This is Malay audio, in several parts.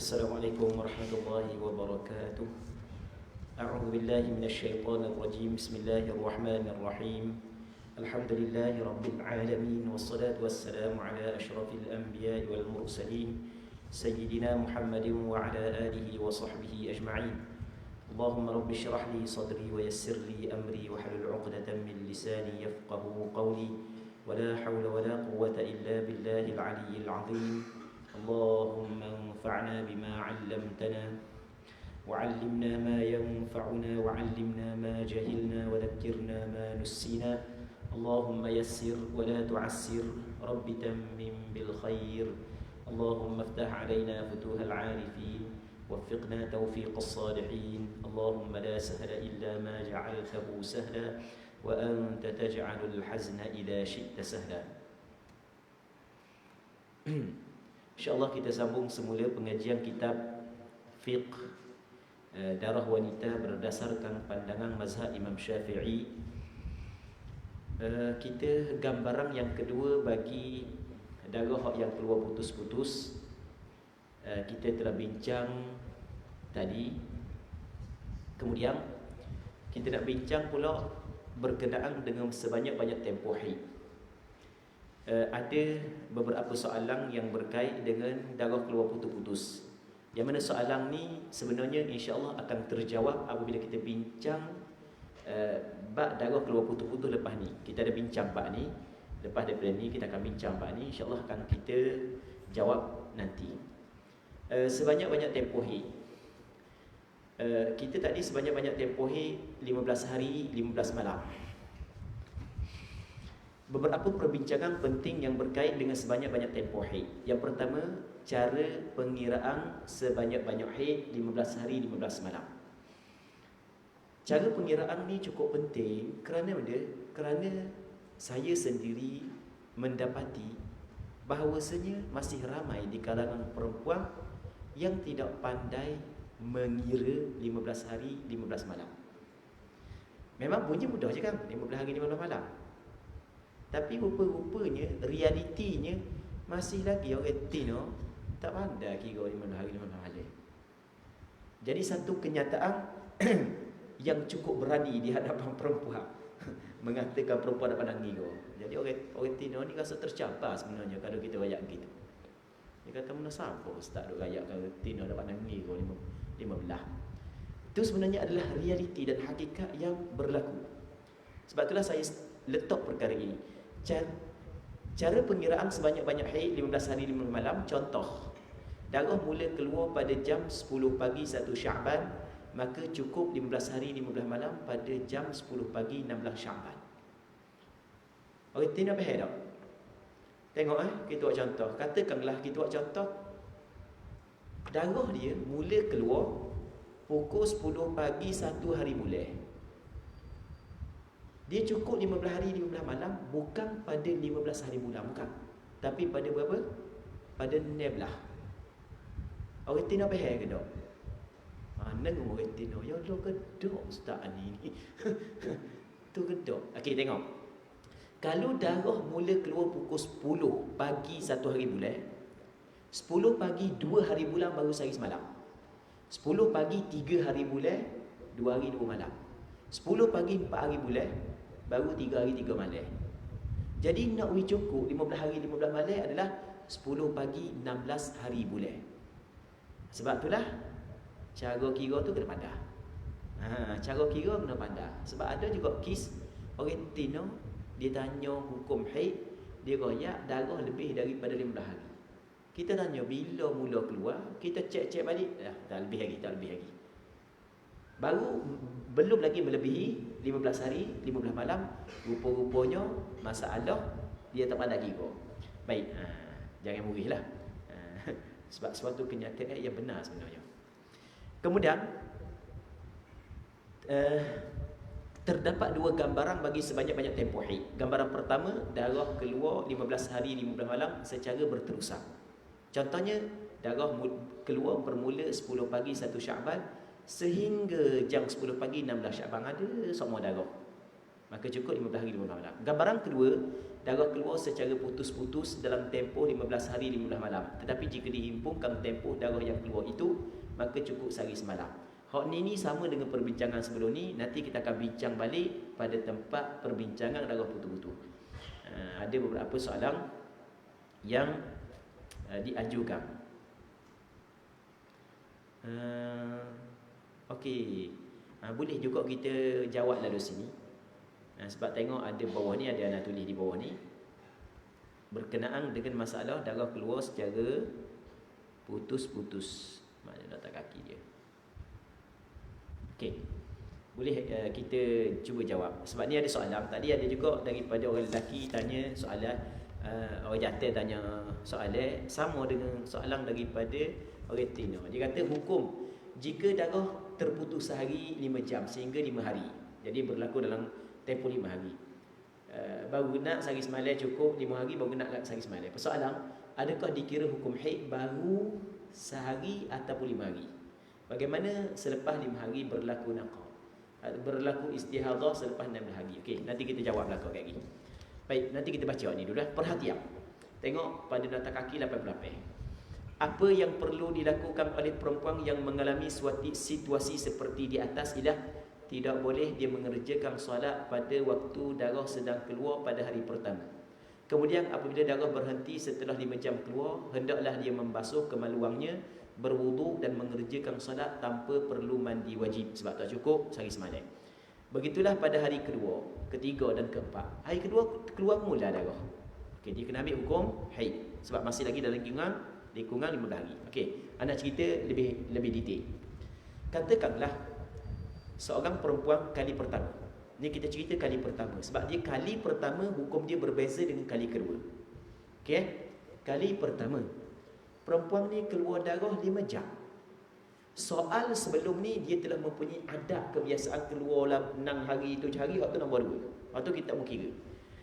Assalamualaikum warahmatullahi wabarakatuh. A'udzu billahi minasyaitonir rajim. Bismillahirrahmanirrahim. Alhamdulillahi rabbil alamin wassalatu wassalamu ala asyrafil anbiya'i wal mursalin sayyidina Muhammadin wa ala alihi wa sahbihi ajma'in. Allahumma rabbi shrah li sadri wa yassir li amri wa hlul 'uqdatam min lisani yafqahu qawli. Wa la hawla wa la quwwata illa billahil 'aliyyil 'azim. اللهم انفعنا بما علمتنا وعلمنا ما ينفعنا وعلمنا ما جهلنا وذكرنا ما نسينا اللهم يسر ولا تعسر رب تمم بالخير اللهم افتح علينا فتوح العارفين وفقنا توفيق الصالحين اللهم لا سهل إلا ما جعلته سهلا وأنت تجعل الحزن إذا شئت سهلا. InsyaAllah kita sambung semula pengajian kitab Fiqh Darah Wanita berdasarkan pandangan mazhab Imam Syafi'i. Kita gambaran yang kedua bagi darah yang keluar putus-putus. Kita telah bincang tadi. Kemudian kita nak bincang pula berkenaan dengan sebanyak-banyak tempoh haid. Ada beberapa soalan yang berkait dengan darah keluar putus-putus. Yang mana soalan ni sebenarnya insya-Allah akan terjawab apabila kita bincang bab darah keluar putus-putus lepas ni. Kita ada bincang bab ni. Lepas daripada ni kita akan bincang bab ni, insya-Allah akan kita jawab nanti. Sebanyak-banyak tempoh haid. Kita tadi sebanyak-banyak tempoh haid 15 hari 15 malam. Beberapa perbincangan penting yang berkait dengan sebanyak-banyak tempoh haid. Yang pertama, cara pengiraan sebanyak-banyak haid 15 hari 15 malam. Cara pengiraan ni cukup penting kerana saya sendiri mendapati bahawasanya masih ramai di kalangan perempuan yang tidak pandai mengira 15 hari 15 malam. Memang bunyi mudah je kan, 15 hari 15 malam. Tapi rupa-rupanya, realitinya masih lagi orang Tino tak pandai kira 15 hari 15 malam. Jadi satu kenyataan yang cukup berani di hadapan perempuan mengatakan perempuan dapat ngira. Jadi orang Tino ni rasa tercapai sebenarnya kalau kita rayak gitu. Dia kata mana siapa ustaz duk rayak kalau Tino dapat ngira 15. Itu sebenarnya adalah realiti dan hakikat yang berlaku. Sebab itulah saya letak perkara ini. Cara pengiraan sebanyak-banyak haid 15 hari 15 malam. Contoh, darah mula keluar pada jam 10 pagi 1 Syaban, maka cukup 15 hari 15 malam pada jam 10 pagi 16 Syaban. Orang tidak faham tak? Tengok kita buat contoh. Katakanlah kita buat contoh, darah dia mula keluar pukul 10 pagi 1 hari bulan. Dia cukup 15 hari 15 malam, bukan pada 15 hari bulan, bukan. Tapi pada berapa? Pada 16. Orang Tino faham ke tak? Nengok orang Tino, ya Allah kedok ustaz ni. Tu kedok. Okey, tengok. Kalau darah mula keluar pukul 10 pagi 1 hari bulan, 10 pagi 2 hari bulan baru sehari semalam. 10 pagi 3 hari bulan, 2 hari 2 malam. 10 pagi 4 hari bulan, baru 3 hari 3 malam. Jadi nak cukup 15 hari 15 malam adalah 10 pagi 16 hari bulan. Sebab itulah cara kira tu kena pandai. Cara kira kena pandai. Sebab ada juga kes orang Tino, dia tanya hukum haid, dia royak darah lebih daripada 15 hari. Kita tanya bila mula keluar, kita cek balik, dah lebih lagi. Baru belum lagi melebihi 15 hari 15 malam, rupa-rupanya masalah dia tak pandai kira. Baik, jangan murihlah. Sebab suatu kenyataan yang benar sebenarnya. Kemudian terdapat dua gambaran bagi sebanyak-banyak tempoh haid. Gambaran pertama, darah keluar 15 hari 15 malam secara berterusan. Contohnya, darah keluar bermula 10 pagi 1 Syaban sehingga jam 10 pagi 16 Syaban, ada semua darah. maka cukup 15 hari 15 malam. Gambaran kedua, darah keluar secara putus-putus dalam tempoh 15 hari 15 malam. Tetapi jika dihimpunkan tempoh darah yang keluar itu, maka cukup sehari semalam. Hak ni sama dengan perbincangan sebelum ni. Nanti kita akan bincang balik pada tempat perbincangan darah putus-putus. Ada beberapa soalan yang diajukan. Okey. Boleh juga kita jawab lalu sini. Sebab tengok ada bawah ni, ada anak tulis di bawah ni, berkenaan dengan masalah darah keluar secara putus-putus. Mana letak kaki dia. Okey. Boleh kita cuba jawab. Sebab ni ada soalan. Tadi ada juga daripada orang lelaki tanya soalan, orang jantan tanya soalan sama dengan soalan daripada orang Tino. Dia kata hukum jika darah terputus sehari 5 jam sehingga 5 hari. Jadi berlaku dalam tempoh 5 hari. Baru nak sehari semalam cukup, 5 hari baru nak sehari semalam. Persoalan, adakah dikira hukum haid baru sehari ataupun 5 hari? Bagaimana selepas 5 hari berlaku naqah? Berlaku istihadah selepas 16 hari. Okey, nanti kita jawab belakang lagi. Baik, nanti kita baca ni dulu. Perhatian. Tengok pada nota kaki 88. Apa yang perlu dilakukan oleh perempuan yang mengalami suatu situasi seperti di atas ialah tidak boleh dia mengerjakan solat pada waktu darah sedang keluar pada hari pertama. Kemudian apabila darah berhenti setelah 5 jam keluar, hendaklah dia membasuh kemaluannya, berwuduk dan mengerjakan solat tanpa perlu mandi wajib sebab tak cukup sehari semalam. Begitulah pada hari kedua, ketiga dan keempat. Hari kedua keluar mula darah. Okey, dia kena ambil hukum haid sebab masih lagi dalam lingkungan 15 hari. Okey, anak cerita lebih detail. Katakanlah seorang perempuan kali pertama. Ni kita cerita kali pertama sebab dia kali pertama hukum dia berbeza dengan kali kedua. Okey, kali pertama perempuan ni keluar darah 5 jam. Soal sebelum ni dia telah mempunyai adat kebiasaan keluar 6 hari 7 hari, waktu nombor 2. Waktu kita tak mau kira.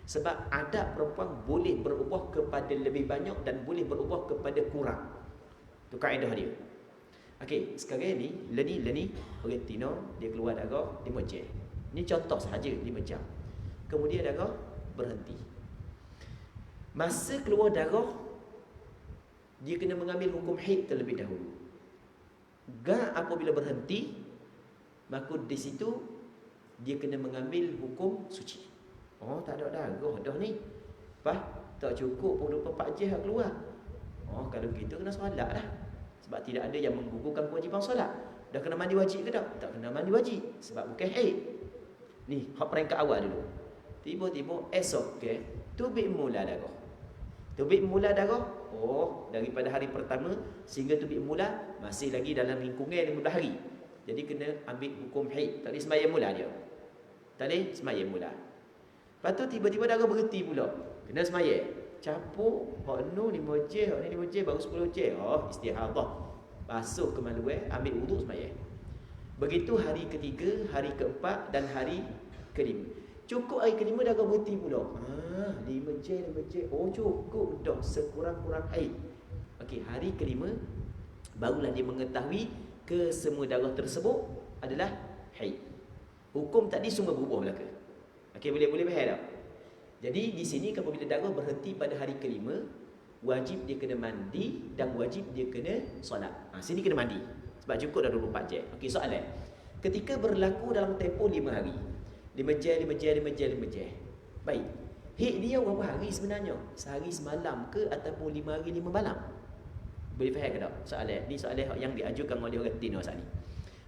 Sebab adat perempuan boleh berubah kepada lebih banyak dan boleh berubah kepada kurang. Itu kaedah dia. Okey, sekarang ni Leni orang Tino dia keluar darah 5 jam. Ni contoh sahaja 5 jam. Kemudian darah berhenti. Masa keluar darah dia kena mengambil hukum haid terlebih dahulu. Apabila berhenti, maka di situ dia kena mengambil hukum suci. Oh, tak ada darah dah ni. Tak cukup 24 jam keluar. Oh, kalau gitu kena solat lah. Sebab tidak ada yang menggugurkan kewajipan solat. Dah kena mandi wajib ke tak? Tak kena mandi wajib sebab bukan haid. Ni hak peringkat awal dulu. Tiba-tiba esok tubik mula darah. Tubik mula darah, daripada hari pertama sehingga tubik mula masih lagi dalam lingkungan 15 hari. Jadi kena ambil hukum haid. Tak boleh sembahyang mula dia. Tak boleh sembahyang mula. Lepas tu tiba-tiba darah berhenti pula. Kena sembahyang. Capuk, hak nu 5 jam, hak ni 5 jam, baru 10 jam. Istihadah. Basuh kemaluan, ambil wuduk sembahyang. Begitu hari ketiga, hari keempat dan hari kelima. Cukup hari kelima darah berhenti pula. 5 jam. Cukup dah sekurang-kurang haid. Okey, hari kelima barulah dia mengetahui kesemua darah tersebut adalah haid. Hukum tadi semua berubah belaka. Okey, boleh faham tak? Jadi di sini apabila darah berhenti pada hari kelima, wajib dia kena mandi dan wajib dia kena solat. Sini kena mandi sebab cukup dah 24 jam. Okey, soalan. Ketika berlaku dalam tempoh 5 hari. 5 jam. Baik. Haid dia berapa hari sebenarnya? Sehari semalam ke ataupun 5 hari 5 malam? Boleh faham ke tak? Soalan. Ni soalan yang diajukan oleh orang Tino saat ni.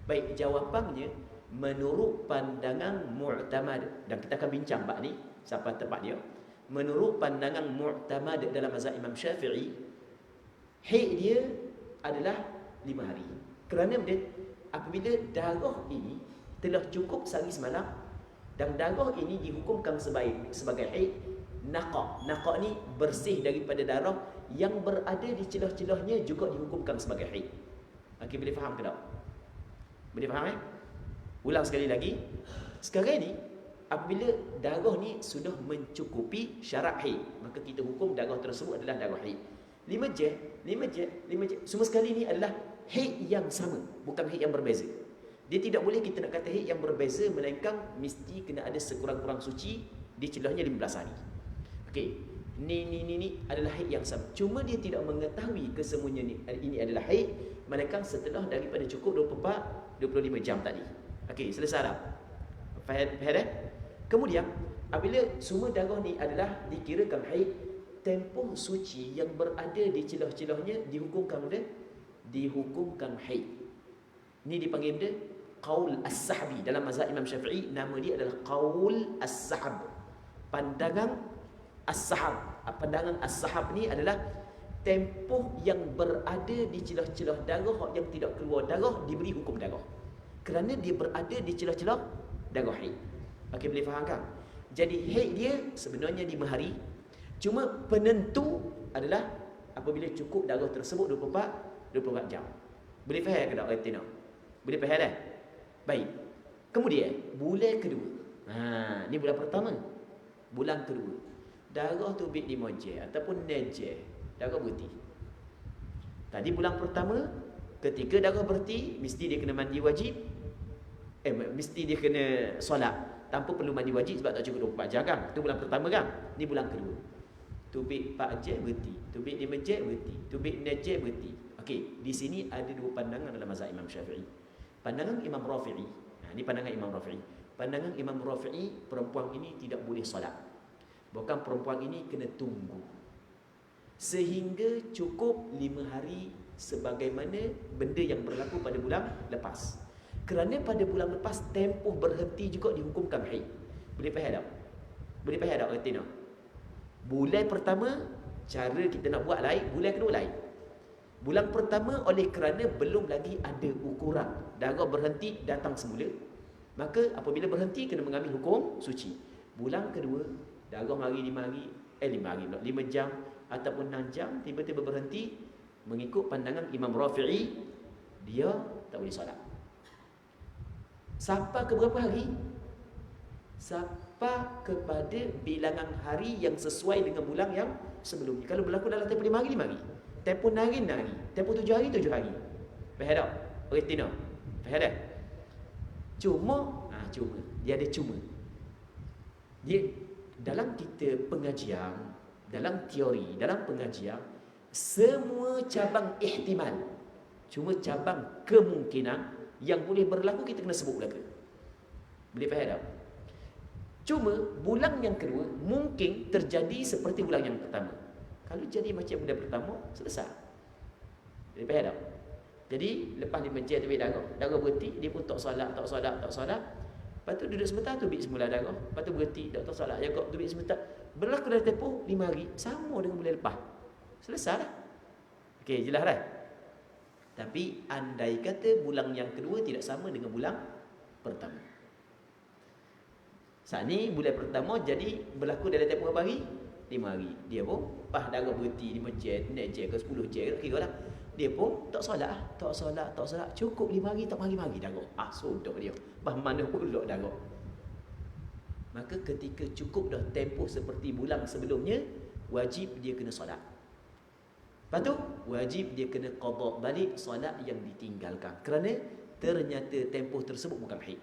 Baik, jawapannya menurut pandangan mu'tamad, dan kita akan bincang bab ni sampai tempat dia. Menurut pandangan mu'tamad dalam mazhab Imam Syafi'i, haid dia adalah 5 hari. Kerana apabila darah ini telah cukup sehari semalam dan darah ini dihukumkan sebagai haid, naqah ni bersih daripada darah yang berada di celah-celahnya juga dihukumkan sebagai haid. Okey, boleh faham ke tak? Boleh faham Ulang sekali lagi. Sekarang ni apabila darah ni sudah mencukupi syarat haid, maka kita hukum darah tersebut adalah darah haid. 5 jam. Semua sekali ni adalah haid yang sama, bukan haid yang berbeza. Dia tidak boleh kita nak kata haid yang berbeza, melainkan mesti kena ada sekurang-kurang suci di celahnya 15 hari. Okey. Ni adalah haid yang sama. Cuma dia tidak mengetahui kesemuanya ini adalah haid, melainkan setelah daripada cukup 25 jam tadi. Okey, selesai dah. Faham dah? Kemudian apabila semua darah ni adalah dikirakan haid, tempoh suci yang berada di celah-celahnya dihukumkan haid. Ni dipanggil benda qaul as-sahbi. Dalam mazhab Imam Syafi'i, nama dia adalah qaul as-sahab. Pandangan as-sahab. Pandangan as-sahab ni adalah tempoh yang berada di celah-celah darah yang tidak keluar darah diberi hukum darah, kerana dia berada di celah-celah darah haid. Okey, boleh faham kan? Jadi haid dia sebenarnya 5 hari. Cuma penentu adalah apabila cukup darah tersebut 24 jam. Boleh faham ke tak Retina? Boleh faham dah? Baik. Kemudian bulan kedua. Ni bulan pertama. Bulan kedua. Darah tu bit 5 je ataupun 6 je. Darah berhenti. Tadi bulan pertama, ketika darah berhenti, mesti dia kena mandi wajib. Mesti dia kena solat tanpa perlu mandi wajib sebab tak cukup 24 jam kan. Itu bulan pertama kan. Ni bulan kedua. Tubik 4 je berhenti. Tubik 5 je berhenti. Tubik 6 je berhenti. Okey, di sini ada dua pandangan dalam mazhab Imam Syafi'i. Pandangan Imam Rafi'i. Ini pandangan Imam Rafi'i. Pandangan Imam Rafi'i, perempuan ini tidak boleh solat. Bahkan perempuan ini kena tunggu sehingga cukup 5 hari sebagaimana benda yang berlaku pada bulan lepas. Kerana pada bulan lepas tempoh berhenti juga dihukumkan haid. Boleh faham tak? Boleh faham tak Retina? Bulan pertama cara kita nak buat lain, bulan kedua lain. Bulan pertama oleh kerana belum lagi ada ukuran, darah berhenti datang semula, maka apabila berhenti kena mengambil hukum suci. Bulan kedua darah mari 5 jam ataupun 6 jam tiba-tiba berhenti, mengikut pandangan Imam Rafi'i, dia tak boleh solat. Sampai ke berapa hari? Sampai kepada bilangan hari yang sesuai dengan bulan yang sebelumnya. Kalau berlaku dalam tempoh 5 hari, 5 hari. Tempoh 6 hari, 6 hari. Tempoh 7 hari, 7 hari. Faham tak? Retina. Faham tak? Cuma, dia ada cuma. Dia dalam kita pengajian, dalam teori, dalam pengajian, semua cabang ihtimal, cuma cabang kemungkinan yang boleh berlaku kita kena sebut belaka. Boleh faham tak? Cuma bulan yang kedua mungkin terjadi seperti bulan yang pertama. Kalau jadi macam bulan pertama, selesai. Boleh faham tak? Jadi lepas dia mencet tu darah berhenti, dia pun tak solat. Lepas tu duduk sebentar, tu semula darah. Lepas tu berhenti, tak solat juga, tu sebentar. Berlaku dalam tempoh 5 hari, sama dengan bulan lepas. Selesai dah. Okey, jelas dah. Tapi andai kata bulan yang kedua tidak sama dengan bulan pertama. Saat ni bulan pertama jadi berlaku dalam tempoh berapa hari? 5 hari. Dia pun pas darah berhenti 5 jam, 6 jam ke 10 jam ke kira lah. Dia pun tak solat. Cukup 5 hari tak mari-mari darah. Sudah dia. Bah mana pula darah. Maka ketika cukup dah tempoh seperti bulan sebelumnya, wajib dia kena solat. Lepas tu wajib dia kena qada balik solat yang ditinggalkan, kerana ternyata tempoh tersebut bukan haid.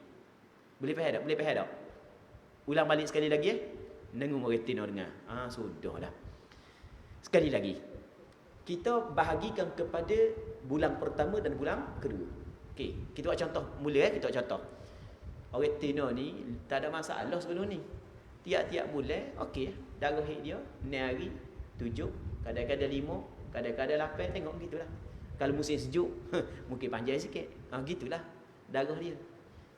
Boleh faham tak? Boleh faham tak? Ulang balik sekali lagi Nengung retina dengar. Sudahlah. Sekali lagi. Kita bahagikan kepada bulan pertama dan bulan kedua. Okey, kita buat contoh mula kita buat contoh. Retina ni tak ada masalah sebelum ni. Tiap-tiap bulan okey, darah haid dia 6 hari, 7, kadang-kadang 5, kadang-kadang 8, tengok gitulah. Kalau musim sejuk, mungkin panjang sikit. Gitulah darah dia.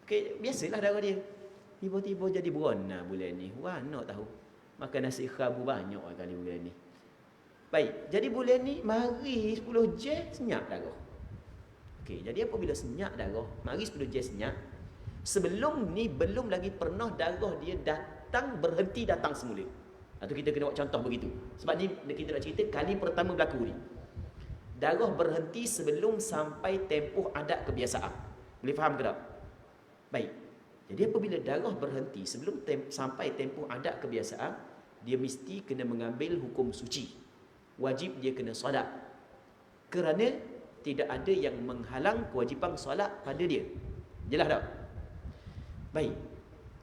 Okey, biasalah darah dia. Tiba-tiba jadi berona bulan ni. Wah, nak tahu. Makan nasi khabu banyak kali bulan ni. Baik, jadi bulan ni mari 10 jam senyap darah. Okey, jadi apabila senyap darah, mari 10 jam senyap. Sebelum ni belum lagi pernah darah dia berhenti datang semula. Atau kita kena buat contoh begitu. Sebab ni kita nak cerita kali pertama berlaku ni. Darah berhenti sebelum sampai tempoh adat kebiasaan. Boleh faham ke tak? Baik. Jadi apabila darah berhenti sebelum sampai tempoh adat kebiasaan, dia mesti kena mengambil hukum suci. Wajib dia kena solat. Kerana tidak ada yang menghalang kewajipan solat pada dia. Jelas tak? Baik.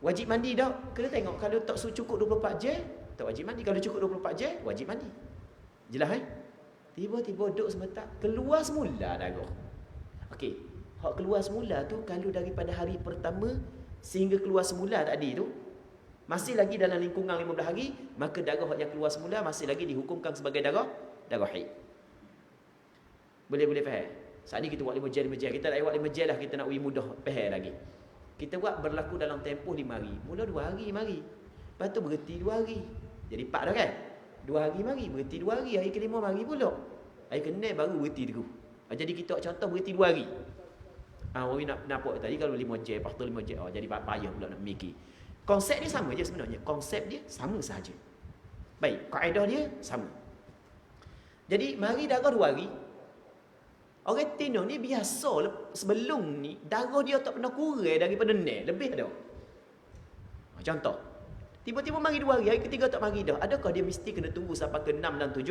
Wajib mandi tak? Kena tengok kalau tak cukup 24 jam, tak wajib mandi. Kalau cukup 24 jam, wajib mandi. Jelas Tiba-tiba duduk sebentar, keluar semula darah. Okey, hak keluar semula tu kalau daripada hari pertama sehingga keluar semula tadi tu masih lagi dalam lingkungan 15 hari, maka darah yang keluar semula masih lagi dihukumkan sebagai darah haid. Boleh faham? Saat ni kita buat 5 jam. Kita nak buat 5 jam lah, kita nak uji mudah faham lagi. Kita buat berlaku dalam tempoh 5 hari. Mula 2 hari mari. Lepas tu berhenti 2 hari. Jadi 4 dah kan? 2 hari mari, berhenti 2 hari. Hari ke-5 mari pula. Hari ke-6 baru berhenti dulu. Jadi kita buat contoh berhenti 2 hari. Orang nak nampak tadi kalau 5 jam, lepas tu 5 jam. Jadi payah pula nak mikir. Konsep dia sama je sebenarnya. Konsep dia sama sahaja. Baik, kaedah dia sama. Jadi mari darah 2 hari. Orang Tino ni biasa sebelum ni darah dia tak pernah kurang daripada ni, lebih dah. Contoh. Tiba-tiba mari 2 hari, hari ketiga tak mari dah. Adakah dia mesti kena tunggu sampai ke 6 dan 7?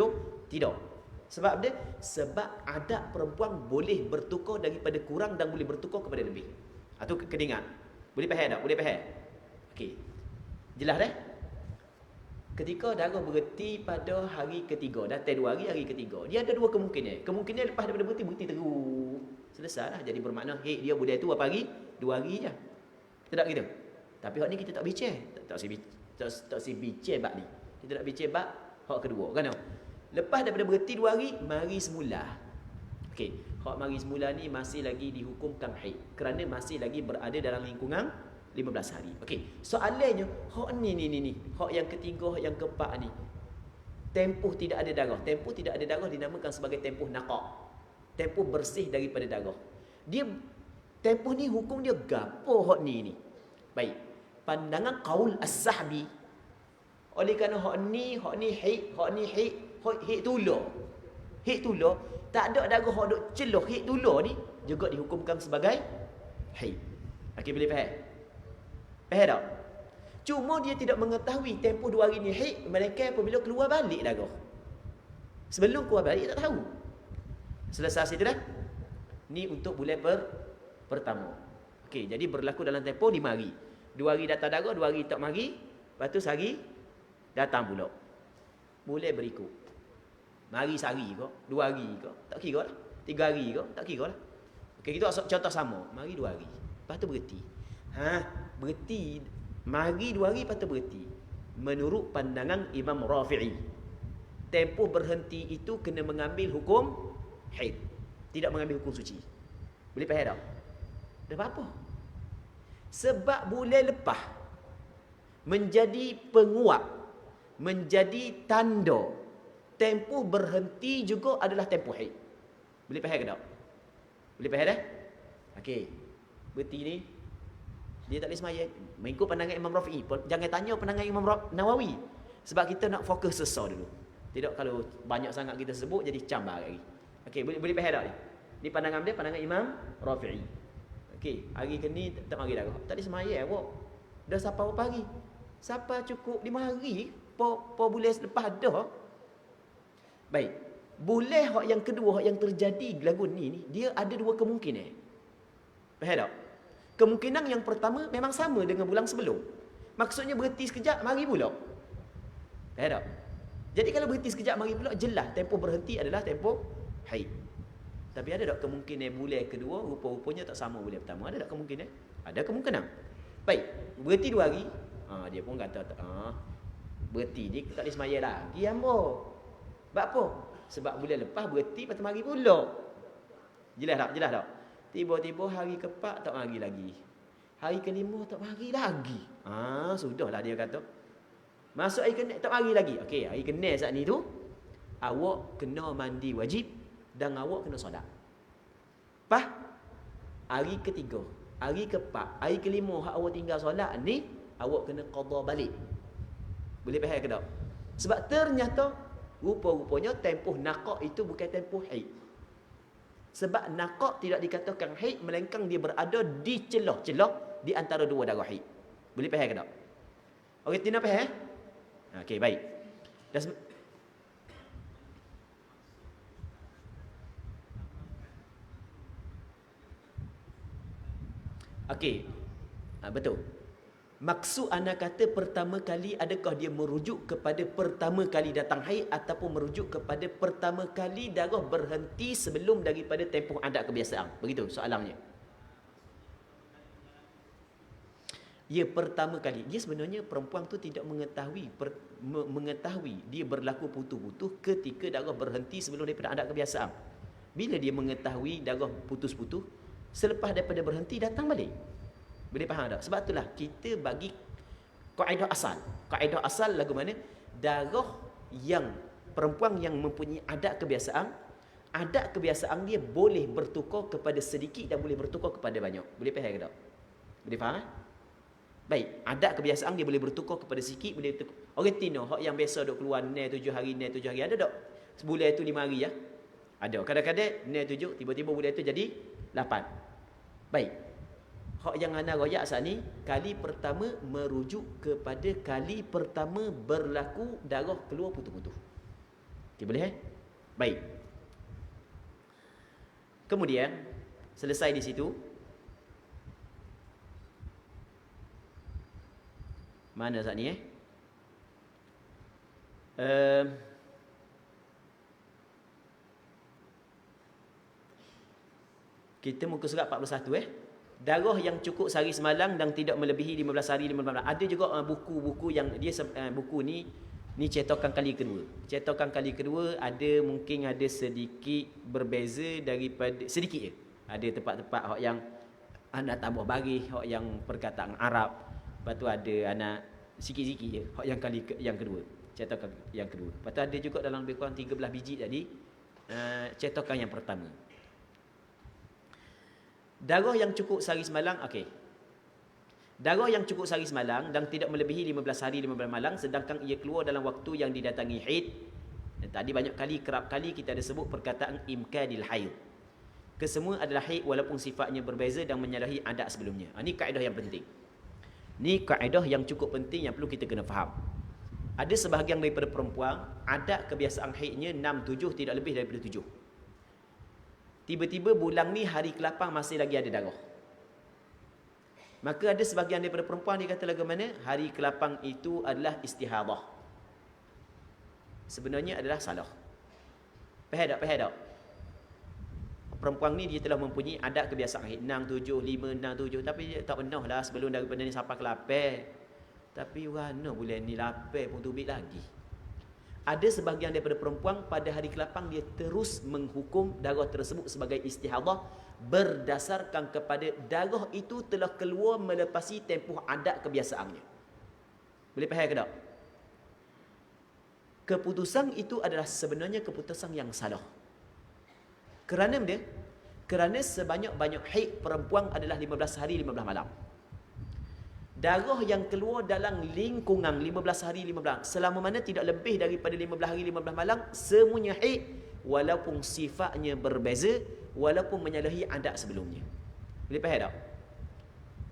Tidak. Sebab adat perempuan boleh bertukar daripada kurang dan boleh bertukar kepada lebih. Itu kedengar. Boleh faham tak? Boleh faham? Okey. Jelas dah? Ketika darah berhenti pada hari ketiga, datang 2 hari, hari ketiga, dia ada 2 kemungkinan. Kemungkinan lepas daripada berhenti terus. Selesai lah. Jadi bermakna haid dia boleh tu berapa hari? 2 hari je. Kita tak gitu. Tapi hak ni kita tak bincang. Tak si bincang bab ni. Kita nak bincang bab hak kedua, kan? Lepas daripada berhenti 2 hari, mari semula. Okey, hak mari semula ni masih lagi dihukumkan haid kerana masih lagi berada dalam lingkungan 15 hari. Okey, soalannya hak ni. Hak yang ketiga, hak yang keempat ni. Tempoh tidak ada darah. Tempoh tidak ada darah dinamakan sebagai tempoh naqa'. Tempoh bersih daripada darah. Dia tempoh ni hukum dia gapo hak ni. Baik. Pandangan qaul as-sahbi. Oleh kerana hak ni haid, haid tular. Haid tular, tak ada darah hak duk celah haid tular ni juga dihukumkan sebagai haid. Okey, boleh faham? Faham tak? Cuma dia tidak mengetahui tempoh 2 hari ni haid, melainkan apabila keluar balik darah. Sebelum keluar balik tak tahu. Selesai situ dah. Ni untuk bulan pertama. Okey, jadi berlaku dalam tempoh 5 hari. 2 hari datang darah, 2 hari tak mari, lepas tu sehari datang pula. Boleh berikut. Mari sehari ke, 2 hari ke, tak kira lah. 3 hari ke, tak kira lah. Okey, kita contoh sama. Mari 2 hari, lepas tu berhenti. Berhenti. Mari 2 hari, lepas tu berhenti. Menurut pandangan Imam Rafi'i, tempoh berhenti itu kena mengambil hukum haid. Tidak mengambil hukum suci. Boleh faham tak? Dah apa? Sebab bulan lepas menjadi penguat, menjadi tanda tempoh berhenti juga adalah tempoh haid. Boleh faham ke tak? Boleh faham dah? Okey. Berhenti ni dia tak boleh sembahyang. Mengikut pandangan Imam Rafi'i. Jangan tanya pandangan Imam Nawawi. Sebab kita nak fokus sesar dulu. Tidak kalau banyak sangat kita sebut jadi cambar lagi. Okey, boleh faham tak ni? Ni pandangan dia, pandangan Imam Rafi'i. Okey, hari ke ni tak mari darah. Tak boleh sembahyang awak. Dah sampai berapa hari? Sampai cukup 5 hari, po bulan lepas dah. Baik. Boleh hak yang kedua, hak yang terjadi lagu ni, dia ada 2 kemungkinan. Faham tak? Kemungkinan yang pertama memang sama dengan bulan sebelum. Maksudnya berhenti sekejap, mari pula. Faham tak? Jadi kalau berhenti sekejap, mari pula, jelas tempoh berhenti adalah tempoh haid. Tapi ada tak kemungkinan bulan kedua rupa-rupanya tak sama bulan pertama? Ada tak kemungkinan? Ada kemungkinan. Baik, berhenti 2 hari. Dia pun kata berhenti ni tak boleh sembahyang lagi hamba. Sebab apa? Sebab bulan lepas berhenti, lepas tu mari pula. Jelas tak? Jelas tak? Tiba-tiba hari ke-4 tak mari lagi. Hari ke-5 tak mari lagi. Sudahlah dia kata. Masuk hari ke-6 tak mari lagi. Okey, hari ke-6 saat ni tu awak kena mandi wajib dan awak kena solat. Lepas hari ke-3, hari ke-4, hari ke-5 hak awak tinggal solat ni, awak kena qada balik. Boleh faham ke tak? Sebab ternyata rupa-rupanya tempoh naqa' itu bukan tempoh haid. Sebab naqa' tidak dikatakan haid, melainkan dia berada di celah-celah di antara 2 darah haid. Boleh faham ke tak? Okey, Tina faham? Okey, baik. Okey. Betul. Maksud anak kata pertama kali, adakah dia merujuk kepada pertama kali datang haid ataupun merujuk kepada pertama kali darah berhenti sebelum daripada tempoh adat kebiasaan? Begitu soalannya. Ya, pertama kali. Dia sebenarnya perempuan tu tidak mengetahui dia berlaku putus-putus ketika darah berhenti sebelum daripada adat kebiasaan. Bila dia mengetahui darah putus-putus, selepas daripada berhenti datang balik. Boleh faham tak? Sebab itulah kita bagi kaedah asal. Kaedah asal lagu mana? Darah yang perempuan yang mempunyai adat kebiasaan dia boleh bertukar kepada sedikit dan boleh bertukar kepada banyak. Boleh faham ke tak? Boleh faham? Baik, adat kebiasaan dia boleh bertukar kepada sikit, boleh bertukar. Orang Tino, hak yang biasa duk keluar ni 7 hari, ada tak? Sebulan tu 5 hari ya. Ada. Kadang-kadang ni 7, tiba-tiba bulan tu jadi 8. Baik. Hak yang ana royak saat ni, kali pertama merujuk kepada kali pertama berlaku darah keluar putus-putus. Okey, boleh Baik. Kemudian selesai di situ. Mana saat ni kita muka surat 41 Darah yang cukup sehari semalam dan tidak melebihi 15 hari 15 malam. Ada juga buku-buku yang dia buku ni cetakan kali kedua. Cetakan kali kedua mungkin ada sedikit berbeza daripada sedikit je. Ada tempat-tempat hak yang anak tambah baris, hak yang perkataan Arab. Lepas tu ada anak sikit-sikit je hak yang kali yang kedua. Cetakan yang kedua. Lepas tu ada juga dalam lebih kurang 13 biji tadi cetakan yang pertama. Darah yang cukup sehari semalam, okey. Darah yang cukup sehari semalam dan tidak melebihi 15 hari 15 malam sedangkan ia keluar dalam waktu yang didatangi haid. Dan tadi kerap kali kita ada sebut perkataan imkanil haid. Kesemua adalah haid walaupun sifatnya berbeza dan menyalahi adat sebelumnya. Ini kaedah yang penting. Ini kaedah yang cukup penting yang perlu kita kena faham. Ada sebahagian daripada perempuan adat kebiasaan haidnya 6-7 tidak lebih daripada 7. Tiba-tiba bulan ni hari ke-8 masih lagi ada darah. Maka ada sebahagian daripada perempuan dia kata lagu mana? Hari ke-8 itu adalah istihadah. Sebenarnya adalah salah. Faham tak? Perempuan ni dia telah mempunyai adat kebiasaan haid 6, 7, 5, 6, 7. Tapi dia tak pernah lah sebelum daripada ni sampai ke-8. Tapi warna bulan ni 8 pun tubik lagi. Ada sebahagian daripada perempuan pada hari ke-8 dia terus menghukum darah tersebut sebagai istihadah berdasarkan kepada darah itu telah keluar melepasi tempoh adat kebiasaannya. Boleh faham ke tak? Keputusan itu adalah sebenarnya keputusan yang salah. Kerana dia? Kerana sebanyak-banyak haid perempuan adalah 15 hari 15 malam. Darah yang keluar dalam lingkungan 15 hari 15 malam selama mana tidak lebih daripada 15 hari 15 malam semuanya haid walaupun sifatnya berbeza walaupun menyalahi adat sebelumnya. Boleh faham tak?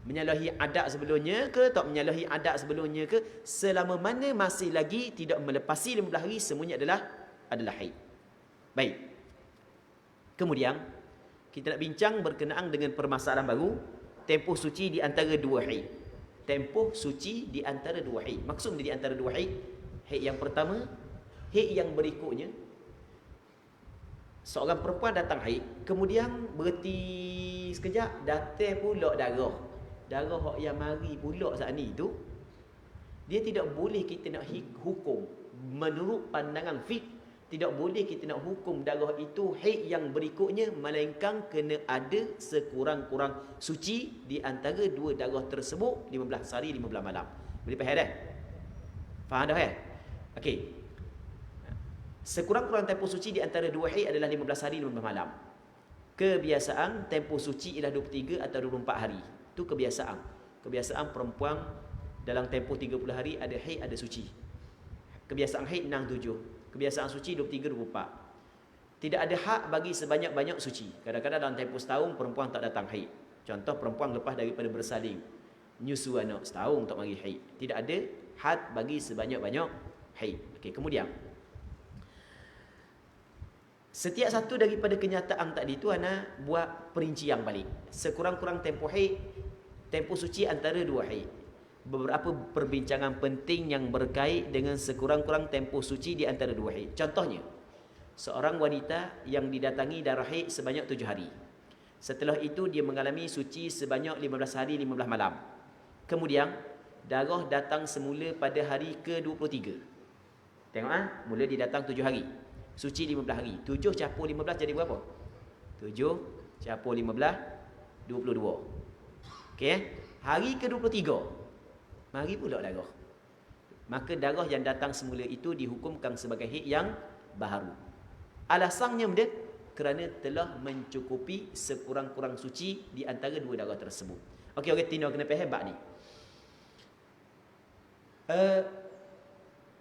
Menyalahi adat sebelumnya ke tak menyalahi adat sebelumnya ke selama mana masih lagi tidak melepasi 15 hari semuanya adalah haid. Baik. Kemudian kita nak bincang berkenaan dengan permasalahan baru tempoh suci di antara dua haid. Tempoh suci di antara dua haid. Maksudnya di antara dua haid. Haid yang pertama, haid yang berikutnya. Seorang perempuan datang haid, kemudian berhenti sekejap, datang pula darah. Darah yang mari pula saat ni tu, dia tidak boleh kita nak hukum menurut pandangan fiqh. Tidak boleh kita nak hukum darah itu haid yang berikutnya melainkan kena ada sekurang-kurang suci di antara dua darah tersebut 15 hari 15 malam. Boleh faham dah? Faham dah Okey. Sekurang-kurang tempoh suci di antara dua haid adalah 15 hari 15 malam. Kebiasaan tempoh suci ialah 23 atau 24 hari. Itu kebiasaan. Kebiasaan perempuan dalam tempoh 30 hari ada haid ada suci. Kebiasaan haid 6-7. Kebiasaan suci 23-24. Tidak ada hak bagi sebanyak-banyak suci. Kadang-kadang dalam tempoh setahun perempuan tak datang haid. Contoh perempuan lepas daripada bersalin, nyusu anak setahun tak mari haid. Tidak ada had bagi sebanyak-banyak haid. Okey, kemudian setiap satu daripada kenyataan tadi tu ana buat perincian balik. Sekurang-kurang tempoh haid tempoh suci antara dua haid. Beberapa perbincangan penting yang berkait dengan sekurang-kurang tempoh suci di antara dua haid. Contohnya, seorang wanita yang didatangi darah haid sebanyak 7 hari. Setelah itu dia mengalami suci sebanyak 15 hari 15 malam. Kemudian darah datang semula pada hari ke-23. Tengok mula dia datang 7 hari. Suci 15 hari. 7 capur 15 jadi berapa? 7 capur 15 22. Okey, hari ke-23 mari pula darah. Maka darah yang datang semula itu dihukumkan sebagai haid yang baharu. Alasannya benda kerana telah mencukupi sekurang-kurang suci di antara dua darah tersebut. Okey, orang Tino kena faham hebat ni.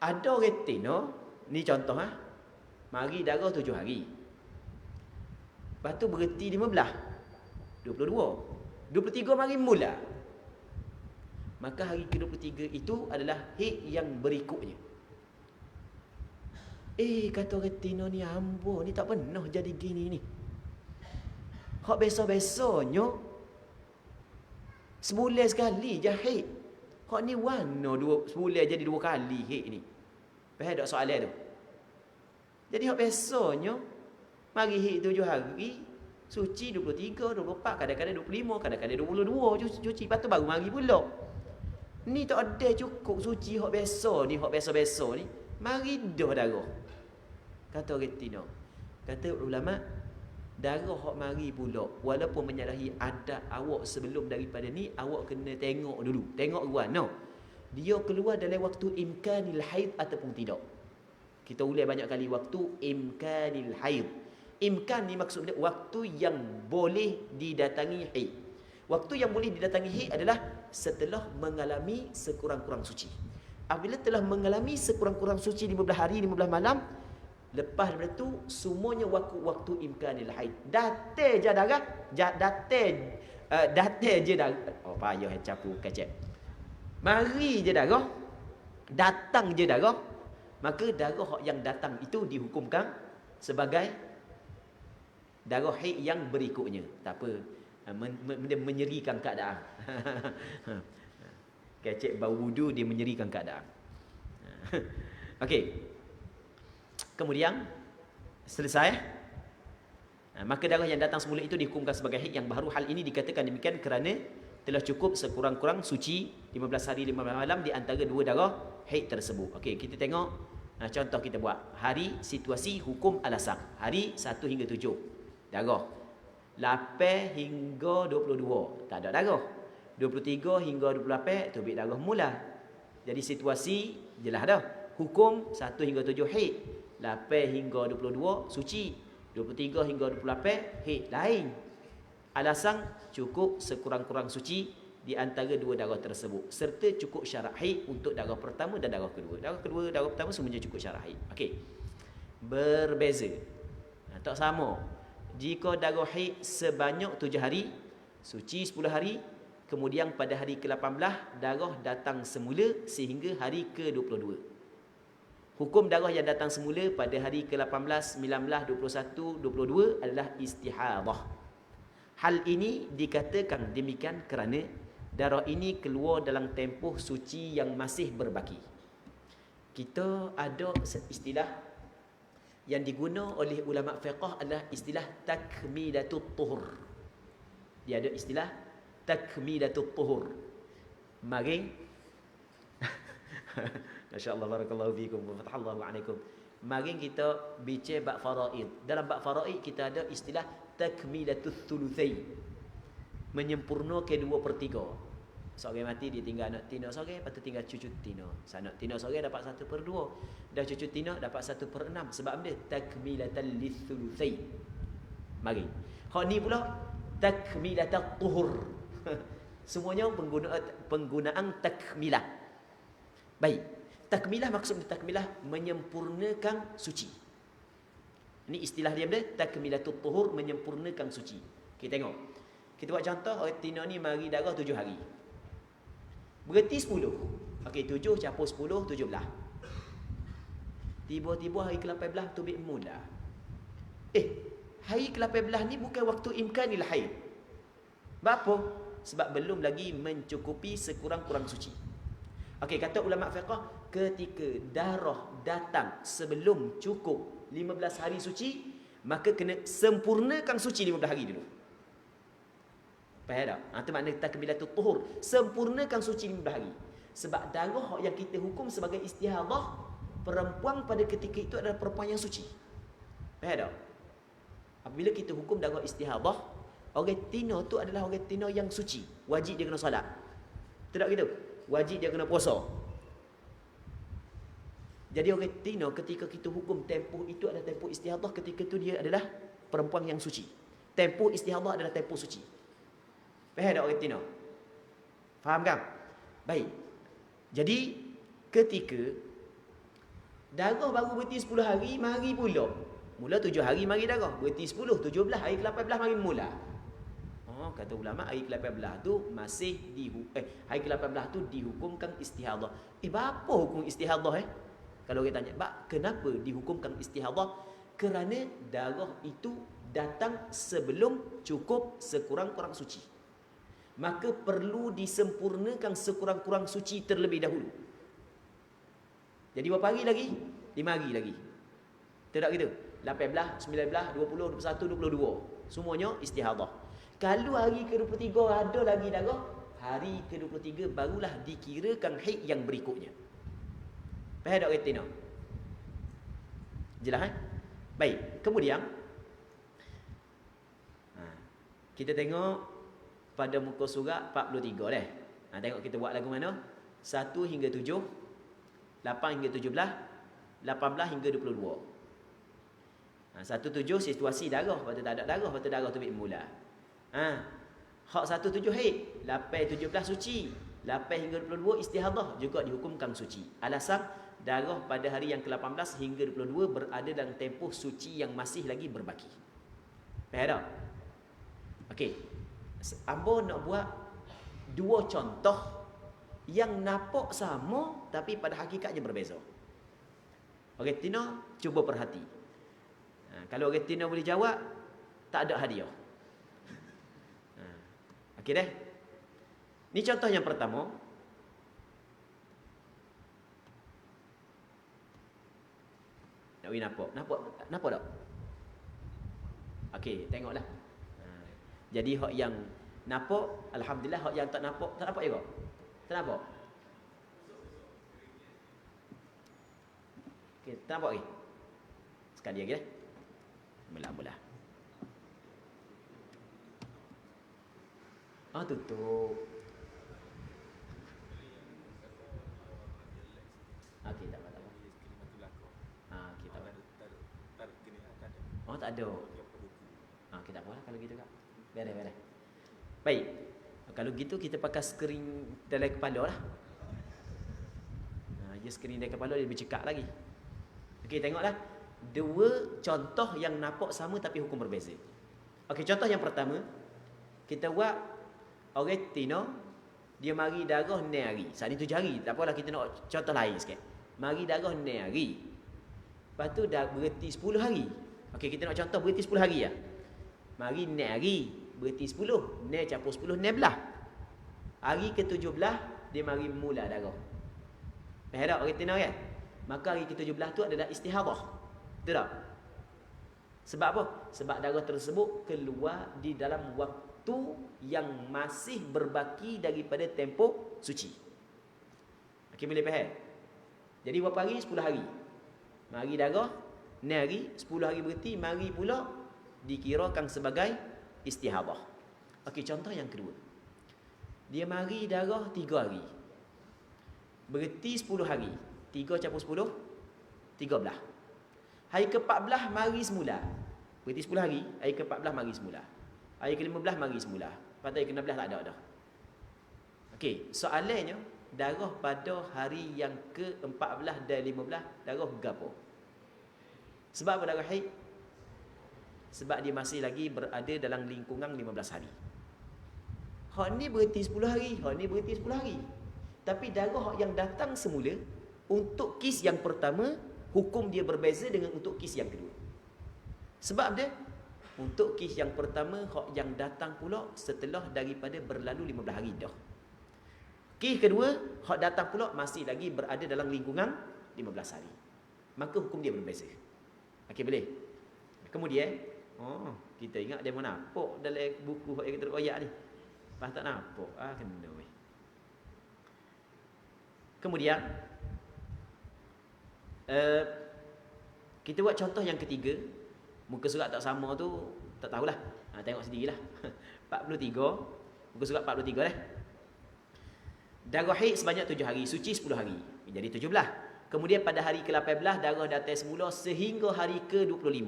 Ada orang Tino, ni contoh mari darah 7 hari. Lepas tu berhenti 15, 22, 23 mari mula. Maka hari ke-23 itu adalah haid yang berikutnya. Kata orang Tino ni ambo ni tak pernah jadi gini ni. Hak biasa-biasanya sebulan sekali je haid. Hak ni warna sebulan jadi 2 kali haid ni. Faham tak soalan tu? Jadi hak biasanya mari haid 7 hari, suci 23, 24, kadang-kadang 25, kadang-kadang 22 cuci, lepas tu baru mari pula. Ni tak ada cukup suci hak biasa ni, hak biasa-biasa ni. Mari dah darah. Kata orang Tino. Kata ulama, darah hak mari pula walaupun menyalahi adat awak sebelum daripada ni, awak kena tengok dulu. Tengok ruana. Dia keluar dalam waktu imkanil haid ataupun tidak. Kita ulang banyak kali waktu imkanil haid. Imkan ni maksudnya waktu yang boleh didatangi haid. Waktu yang boleh didatangi haid adalah setelah mengalami sekurang-kurang suci. Apabila telah mengalami sekurang-kurang suci 15 hari 15 malam, lepas daripada tu semuanya waktu imkanil haid. Datang je darah, datang je darah. Oh payah capu kecek. Mari je darah, datang je darah, maka darah yang datang itu dihukumkan sebagai darah haid yang berikutnya. Tak apa, menyerikan keadaan. Kecek bau wudu dia menyerikan keadaan. Okey. Kemudian selesai. Maka darah yang datang semula itu dihukumkan sebagai haid yang baru. Hal ini dikatakan demikian kerana telah cukup sekurang-kurang suci 15 hari 15 malam di antara dua darah haid tersebut. Okey, kita tengok contoh kita buat. Hari situasi hukum alasan. Hari 1 hingga 7 darah. 8 hingga 22 tak ada darah. 23 hingga 28 tubik darah mula. Jadi situasi jelas dah. Hukum 1 hingga 7 haid. 8 hingga 22 suci. 23 hingga 28 haid lain. Alasan cukup sekurang-kurang suci di antara dua darah tersebut, serta cukup syarat haid untuk darah pertama dan darah kedua. Darah kedua, darah pertama semuanya cukup syarat haid. Okey. Berbeza. Tak sama. Jika darah haid sebanyak 7 hari, suci 10 hari, kemudian pada hari ke-18 darah datang semula sehingga hari ke-22. Hukum darah yang datang semula pada hari ke-18, 19, 21, 22 adalah istihadah. Hal ini dikatakan demikian kerana darah ini keluar dalam tempoh suci yang masih berbaki. Kita ada istilah yang diguna oleh ulama fiqh adalah istilah takmilatut tuhur. Dia ada istilah takmilatut tuhur. Mari Masya-Allah, barakallahu fiikum wa fatahallahu alaikum. Mari kita bincang bab faraid. Dalam bab faraid kita ada istilah takmilatut thulutsain. Menyempurnakan 2/3. Seorang mati dia tinggal anak tina seorang, lepas tu tinggal cucu tina. Anak tina seorang dapat 1/2. Dah cucu tina dapat 1/6. Sebab dia takmilatal lithulutsain. Mari. Hak ni pula takmilatat tuhur. Semuanya penggunaan takmilah. Baik. Takmilah maksudnya takmilah menyempurnakan suci. Ini istilah dia takmilatut tuhur, menyempurnakan suci. Kita tengok. Kita buat contoh, orang tina ni mari darah 7 hari. Berarti 10. Okey, 7 capur 10, 17. Tiba-tiba hari ke-18 tubik mula. Hari ke-18 ni bukan waktu imkanil haid. Berapa? Sebab belum lagi mencukupi sekurang-kurang suci. Okey, kata ulama fiqh, ketika darah datang sebelum cukup 15 hari suci, maka kena sempurnakan suci 15 hari dulu. Faham tak? Itu makna takbilatul tuhur. Sempurnakan suci 15 hari. Sebab darah yang kita hukum sebagai istihadah, perempuan pada ketika itu adalah perempuan yang suci. Faham tak? Apabila kita hukum darah istihadah, orang tino tu adalah orang tino yang suci. Wajib dia kena solat. Tidak gitu? Wajib dia kena puasa. Jadi orang tino ketika kita hukum tempoh itu adalah tempoh istihadah, ketika itu dia adalah perempuan yang suci. Tempoh istihadah adalah tempoh suci. Faham tak orang tino? Faham kan? Baik. Jadi ketika darah baru berhenti 10 hari, mari pula. Mula 7 hari mari darah, berhenti 10, 17, hari ke-18 mari mula. Oh, kata ulama hari ke-18 tu masih hari ke-18 tu dihukumkan istihadah. Apa hukum istihadah Kalau kita tanya, kenapa dihukumkan istihadah? Kerana darah itu datang sebelum cukup sekurang-kurang suci. Maka perlu disempurnakan sekurang-kurang suci terlebih dahulu. Jadi berapa hari lagi? 5 hari lagi. Tidak gitu? 18, 19, 20, 21, 22. Semuanya istihadah. Kalau hari ke-23 ada lagi darah, hari ke-23 barulah dikirakan haid yang berikutnya. Faham tak kata? Jelas Baik, kemudian kita tengok pada muka surat 43 dah. Tengok kita buat lagu mana? 1 hingga 7, 8 hingga 17, 18 hingga 22. 1-7 situasi darah, lepas tu tak ada darah, lepas tu darah tu mula. Hak 1-7 haid, 8-17 suci, 8 hingga 22 istihadah juga dihukumkan suci. Alasan darah pada hari yang ke-18 hingga 22 berada dalam tempoh suci yang masih lagi berbaki. Faham tak? Okey. Ambo nak buat dua contoh yang nampak sama tapi pada hakikatnya berbeza. Okey, Tina cuba perhati. Kalau orang Tina boleh jawab, tak ada hadiah. Okey dah. Ni contoh yang pertama. Nak nampak? Nampak tak? Okey, tengoklah. Jadi hak yang nampak, alhamdulillah, hak yang tak nampak juga. Tak nampak? Okey, tak nampak lagi. Sekali lagi dah. Mula-mula. Tutup. Okey, tak apa. Okey, tak apa. Tak ada. Okey, tak apalah kalau gitu, Kak. Beres. Baik. Kalau gitu kita pakai skrin dalam kepala lah. Dia skrin dalam kepala dia lebih cekak lagi. Okey, tengoklah. Dua contoh yang nampak sama tapi hukum berbeza. Okey, contoh yang pertama. Kita buat orang Tino, dia mari darah 6 hari. Saat ni 7 hari. Tak apalah, kita nak contoh lain sikit. Mari darah 6 hari. Lepas tu dah berhenti 10 hari. Okey, kita nak contoh berhenti 10 hari ya. Mari 6 hari, berhenti 10. 6 campur 10, 16. Hari ke-17 dia mari mula darah. Faham tak orang Tino kan? Maka hari ke-17 tu adalah istihadah. Betul tak? Sebab apa? Sebab darah tersebut keluar di dalam waktu yang masih berbaki daripada tempoh suci. Okey, boleh faham? Jadi berapa hari? 10 hari. Mari darah 6 hari, 10 hari berhenti, mari pula dikirakan sebagai istihadah. Okey, contoh yang kedua. Dia mari darah 3 hari. Berhenti 10 hari. 3 campur 10, 13. Hari ke-14 mari semula. Berhenti 10 hari, hari ke-14 mari semula. Hari ke-15 mari semula. Pada hari ke-16 tak ada dah. Okey, soalannya, darah pada hari yang ke-14 dan 15, darah gapo? Sebab apa darah haid? Sebab dia masih lagi berada dalam lingkungan 15 hari. Hak ni berhenti 10 hari, hak ni berhenti 10 hari. Tapi darah yang datang semula, untuk kes yang pertama, hukum dia berbeza dengan untuk kes yang kedua. Sebab dia Untuk kes yang pertama, hak yang datang pula setelah daripada berlalu 15 hari dah. Kes kedua, hak datang pula masih lagi berada dalam lingkungan 15 hari. Maka hukum dia berbeza. Okey, boleh? Kemudian, kita ingat dia mana nampak dalam buku yang kita royak ni. Pas tak nampak, kena weh. Kemudian, kita buat contoh yang ketiga. Muka surat tak sama tu, tak tahulah. Tengok sendirilah. 43, muka surat 43 dah. Darah haid sebanyak 7 hari, suci 10 hari. Jadi 17. Kemudian pada hari ke-18, darah datang semula sehingga hari ke-25.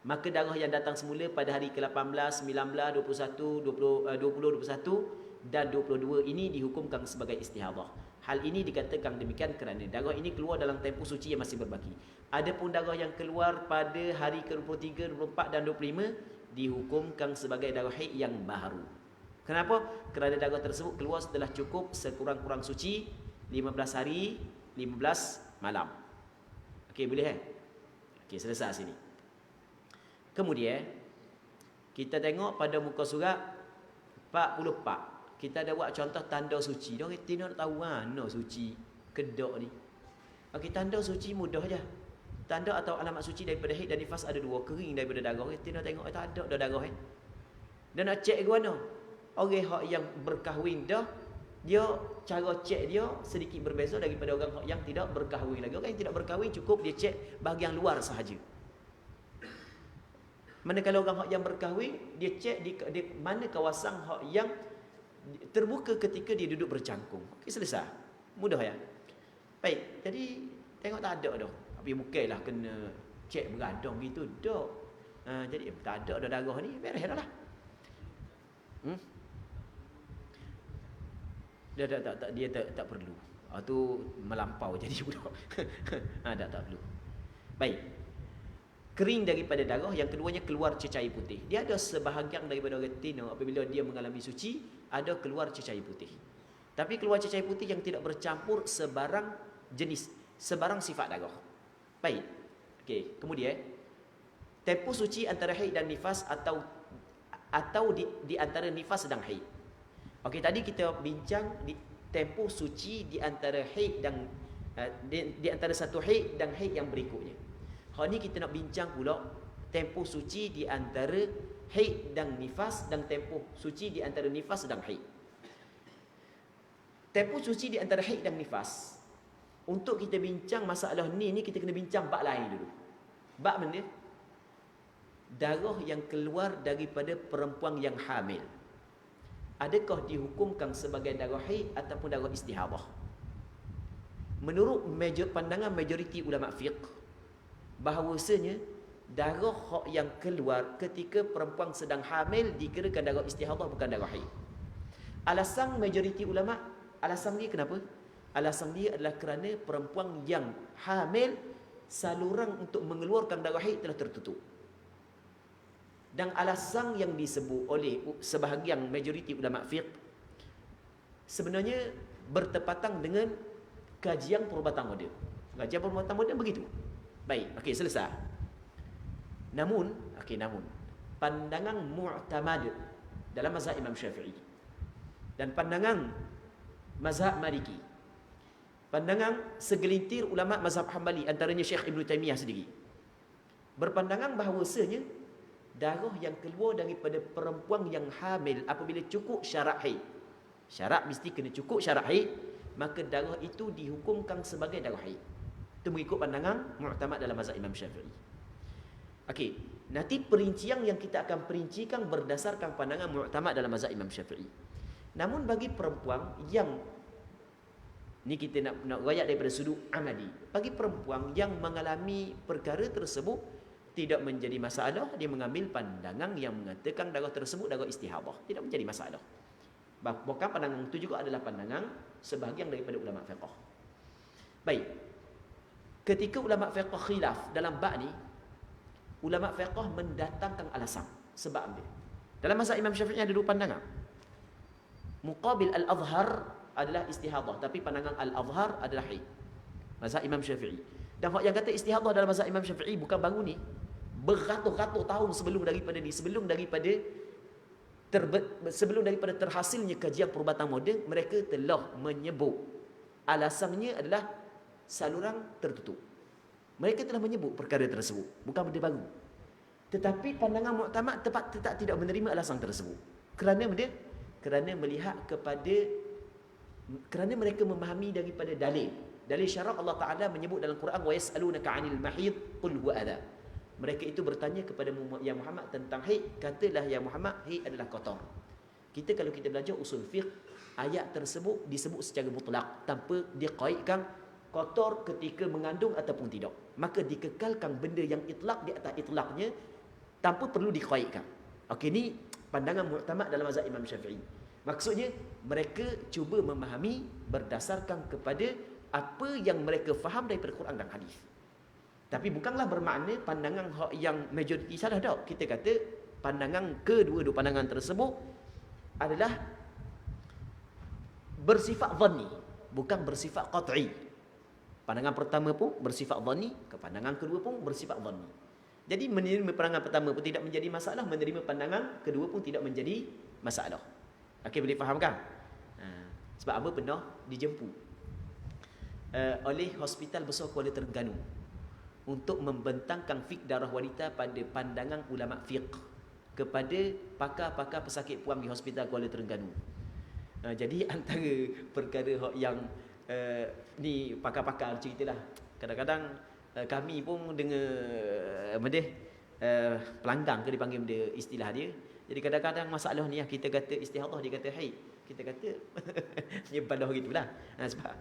Maka darah yang datang semula pada hari ke-18, 19, 21, 20, 21 dan 22 ini dihukumkan sebagai istihadah. Hal ini dikatakan demikian kerana darah ini keluar dalam tempoh suci yang masih berbaki. Adapun darah yang keluar pada hari ke-23, 24 dan 25 dihukumkan sebagai darah haid yang baru. Kenapa? Kerana darah tersebut keluar setelah cukup sekurang-kurang suci 15 hari, 15 malam. Okey, boleh Okey, selesai sini. Kemudian kita tengok pada muka surat 44. Kita ada buat contoh tanda suci. Dia kita nak tahu mana suci kedok ni. Okey, tanda suci mudah aja. Tanda atau alamat suci daripada haid dan nifas ada dua. Kering daripada darah. Kita nak tengok tak ada dah darah Dan nak cek ke mana? Orang hak yang berkahwin dah, dia cara cek dia sedikit berbeza daripada orang yang tidak berkahwin lagi. Orang yang tidak berkahwin cukup dia cek bahagian luar sahaja. Manakala orang hak yang berkahwin, dia cek di mana kawasan hak yang terbuka ketika dia duduk bercangkung. Okey, selesai. Mudah ya. Baik, jadi tengok tak ada dah. Tapi mungkinlah kena cek beradang gitu dah. Jadi tak ada dah darah ni, beres dah lah. Dia tak perlu. Tu melampau jadi budak. Tak perlu. Baik. Kering daripada darah, yang keduanya keluar cecair putih. Dia ada sebahagian daripada orang Tino apabila dia mengalami suci, ada keluar cecair putih. Tapi keluar cecair putih yang tidak bercampur sebarang jenis, sebarang sifat darah. Baik. Okey, kemudian tempoh suci antara haid dan nifas atau di antara nifas dan haid. Okey, tadi kita bincang di tempoh suci di antara haid dan di antara satu haid dan haid yang berikutnya. Hari ni kita nak bincang pula tempoh suci di antara haid dan nifas dan tempoh suci di antara nifas dan haid. Tempoh suci di antara haid dan nifas. Untuk kita bincang masalah ni kita kena bincang bab lain dulu. Bab mana? Darah yang keluar daripada perempuan yang hamil. Adakah dihukumkan sebagai darah haid ataupun darah istihadah? Menurut pandangan majoriti ulama fiqh, bahawasanya darah hak yang keluar ketika perempuan sedang hamil dikirakan darah istihadah, bukan darah haid. Alasan majoriti ulama, alasan dia kenapa? Alasan dia adalah kerana perempuan yang hamil saluran untuk mengeluarkan darah haid telah tertutup. Dan alasan yang disebut oleh sebahagian majoriti ulama fiqh sebenarnya bertepatan dengan kajian perubatan moden. Kajian perubatan moden begitu. Baik, okey, selesai. Namun pandangan mu'tamad dalam mazhab Imam Syafi'i dan pandangan mazhab Maliki, pandangan segelintir ulama mazhab Hambali antaranya Syekh Ibn Taymiyah sendiri, berpandangan bahawasanya darah yang keluar daripada perempuan yang hamil apabila cukup syarat haid, syarat mesti kena cukup syarat haid, maka darah itu dihukumkan sebagai darah haid. Itu mengikut pandangan mu'tamad dalam mazhab Imam Syafi'i. Okey, nanti perincian yang kita akan perincikan berdasarkan pandangan mu'tamad dalam mazhab Imam Syafi'i. Namun bagi perempuan yang ni kita nak rayak daripada sudut amali, bagi perempuan yang mengalami perkara tersebut tidak menjadi masalah, dia mengambil pandangan yang mengatakan darah tersebut darah istihadah, tidak menjadi masalah. Bahkan pandangan itu juga adalah pandangan sebahagian daripada ulama fiqh. Baik. Ketika ulama fiqh khilaf dalam bab ni, ulama fiqh mendatangkan alasan sebab dia. Dalam mazhab Imam Syafi'i ada dua pandangan. Muqabil al-azhar adalah istihadah, tapi pandangan al-azhar adalah haid. Mazhab Imam Syafi'i. Dan hak yang kata istihadah dalam mazhab Imam Syafi'i bukan baru ni. beratus-ratus tahun sebelum daripada terhasilnya kajian perubatan moden, mereka telah menyebut alasannya adalah saluran tertutup. Mereka telah menyebut perkara tersebut, bukan benda baru. Tetapi pandangan muktamad tetap tidak menerima alasan tersebut. Kerana mereka memahami daripada dalil syarak. Allah Ta'ala menyebut dalam Quran, wa yas'alunaka 'anil mahid qul huwa adha. Mereka itu bertanya kepada ya Muhammad tentang haid, katalah ya Muhammad, haid adalah kotor. Kalau kita belajar usul fiqh, ayat tersebut disebut secara mutlak tanpa diqaidkan kotor ketika mengandung ataupun tidak. Maka dikekalkan benda yang itlak di atas itlaknya tanpa perlu diqaidkan. Okey, ni pandangan muktamad dalam mazhab Imam Syafi'i. Maksudnya mereka cuba memahami berdasarkan kepada apa yang mereka faham daripada Quran dan hadis. Tapi bukanlah bermakna pandangan yang majoriti salah tak. Kita kata pandangan kedua-dua pandangan tersebut adalah bersifat dhanni, bukan bersifat qat'i. Pandangan pertama pun bersifat dhanni, pandangan kedua pun bersifat dhanni. Jadi menerima pandangan pertama pun tidak menjadi masalah, menerima pandangan kedua pun tidak menjadi masalah. Okey, boleh fahamkan? Sebab apa pernah dijemput oleh Hospital Besar Kuala Terengganu untuk membentangkan fiqh darah wanita pada pandangan ulama fiqh kepada pakar-pakar pesakit puang di Hospital Kuala Terengganu. Jadi antara perkara yang ni pakar-pakar ceritalah, kadang-kadang kami pun dengar pelanggang ke dipanggil benda istilah dia. Jadi kadang-kadang masalah ni kita kata istihadah, dia kata haid. Kita kata dia balah gitulah. Sebab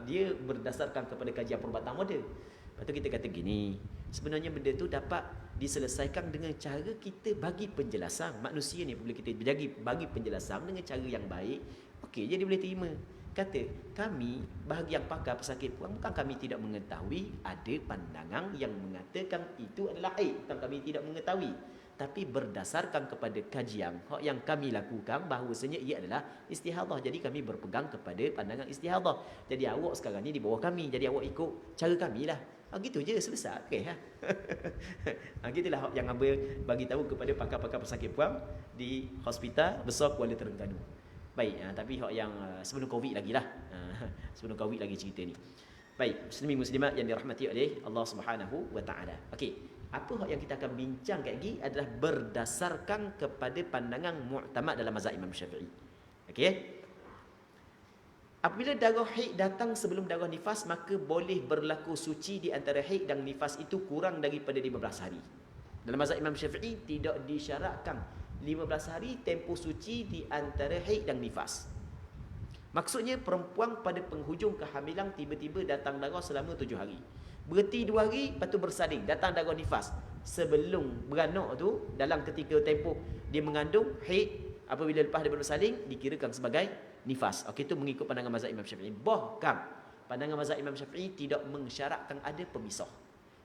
dia berdasarkan kepada kajian perubatan moden. Lepas tu kita kata gini, sebenarnya benda tu dapat diselesaikan dengan cara kita bagi penjelasan. Manusia ni bila kita bagi penjelasan dengan cara yang baik, okey, jadi boleh terima. Kata, kami bahagian pakar pesakit puang, bukan kami tidak mengetahui ada pandangan yang mengatakan itu adalah haid, bukan kami tidak mengetahui. Tapi berdasarkan kepada kajian yang kami lakukan, bahawasanya ia adalah istihadah. Jadi kami berpegang kepada pandangan istihadah. Jadi awak sekarang ni di bawah kami, jadi awak ikut cara kami lah. Gitu je, selesai. Okey, gitulah yang Abang bagi tahu kepada pakar-pakar pesakit puang di Hospital Besar Kuala Terengganu. Baik, tapi yang sebelum Covid lagi lah. Sebelum Covid lagi cerita ni. Baik, muslimin muslimat yang dirahmati oleh Allah Subhanahu wa taala. Okey. Apa yang kita akan bincang lagi adalah berdasarkan kepada pandangan muktamad dalam mazhab Imam Syafi'i. Okey. Apabila darah haid datang sebelum darah nifas, maka boleh berlaku suci di antara haid dan nifas itu kurang daripada 15 hari. Dalam mazhab Imam Syafi'i tidak disyaratkan 15 hari tempoh suci di antara haid dan nifas. Maksudnya perempuan pada penghujung kehamilan tiba-tiba datang darah selama 7 hari. Berhenti 2 hari, lepas tu bersalin, datang darah nifas. Sebelum beranak tu, dalam ketika tempoh dia mengandung, haid, apabila lepas dia bersalin, dikirakan sebagai nifas. Okey, itu mengikut pandangan mazhab Imam Syafi'i. Bahkan pandangan mazhab Imam Syafi'i tidak mensyaratkan ada pemisah.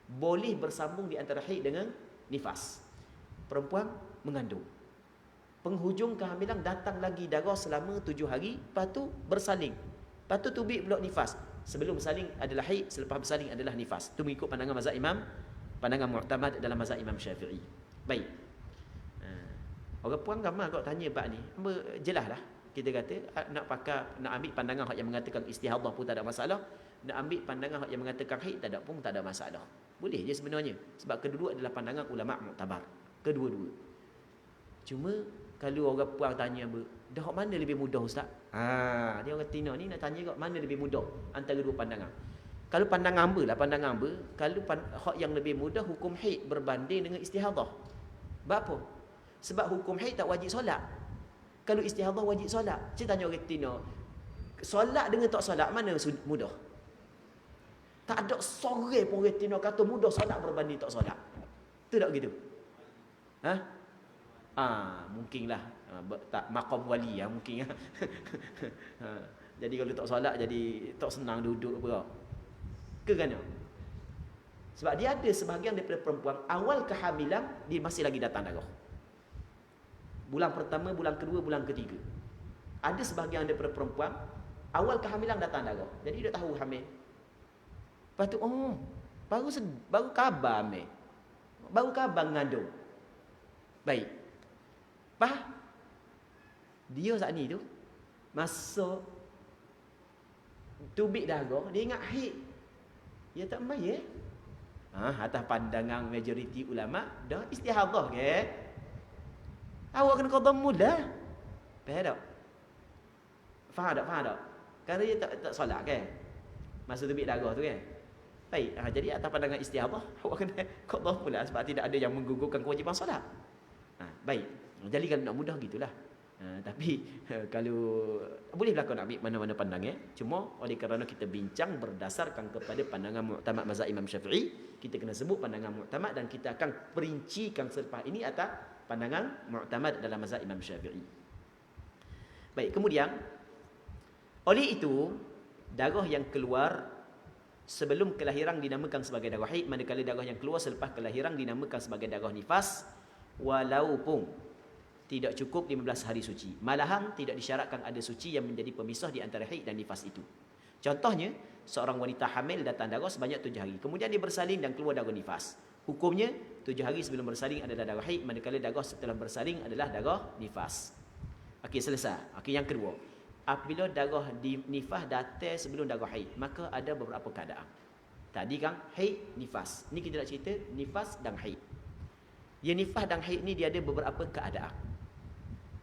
Boleh bersambung di antara haid dengan nifas. Perempuan mengandung, penghujung kehamilan datang lagi darah selama 7 hari, lepas tu bersalin, lepas tu tubik pula nifas. Sebelum bersalin adalah haid, selepas bersalin adalah nifas. Itu mengikut pandangan mazhab Imam, pandangan mu'tamad dalam mazhab Imam Syafi'i. Baik. Orang puan ramai kau tanya bab ni. Jelaslah. Kita kata nak ambil pandangan yang mengatakan istihadah pun tak ada masalah, nak ambil pandangan yang mengatakan haid tak ada masalah. Boleh je sebenarnya. Sebab kedua-dua adalah pandangan ulama mu'tabar. Kedua-dua. Cuma kalau orang puan tanya dah mana lebih mudah ustaz? Dia orang Tino ni nak tanya kat mana lebih mudah antara dua pandangan. Kalau pandangan hamba lah, pandangan hamba, kalau hak yang lebih mudah hukum haid berbanding dengan istihadah. Sebab apa? Sebab hukum haid tak wajib solat. Kalau istihadah wajib solat. Saya tanya orang Tino, solat dengan tak solat mana mudah? Tak ada sore pun orang Tino kata mudah solat berbanding tak solat. Tu tak gitu? Mungkinlah tak maqam wali ya mungkin. Jadi kalau tak solat jadi tak senang duduk pula. Ke kan? Sebab dia ada sebahagian daripada perempuan awal kehamilan dia masih lagi datang darah. Bulan pertama, bulan kedua, bulan ketiga. Ada sebahagian daripada perempuan awal kehamilan datang darah. Jadi dia tahu hamil. Lepas tu baru kabar hamil. baru khabar mengandung. Baik. Dia saat ni tu masa tubik darah, dia ingat haid. Dia tak main atas pandangan majoriti ulama dah istihadah ke. Awak kena qada mula. Faham tak? Kerana dia tak solat kan. Masa tubik darah tu kan. Baik, jadi atas pandangan istihadah awak kena qada mula sebab tidak ada yang menggugurkan kewajipan solat. Baik. Jadi kalau nak mudah gitulah. Tapi kalau boleh berlaku nak ambil mana-mana pandangnya, cuma oleh kerana kita bincang berdasarkan kepada pandangan mu'tamad mazhab Imam Syafi'i, kita kena sebut pandangan mu'tamad dan kita akan perincikan selepas ini atas pandangan mu'tamad dalam mazhab Imam Syafi'i. Baik, kemudian oleh itu darah yang keluar sebelum kelahiran dinamakan sebagai darah haid, manakala darah yang keluar selepas kelahiran dinamakan sebagai darah nifas, walaupun tidak cukup 15 hari suci. Malahan tidak disyaratkan ada suci yang menjadi pemisah di antara haid dan nifas itu. Contohnya, seorang wanita hamil datang darah sebanyak 7 hari. Kemudian dia bersalin dan keluar darah nifas. Hukumnya, 7 hari sebelum bersalin adalah darah haid, manakala darah setelah bersalin adalah darah nifas. Okey, selesai. Okey, yang kedua. Apabila darah di nifas datang sebelum darah haid, maka ada beberapa keadaan. Tadi kan haid, nifas. Ni kita nak cerita nifas dan haid. Yang nifas dan haid ni dia ada beberapa keadaan.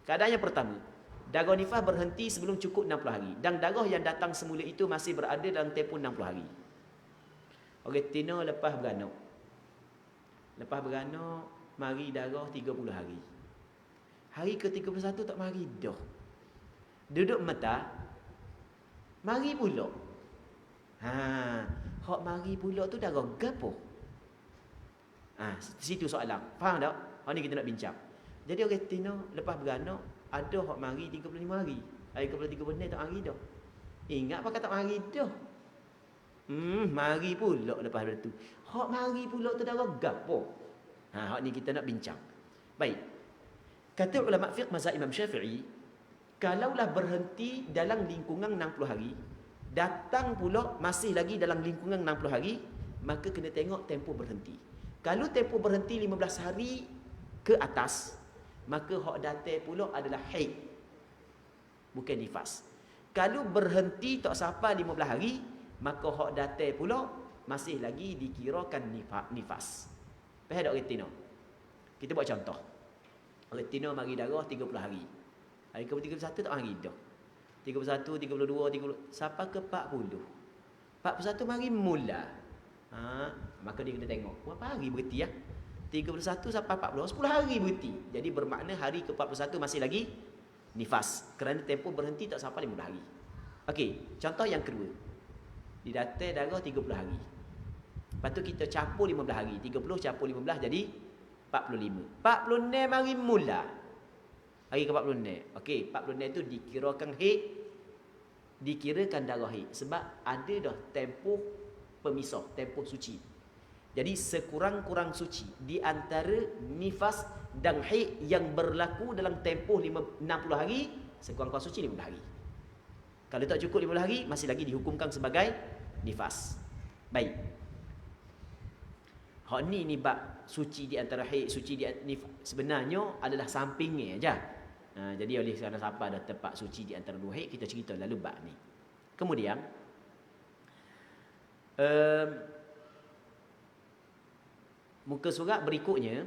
Keadaan yang pertama, darah nifas berhenti sebelum cukup 60 hari dan darah yang datang semula itu masih berada dalam tempoh 60 hari. Orang tina lepas beranak. Mari darah 30 hari. Hari ke-31 tak mari dah. Duduk mata, mari pula. Hak mari pula tu darah gapo? Situ soalan. Faham tak? Hak ni kita nak bincang. Jadi orang tina lepas beranak ada hak mari 35 hari. Hari ke-33 tak mari dah. Ingat pakai tak mari dah. Mari pula lepas tu. Hak mari pula tu darah gapo? Hak ni kita nak bincang. Baik. Kata ulama fiqh mazhab Imam Syafi'i, kalaulah berhenti dalam lingkungan 60 hari, datang pula masih lagi dalam lingkungan 60 hari, maka kena tengok tempoh berhenti. Kalau tempoh berhenti 15 hari ke atas, maka hak datang pula adalah haid, bukan nifas. Kalau berhenti tak sampai 15 hari, maka hak datang pula masih lagi dikirakan nifas. Faham tak retina? Kita buat contoh. Retina mari darah 30 hari. Hari ke-31 tak mari dah. 31, 32, 30 sampai ke 40. 41 mari mula. Maka dia kena tengok berapa hari berhenti 31 sampai 40, 10 hari berhenti. Jadi bermakna hari ke-41 masih lagi nifas. Kerana tempoh berhenti tak sampai 50 hari. Okey, contoh yang kedua. Didatang darah 30 hari. Lepas tu kita campur 15 hari. 30 campur 15 jadi 45. 46 hari mula. Hari ke-46. Okey, 46 tu dikirakan haid. Dikirakan darah haid. Sebab ada dah tempoh pemisah, tempoh suci. Jadi sekurang-kurang suci di antara nifas dan haid yang berlaku dalam tempoh 60 hari, sekurang-kurang suci 50 hari. Kalau tak cukup 50 hari, masih lagi dihukumkan sebagai nifas. Baik. Hak ni bab suci di antara haid, suci di nifas sebenarnya adalah sampingnya aja. Jadi oleh kerana siapa ada tempat suci di antara dua haid, kita cerita lalu bab ni. Kemudian muka surat berikutnya,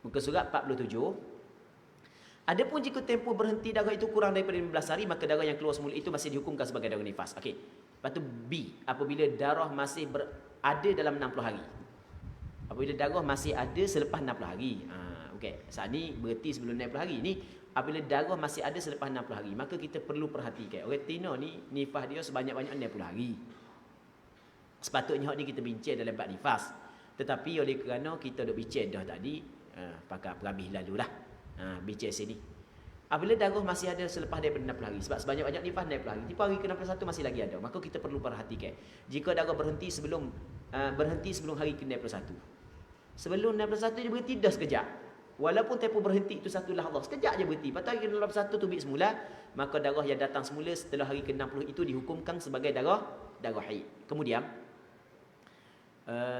muka surat 47. Adapun jika tempoh berhenti darah itu kurang daripada 15 hari, maka darah yang keluar semula itu masih dihukumkan sebagai darah nifas. Okey. Lepas tu B, apabila darah masih berada dalam 60 hari. Apabila darah masih ada selepas 60 hari. Okey. Saat ni berhenti sebelum 60 hari. Ni apabila darah masih ada selepas 60 hari, maka kita perlu perhatikan. Orang tina ni nifas dia sebanyak-banyak 60 hari. Sepatutnya hak ni kita bincang dalam bab nifas. Tetapi oleh kerana kita dah bincang dah tadi, pakai perhabis lalulah. Bincang sini. Apabila darah masih ada selepas daripada 60 hari, sebab sebanyak-banyak nifas 60 hari, tiap hari ke-61 masih lagi ada, maka kita perlu perhatikan. Jika darah berhenti sebelum hari ke-61. Sebelum 61 dia berhenti dah sekejap. Walaupun tempoh berhenti itu satu lahzah, sekejap je berhenti. Lepas tu hari ke-61 tubik semula, maka darah yang datang semula setelah hari ke-60 itu dihukumkan sebagai darah haid. Kemudian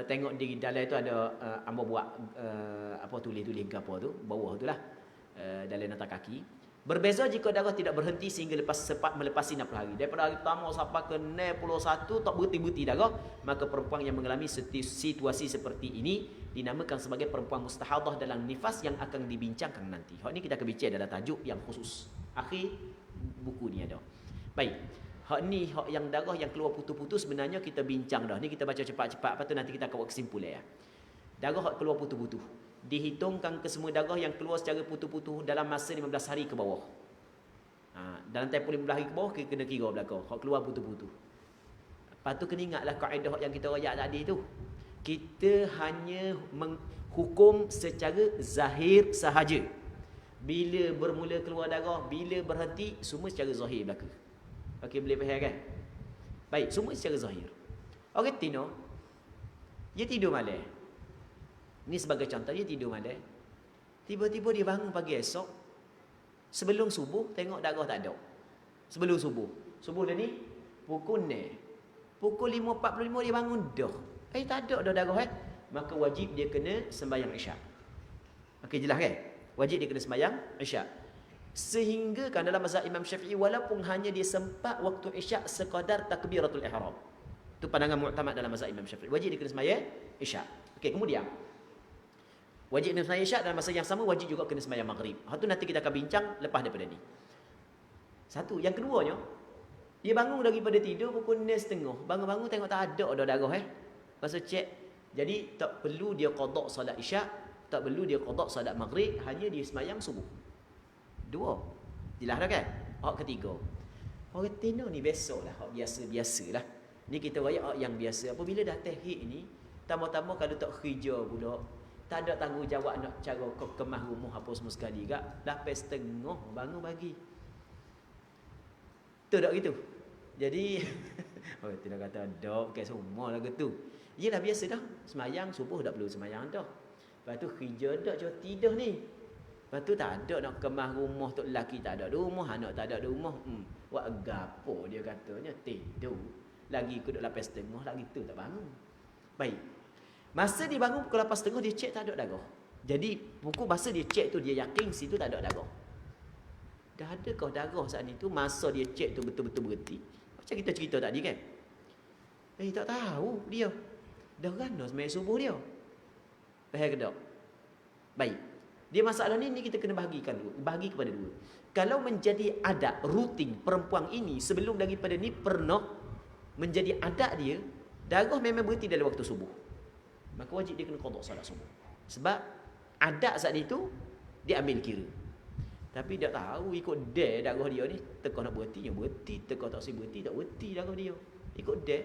Tengok di dalam itu ada ambo buat apa tulis-tulis gapo tu, bawah tu lah. Dalam nota kaki. Berbeza jika darah tidak berhenti sehingga sempat melepasi 60 hari. Daripada hari pertama sampai ke 61 tak berhenti-berhenti darah, maka perempuan yang mengalami situasi seperti ini dinamakan sebagai perempuan mustahadah dalam nifas yang akan dibincangkan nanti. Hak ni kita akan bincang dalam tajuk yang khusus. Akhir buku ni ada. Baik. Hak ni hak yang darah yang keluar putus-putus sebenarnya kita bincang dah. Ni kita baca cepat-cepat, lepas tu nanti kita akan buat kesimpulan ya. Darah hak keluar putus-putus. Dihitungkan ke semua darah yang keluar secara putus-putus dalam masa 15 hari ke bawah. Dalam tempoh 15 hari ke bawah kena kira belakang. Hak keluar putus-putus. Lepas tu kena ingatlah kaedah yang kita royak tadi tu. Kita hanya menghukum secara zahir sahaja. Bila bermula keluar darah, bila berhenti, semua secara zahir belaka. Okey, boleh faham kan? Baik, semua secara zahir. Orang Tino, dia tidur malam. Ni sebagai contoh, dia tidur malam. Tiba-tiba dia bangun pagi esok. Sebelum subuh, tengok darah tak ada. Sebelum subuh. Subuh dah ni, pukul 6. Pukul 5.45 dia bangun dah. Tak ada dah darah Maka wajib dia kena sembahyang isyak. Okey, jelas kan? Wajib dia kena sembahyang isyak. Sehingga kan dalam mazhab Imam Syafi'i, walaupun hanya dia sempat waktu isyak sekadar takbiratul ihram. Itu pandangan mu'tamad dalam mazhab Imam Syafi'i. Wajib dia kena sembahyang isyak. Okey, kemudian wajib kena sembahyang isyak, dalam masa yang sama wajib juga kena sembahyang maghrib. Hal tu nanti kita akan bincang lepas daripada ni. Satu, yang keduanya, dia bangun daripada tidur pukul 6.30. Bangun-bangun tengok tak ada darah Masa cek. Jadi tak perlu dia qada solat isyak, tak perlu dia qada solat maghrib, hanya dia sembahyang subuh. Dua. Jelas dah kan? Hak ketiga. Orang Tino ni biasalah, hak biasa-biasalah. Ni kita royak hak yang biasa. Apabila dah tahid ni, tambah-tambah kalau tak kerja pula, tak ada tanggungjawab nak cara kemah rumah apa semua sekali gak. Dah pes tengah bangun pagi. Tu tak gitu. Jadi oh tidak kata dok ke semua lagu tu. Iyalah biasa dah. Semayang subuh tak perlu semayang dah. Lepas tu kerja dak cuti dah ni. Lepas tu tak ada nak kemah rumah tok lelaki tak ada rumah, anak tak ada rumah. Buat gapo dia katanya tidur. Lagi aku duk 8.30 lagi tu tak bangun. Baik. Masa dia bangun pukul 8.30 dia cek tak ada darah. Jadi pukul masa dia cek tu dia yakin situ tak ada darah. Dah adakah darah saat itu masa dia cek tu betul-betul berhenti? Macam kita cerita tadi kan? Tak tahu dia. Dah rana sembahyang subuh dia. Faham ke tak? Baik. Dia masalah ni kita kena bahagikan dulu. Bahagi kepada dua. Kalau menjadi adat rutin perempuan ini sebelum daripada ni pernah menjadi adat dia, darah memang berhenti dalam waktu subuh. Maka wajib dia kena qada solat subuh. Sebab adat saat itu dia ambil kira. Tapi dia tahu ikut dia darah dia ni teka nak berhenti, yang berhenti, teka tak si berhenti, tak berhenti darah dia. Ikut dia.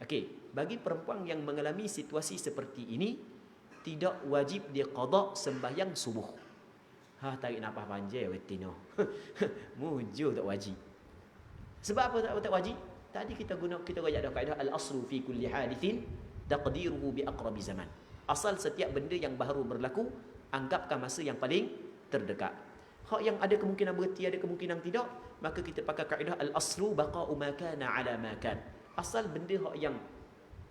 Okey, bagi perempuan yang mengalami situasi seperti ini, tidak wajib dia qada sembahyang subuh. Tarik nafas panjang Tino. Mujur tak wajib. Sebab apa tak wajib? Tadi kita royak dah kaedah al-aslu fi kulli hadithin taqdiruhu bi aqrabi zaman. Asal setiap benda yang baru berlaku, anggapkan masa yang paling terdekat. Hak yang ada kemungkinan berhenti, ada kemungkinan tidak, maka kita pakai kaedah al-aslu baqa'u ma kana ala ma kan. Asal benda hak yang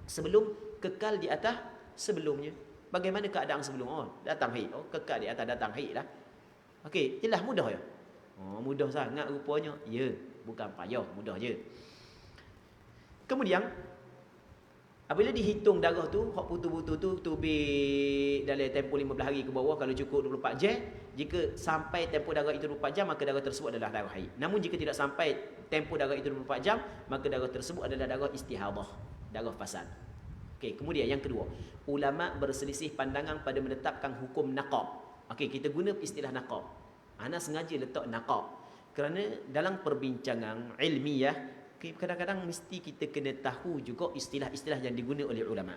sebelum kekal di atas sebelumnya. Bagaimana keadaan sebelum? Datang haid. Kekal di atas datang haid lah. Okey, jelas mudah ya? Mudah sangat rupanya. Ya, bukan payah, mudah je. Kemudian apabila dihitung darah tu, hak putu-putu tu tubik dalam tempoh 15 hari ke bawah, kalau cukup 24 jam, jika sampai tempoh darah itu 24 jam, maka darah tersebut adalah darah haid. Namun jika tidak sampai tempoh darah itu 24 jam, maka darah tersebut adalah darah istihadah, darah fasad. Okey, kemudian yang kedua, ulama berselisih pandangan pada menetapkan hukum naqab. Okey, kita guna istilah naqab. Ana sengaja letak naqab kerana dalam perbincangan ilmiah, kadang-kadang mesti kita kena tahu juga istilah-istilah yang digunakan oleh ulama.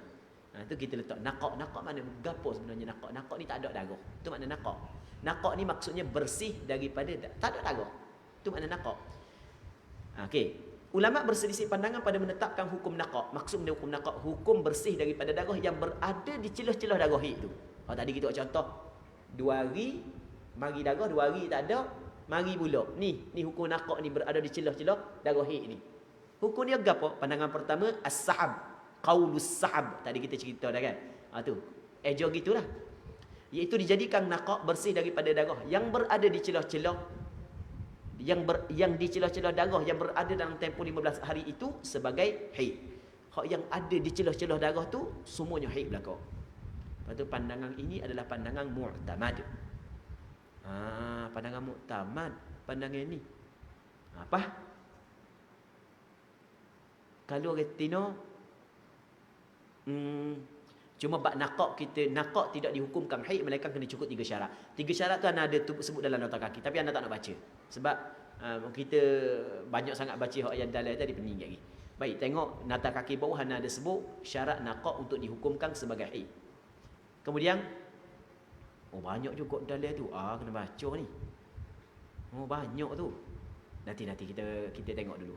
Itu kita letak naqab. Naqab mana? Gapo sebenarnya naqab? Naqab ni tak ada darah. Itu makna naqab. Naqab ni maksudnya bersih daripada tak ada darah. Itu makna naqab. Okey. Ulama berselisih pandangan pada menetapkan hukum naqab. Maksud hukum naqab, hukum bersih daripada darah yang berada di celah-celah darah itu. Tadi kita buat contoh. 2 hari mari darah, 2 hari tak ada, mari pula. Ni hukum naqab ni berada di celah-celah darah ni. Hukum dia apa? Pandangan pertama as-sahab qaulus sahab. Tadi kita cerita dah kan. Tu. Ejo gitulah. Iaitu dijadikan naqaq bersih daripada darah yang berada di celah-celah yang di celah-celah darah yang berada dalam tempoh 15 hari itu sebagai haid. Hak yang ada di celah-celah darah tu semuanya haid belaka. Lepas tu pandangan ini adalah pandangan mu'tamad. Pandangan mu'tamad, pandangan ini. Apa? Kalau retina cuma bab naqaq tidak dihukumkan haid melainkan kena cukup 3 syarat. 3 syarat tu ada sebut dalam nota kaki tapi anda tak nak baca. Sebab kita banyak sangat baca hak yang dalam tadi pening lagi. Baik, tengok nota kaki bawah ada sebut syarat naqaq untuk dihukumkan sebagai haid. Kemudian banyak juga dalam tu. Kena baca ni. Banyak tu. Nanti kita tengok dulu.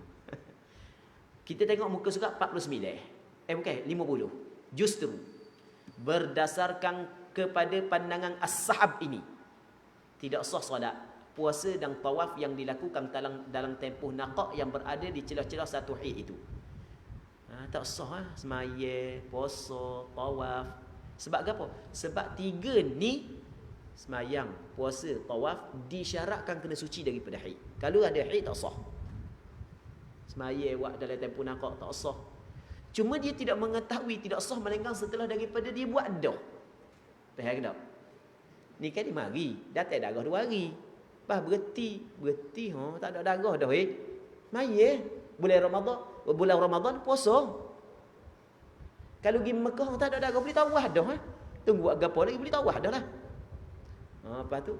Kita tengok muka surat 49. Bukan 50. Justru berdasarkan kepada pandangan as-sahab ini tidak sah solat, puasa dan tawaf yang dilakukan dalam tempoh naqaq yang berada di celah-celah satu haid itu. Tak sah semaya, puasa, tawaf. Sebab apa? Sebab 3 ni semayang, puasa, tawaf disyaratkan kena suci daripada haid. Kalau ada haid tak sah. Semaya buat dalam tempoh naqaq tak sah. Cuma dia tidak mengetahui tidak sah melainkan setelah daripada dia buat dah. Faham tak? Ni kan dia mari, datang darah 2 hari. Lepas berhenti, tak ada darah dah Maya bulan Ramadan puasa. Kalau pergi Mekah tak ada darah boleh tawaf dah Tunggu buat gapo lagi boleh tawaf dah lah. Lepas tu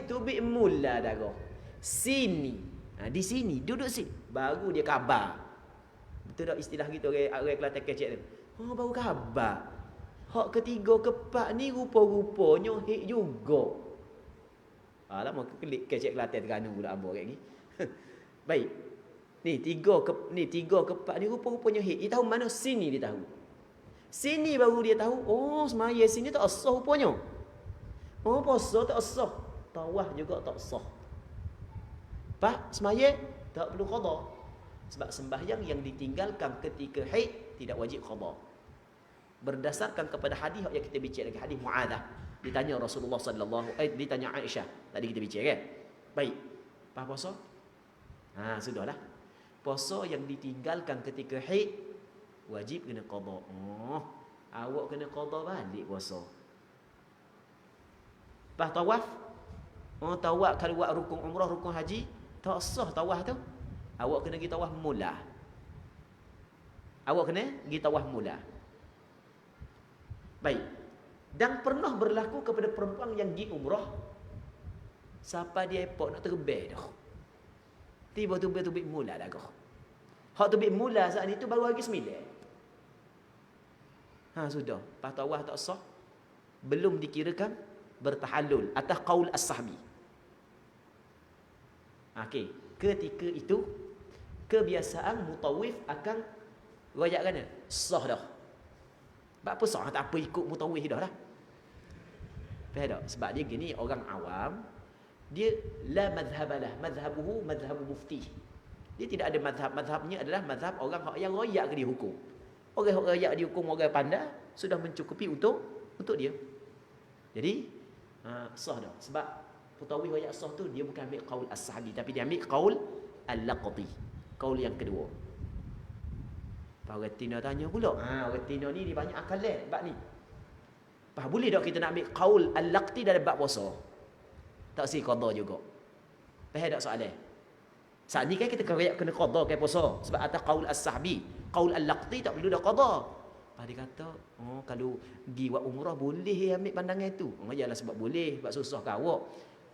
tubik mula darah. Sini. Di sini duduk sini baru dia khabar. Betul tak istilah kita orang Kelantan kecek tu? Baru khabar. Hak ketiga keempat ni rupa-rupanya hik juga. Lama kelik kecek Kelantan Terengganu pula ambo kat ni. Baik. Ni tiga keempat ni rupa-rupanya hik. Dia tahu mana sini dia tahu. Sini baru dia tahu, semaya sini tak sah rupanya. Puasa tak sah. Tawaf juga tak sah. Pak, semaya tak perlu qada. Sebab sembahyang yang ditinggalkan ketika haid tidak wajib qada. Berdasarkan kepada hadis yang kita bincang lagi, hadis Muadzah. Ditanya Rasulullah ditanya Aisyah. Tadi kita bincang kan? Baik. Apa puasa? Sudahlah. Puasa yang ditinggalkan ketika haid wajib kena qada. Awak kena qada balik puasa. Pas tawaf? Tawaf kalau buat rukun umrah, rukun haji, tak sah tawaf tu. Awak kena pergi tawaf mula. Baik. Dan pernah berlaku kepada perempuan yang pergi umrah sampai di airport nak terbang dah. Tiba-tiba tubik mula dah kau. Hak tubik mula saat itu baru lagi 9. Sudah. Pas tawaf tak sah. Belum dikirakan bertahallul atas qaul as-sahbi. Okey, ketika itu kebiasaan mutawif akan royak kan? Sah dah. Apa sah tak apa ikut mutawif dah lah. Faham tak? Sebab dia gini orang awam dia la madhhabalah, madhhabuhu madhhabu mufti. Dia tidak ada madhhab. Madhhabnya adalah madhhab orang yang royak ke dihukum. Orang royak dihukum orang pandai sudah mencukupi untuk dia. Jadi sah dah. Sebab mutawif royak sah tu dia bukan ambil qaul as-sahabi tapi dia ambil qaul al-laqti. Qaul yang kedua. Pak retina tanya pula. Retina ni dia banyak akal bab ni. Pak boleh tak kita nak ambil qaul al-laqti dalam bab puasa? Tak si qada juga. Faham tak soalan? Saat ni kan kita kena qada ke puasa sebab atas qaul as-sahabi. Qaul al-laqti tak perlu dah qada. Pak dia kata, kalau pergi buat umrah boleh ambil pandangan tu. Yalah sebab boleh, sebab susah ke awak.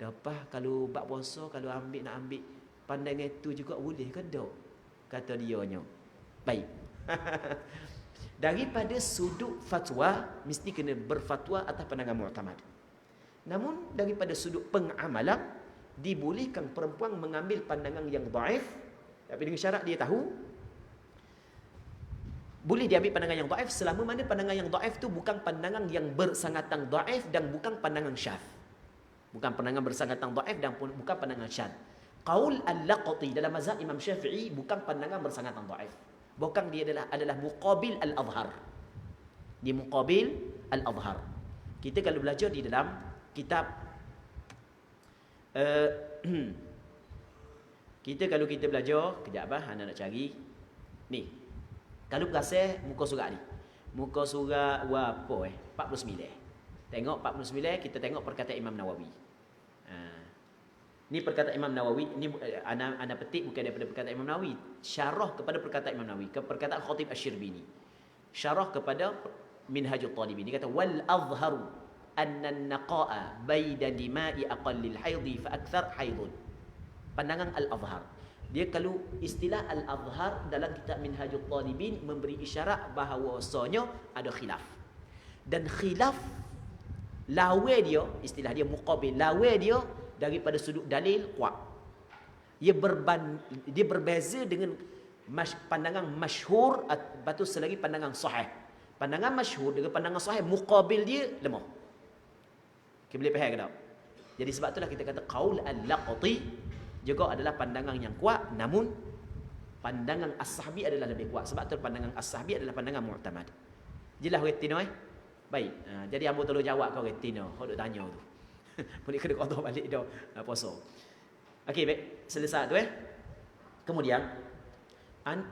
Dapat kalau bab puasa kalau nak ambil pandangan tu juga boleh ke tak? Kata dianya. Baik. Daripada sudut fatwa mesti kena berfatwa atas pandangan mu'tamad. Namun daripada sudut pengamalan dibolehkan perempuan mengambil pandangan yang dhaif tapi dengan syarat dia tahu boleh diambil pandangan yang dhaif selama mana pandangan yang dhaif tu bukan pandangan yang bersangatan dhaif dan bukan pandangan syadz. Bukan pandangan bersangatan dhaif dan bukan pandangan syadz. Qaul al-laqti dalam mazhab Imam Syafi'i bukan pandangan bersangatan dhaif. Bokang dia adalah muqabil al-azhar. Dia muqabil al-azhar. Kita kalau belajar di dalam kitab kalau kita belajar, kejap anak nak cari. Ni. Kalau berasal muka surat ni. Muka surat apa 49. Tengok 49, kita tengok perkataan Imam Nawawi. Ni perkataan Imam Nawawi, ni ana petik bukan daripada perkataan Imam Nawawi, syarah kepada perkataan Imam Nawawi, ke perkataan Khatib Asy-Syirbini. Syarah kepada Minhajul Talibin. Dia kata wal azharu anna an-naqa'a baida dima'i aqallil haidhi fa akthar haidun. Pandangan al-azhar. Dia kalau istilah al-azhar dalam kitab Minhajul Talibin memberi isyarat bahawasanya ada khilaf. Dan khilaf lawa dia, istilah dia muqabil, lawa dia daripada sudut dalil kuat. Dia berbeza dengan pandangan masyhur atau selagi pandangan sahih. Pandangan masyhur dengan pandangan sahih, muqabil dia lemah. Kita boleh faham ke tak? Jadi sebab itulah kita kata qaul al-Laqati juga adalah pandangan yang kuat, namun pandangan as-Sahbi adalah lebih kuat. Sebab tu pandangan as-Sahbi adalah pandangan mu'tamad. Jelas retino Baik. Jadi ambo tolong jawab kau retino. Kau duk tanya tu. Boleh kena qada balik dah puasa. Okey, baik. Selesai tu Kemudian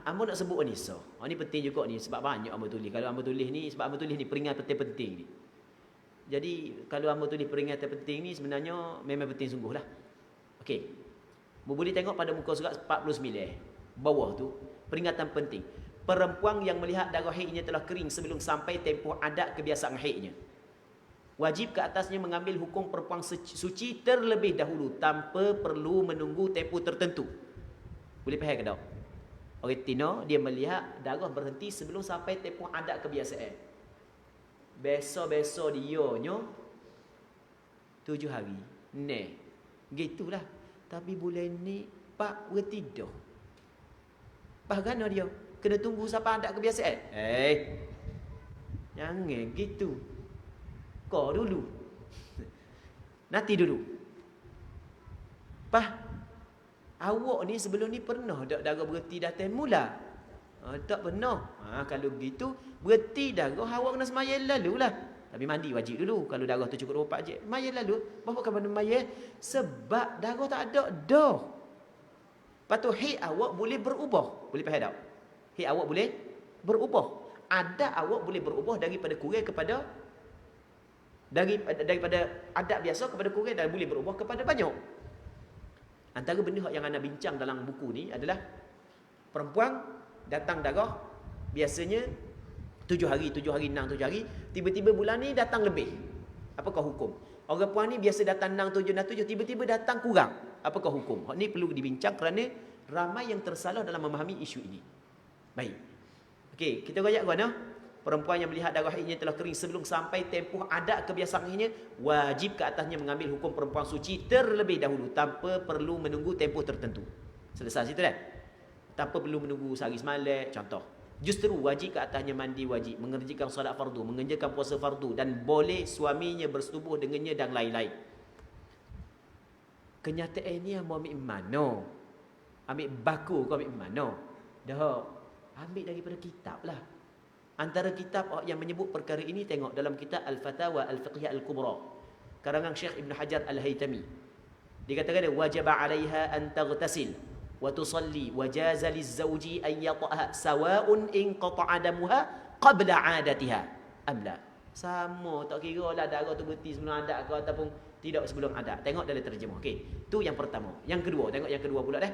ambo nak sebut ni so. Ni penting juga ni sebab banyak ambo tulis. Kalau ambo tulis ni sebab ambo tulis ni peringatan penting ni. Jadi kalau ambo tulis peringatan penting ni sebenarnya memang penting sungguhlah. Okey. Boleh tengok pada muka surat 49 bawah tu peringatan penting. Perempuan yang melihat darah haidnya telah kering sebelum sampai tempoh adat kebiasaan haidnya, wajib ke atasnya mengambil hukum perempuan suci terlebih dahulu tanpa perlu menunggu tempoh tertentu. Boleh faham ke tak? Orang Tino dia melihat darah berhenti sebelum sampai tempoh adat kebiasaan. Besok-besok dia nyo 7 hari. Gitulah. Tapi bulan ni Pak bertidur. Pak gana dia? Kena tunggu sampai ada kebiasaan. Jangan gitu. Kau dulu. Nanti dulu. Pak, awak ni sebelum ni pernah tak darah berhenti datang mula? Tak pernah. Kalau gitu, berhenti darah awak kena sembahyang lalu lah. Tapi mandi wajib dulu. Kalau darah tu cukup 24 je, maya lalu. Bapak kan mana maya? Sebab darah tak ada dah. Lepas tu haid awak boleh berubah. Boleh faham tak? Haid awak boleh berubah. Adat awak boleh berubah daripada kurang kepada daripada adat biasa kepada kurang, dan boleh berubah kepada banyak. Antara benda yang anda bincang dalam buku ni adalah perempuan datang darah biasanya 7 hari, 6, 7 hari, tiba-tiba bulan ni datang lebih. Apakah hukum? Orang puan ni biasa datang 6, 7, tiba-tiba datang kurang. Apakah hukum? Hak ni perlu dibincang kerana ramai yang tersalah dalam memahami isu ini. Baik. Okey, kita royak guna. Perempuan yang melihat darah haidnya telah kering sebelum sampai tempoh adat kebiasaannya, wajib ke atasnya mengambil hukum perempuan suci terlebih dahulu tanpa perlu menunggu tempoh tertentu. Selesai situ dah. Tanpa perlu menunggu sehari semalam, contoh. Justru wajib ke atasnya mandi wajib, mengerjakan solat fardu, mengerjakan puasa fardu, dan boleh suaminya bersetubuh dengannya dan lain-lain. Kenyataan ni ambil mana? Ambil baku kau ambil mana? Dah ambil daripada kitab lah. Antara kitab yang menyebut perkara ini, tengok dalam kitab Al-Fatawa Al-Fiqhiyah Al-Kubra karangan Syekh Ibn Hajar Al-Haytami. Dikatakan wajib 'alaiha an taghtasil wa tusalli wa jaza liz-zawji an yata'ha sawa'un in qata'a damuha qabla 'adatiha am la. Sama, tak kira lah darah tu berhenti sebelum adat ke ataupun tidak sebelum adat. Tengok dalam terjemah. Okey, tu yang pertama. Yang kedua, tengok yang kedua pula dah.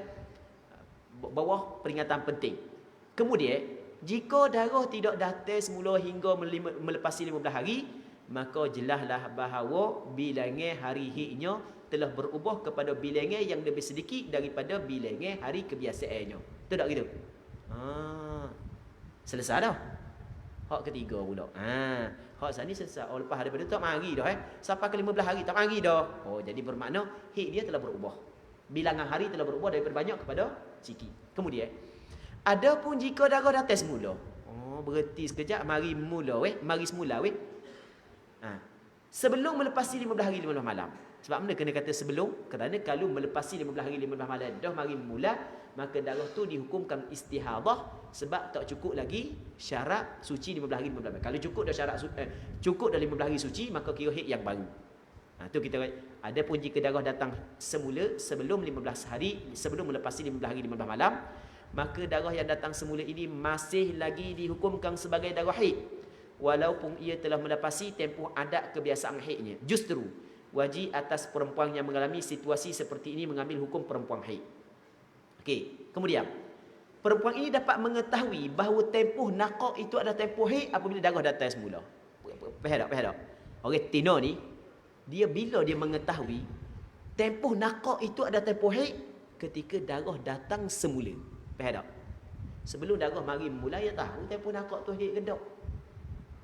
Bawah peringatan penting. Kemudian, jika darah tidak datang semula hingga melepasi 15 hari, maka jelaslah bahawa bilangan hari haidnya telah berubah kepada bilangan yang lebih sedikit daripada bilangan hari kebiasaannya. Betul tak gitu? Selesai dah. Hak ketiga pula. Hak sini selesai. Lepas daripada tu tak mari dah sampai ke 15 hari tak mari dah. Jadi bermakna haid dia telah berubah. Bilangan hari telah berubah daripada banyak kepada sikit. Kemudian, adapun jika darah datang semula, berhenti sekejap, mari semula sebelum melepasi 15 hari 15 malam. Sebab mana kena kata sebelum? Kerana kalau melepasi 15 hari 15 malam dah mari mula, maka darah tu dihukumkan istihadah sebab tak cukup lagi syarat suci 15 hari 15 malam. Kalau cukup dah syarat cukup dah 15 hari suci, maka kira haid yang baru. Tu kita ada pun jika darah datang semula sebelum 15 hari, sebelum melepasi 15 hari 15 malam, maka darah yang datang semula ini masih lagi dihukumkan sebagai darah haid walaupun ia telah melepasi tempoh adat kebiasaan haidnya. Justru wajib atas perempuan yang mengalami situasi seperti ini mengambil hukum perempuan haid. Okey, kemudian perempuan ini dapat mengetahui bahawa tempoh naqah itu adalah tempoh haid apabila darah datang semula. Faham tak? Orang Tino ni, dia bila dia mengetahui tempoh naqah itu adalah tempoh haid ketika darah datang semula. Faham tak? Sebelum darah mari mula, dia tahu tempoh naqah tu haid ke tak.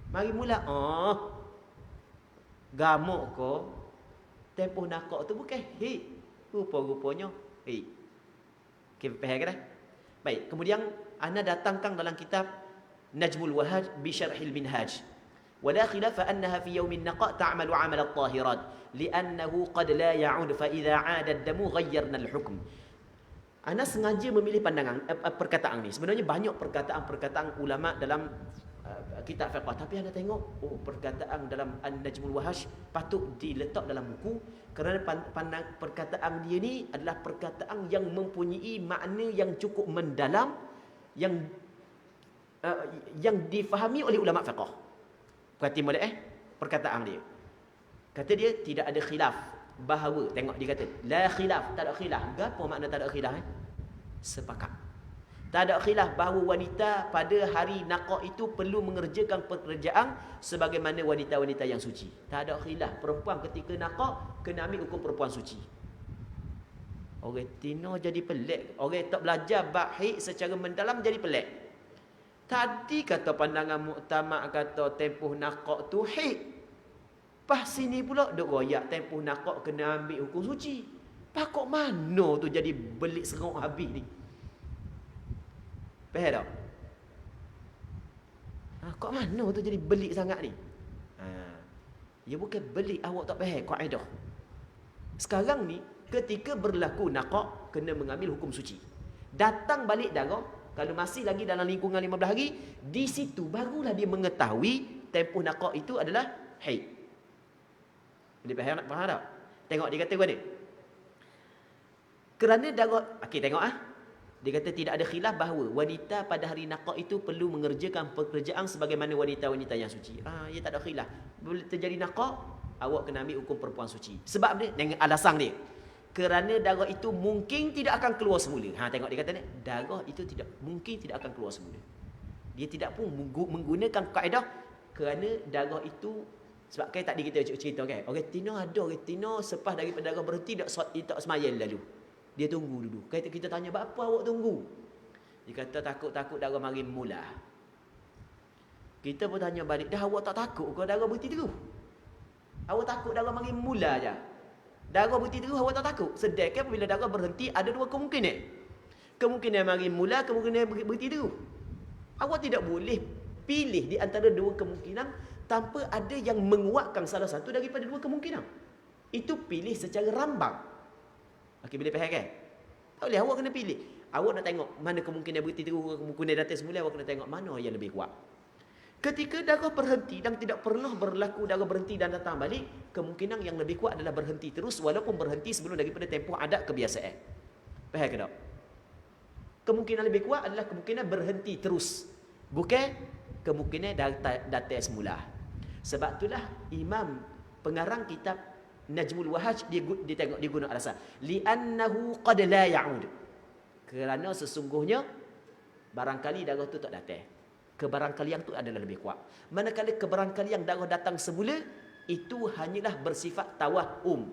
Mari mula, gamuk ko tempoh naqah tu bukan haid, rupa-rupanya haid. Okey, faham ke dah? Baik, kemudian ana datangkan dalam kitab Najmul Wahaj bi Syarhil Minhaj. Wala khilafa annaha fi yawmin naqa' ta'malu 'amal at-tahirat li'annahu qad la ya'ud fa idza 'ada ad-damu ghayyarna al-hukm. Ana sengaja memilih pandangan perkataan ni. Sebenarnya banyak perkataan ulama dalam kitab fiqh, tapi anda tengok perkataan dalam An-Najmul Wahaj patut diletak dalam buku kerana perkataan dia ni adalah perkataan yang mempunyai makna yang cukup mendalam, yang difahami oleh ulama fiqh. Perhati molek perkataan dia. Kata dia tidak ada khilaf bahawa, tengok dia kata la khilaf, tak ada khilaf. Apa makna tak ada khilaf? Sepakat. Tak ada khilaf bahawa wanita pada hari naqah itu perlu mengerjakan pekerjaan sebagaimana wanita-wanita yang suci. Tak ada khilaf. Perempuan ketika naqah kena ambil hukum perempuan suci. Orang Tino jadi pelik. Orang tak belajar bab haid secara mendalam jadi pelik. Tadi kata pandangan muktamad kata tempoh naqah tu haid. Pas sini pula duk royak tempoh naqah kena ambil hukum suci. Pak kok mana tu jadi belik serok habis ni? Faham tak? Kok mana tu jadi belik sangat ni? Ya bukan belik, awak tak faham kaedah. Sekarang ni ketika berlaku naqah kena mengambil hukum suci. Datang balik darah kalau masih lagi dalam lingkungan 15 hari, di situ barulah dia mengetahui tempoh naqah itu adalah haid. Boleh faham tak? Tengok dia kata apa ni? Kerana darah, okey tengok dia kata tidak ada khilaf bahawa wanita pada hari naqah itu perlu mengerjakan pekerjaan sebagaimana wanita-wanita yang suci. Ya tak ada khilaf. Bila terjadi naqah, awak kena ambil hukum perempuan suci. Sebab dia, dengan alasan dia. Kerana darah itu mungkin tidak akan keluar semula. Tengok dia kata ni, darah itu mungkin tidak akan keluar semula. Dia tidak pun menggunakan kaedah kerana darah itu, sebab kan tadi kita cerita kan, orang Tino ada orang Tino selepas daripada darah berhenti tak semayang lalu. Dia tunggu dulu. Kita tanya, apa awak tunggu? Dia kata takut-takut darah mari mula. Kita pun tanya balik, dah awak tak takut kalau darah berhenti terus? Awak takut darah mari mula je. Darah berhenti terus awak tak takut? Sedangkan bila darah berhenti ada dua kemungkinan. Kemungkinan mari mula, kemungkinan berhenti terus. Awak tidak boleh pilih di antara dua kemungkinan tanpa ada yang menguatkan salah satu daripada dua kemungkinan. Itu pilih secara rambang. Okey, boleh faham kan? Tak boleh, awak kena pilih. Awak nak tengok mana kemungkinan berhenti terus, kemungkinan datang semula, awak kena tengok mana yang lebih kuat. Ketika darah berhenti dan tidak pernah berlaku darah berhenti dan datang balik, kemungkinan yang lebih kuat adalah berhenti terus walaupun berhenti sebelum daripada tempoh adat kebiasaan. Faham ke tak? Kemungkinan lebih kuat adalah kemungkinan berhenti terus, bukan kemungkinan datang semula. Sebab itulah Imam pengarang kitab Najmul Wahaj dia tengok dia guna alasan li'annahu qad la ya'ud, kerana sesungguhnya barangkali darah tu tak datang. Kebarangkalian tu adalah lebih kuat. Manakala kebarangkalian darah datang semula itu hanyalah bersifat tawahum,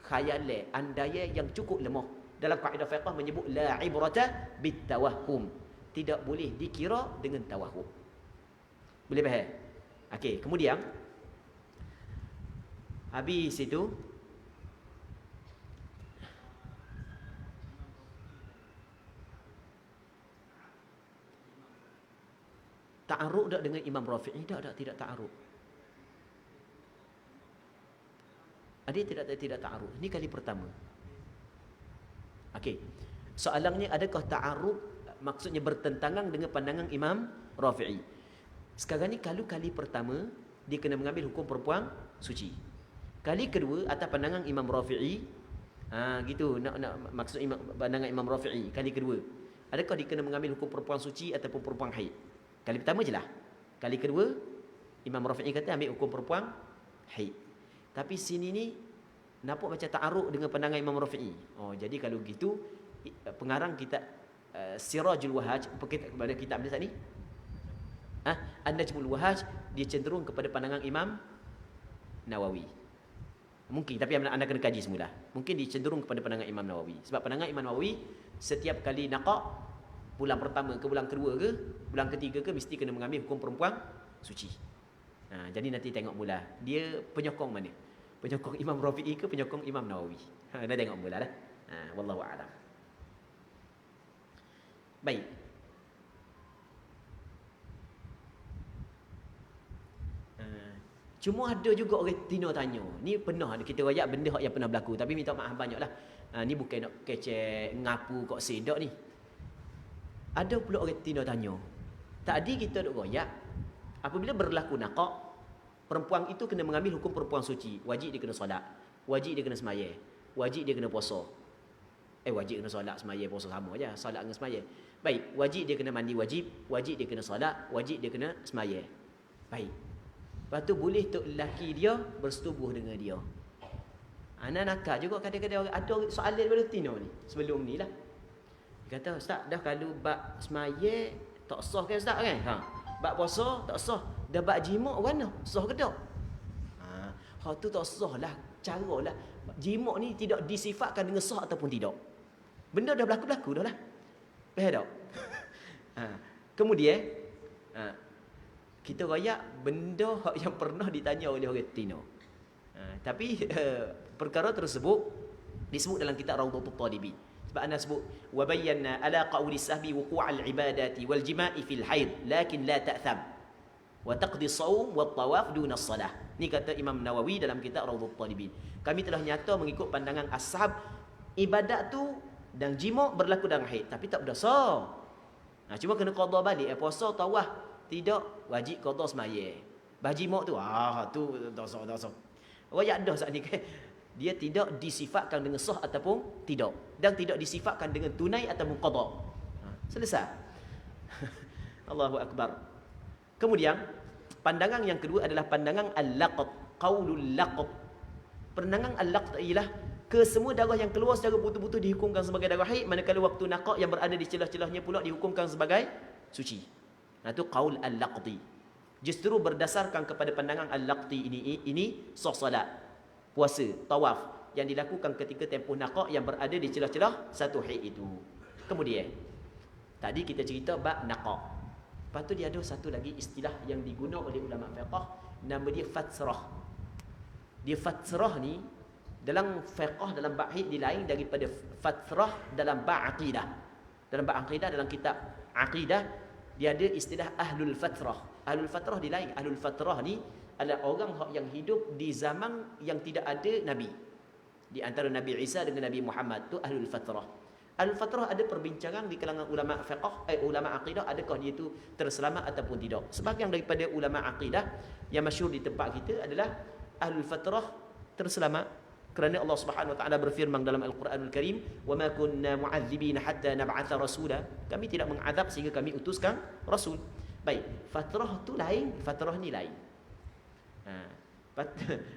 khayalan, andaian yang cukup lemah. Dalam kaedah fiqh menyebut la ibrata bit tawahum, tidak boleh dikira dengan tawahum. Boleh faham? Okey, kemudian habis itu ta'aruk tak dengan Imam Rafi'i? Tidak ta'aruk. Dia tidak ta'aruk. Ini kali pertama. Okey. Soalannya, adakah ta'arud maksudnya bertentangan dengan pandangan Imam Rafi'i? Sekarang ni kalau kali pertama dia kena mengambil hukum perempuan suci. Kali kedua atas pandangan Imam Rafi'i, gitu nak maksud pandangan Imam Rafi'i kali kedua. Adakah dia kena mengambil hukum perempuan suci ataupun perempuan haid? Kali pertama je lah. Kali kedua Imam Rafi'i kata ambil hukum perempuan haid. Tapi sini ni nampak macam ta'aruk dengan pandangan Imam Rafi'i. Jadi kalau gitu pengarang kitab Sirajul Wahaj kepada kitab dia ni, An-Najmul Wahaj, dia cenderung kepada pandangan Imam Nawawi. Mungkin, tapi anda kena kaji semula. Mungkin dia cenderung kepada pandangan Imam Nawawi. Sebab pandangan Imam Nawawi, setiap kali naqah, bulan pertama ke bulan kedua ke bulan ketiga ke, mesti kena mengambil hukum perempuan suci. Jadi nanti tengok mula dia penyokong mana, penyokong Imam Rafi'i ke penyokong Imam Nawawi. Anda tengok mula lah. Wallahu a'lam. Baik. Cuma ada juga orang Tino tanya. Ni pernah ada kita royak benda yang pernah berlaku, tapi minta maaf banyaklah. Ni bukan nak kecek ngapu kok sedok ni. Ada pula orang Tino tanya. Tadi kita duk royak, apabila berlaku naqah, perempuan itu kena mengambil hukum perempuan suci. Wajib dia kena solat, wajib dia kena sembahyang, wajib dia kena puasa. Wajib kena solat, sembahyang, puasa sama aja, solat dengan sembahyang. Baik, wajib dia kena mandi wajib dia kena solat, wajib dia kena sembahyang. Baik. Lepas tu boleh tok lelaki dia bersetubuh dengan dia. Anak nakal juga kadang-kadang ada soalan daripada Tino ni sebelum ni lah. Dia kata, Ustaz, dah kalau bab sembahyang tak sah kan Ustaz kan? Bab puasa tak sah. Dah bab jimat mana? Sah ke tak? Hak tu tak sah lah. Caralah. Jimat ni tidak disifatkan dengan sah ataupun tidak. Benda dah berlaku-berlaku dah lah. Faham tak? Kemudian kita royak benda yang pernah ditanya oleh orang Tino. Tapi perkara tersebut disebut dalam kitab Rawdatul Talibin. Sebab anda sebut wa bayyana ala qawli sahbi wuqu'al ibadati wal jima'i fil haid lakin la ta'tham wa taqdi shaum wat tawaf duna as-salah. Ni kata Imam Nawawi dalam kitab Rawdatul Talibin. Kami telah nyata mengikut pandangan ashab, ibadat tu dan jima' berlaku dalam haid tapi tak berdosa. Cuma kena qada balik. Puasa tawaf tidak wajib qada sembahyang. Baji mak tu tu dosa. Royak dah saat ni kan. Dia tidak disifatkan dengan sah ataupun tidak, dan tidak disifatkan dengan tunai ataupun qada. Selesai. Allahu akbar. Kemudian pandangan yang kedua adalah pandangan al-laqat, qaulul laqat. Pandangan al-laqat ialah kesemua darah yang keluar secara betul-betul dihukumkan sebagai darah haid, manakala waktu naqah yang berada di celah-celahnya pula dihukumkan sebagai suci. Itu qaul al-laqti. Justru berdasarkan kepada pandangan al-laqti ini sah salat, puasa, tawaf yang dilakukan ketika tempoh naqah yang berada di celah-celah satu haid itu. Kemudian tadi kita cerita bab naqah. Lepas tu dia ada satu lagi istilah yang digunakan oleh ulama fiqh, nama dia fatrah. Dia fatrah ni dalam fiqh, dalam bab haid dia lain daripada fatrah dalam bab aqidah. Dalam bab aqidah, dalam kitab aqidah, dia ada istilah ahlul fatrah. Ahlul fatrah di lain. Ahlul fatrah ni adalah orang yang hidup di zaman yang tidak ada Nabi. Di antara Nabi Isa dengan Nabi Muhammad, tu ahlul fatrah. Ahlul fatrah ada perbincangan di kalangan ulama fiqh, ulama aqidah, adakah dia itu terselamat ataupun tidak. Sebahagian daripada ulama aqidah yang masyhur di tempat kita adalah ahlul fatrah terselamat, kerana Allah Subhanahu wa taala berfirman dalam Al-Quranul Karim, "Wa ma kunna mu'adzibina hatta nab'atha rasula." Kami tidak mengazab sehingga kami utuskan rasul. Baik, fatrah tu lain, fatrah ni lain.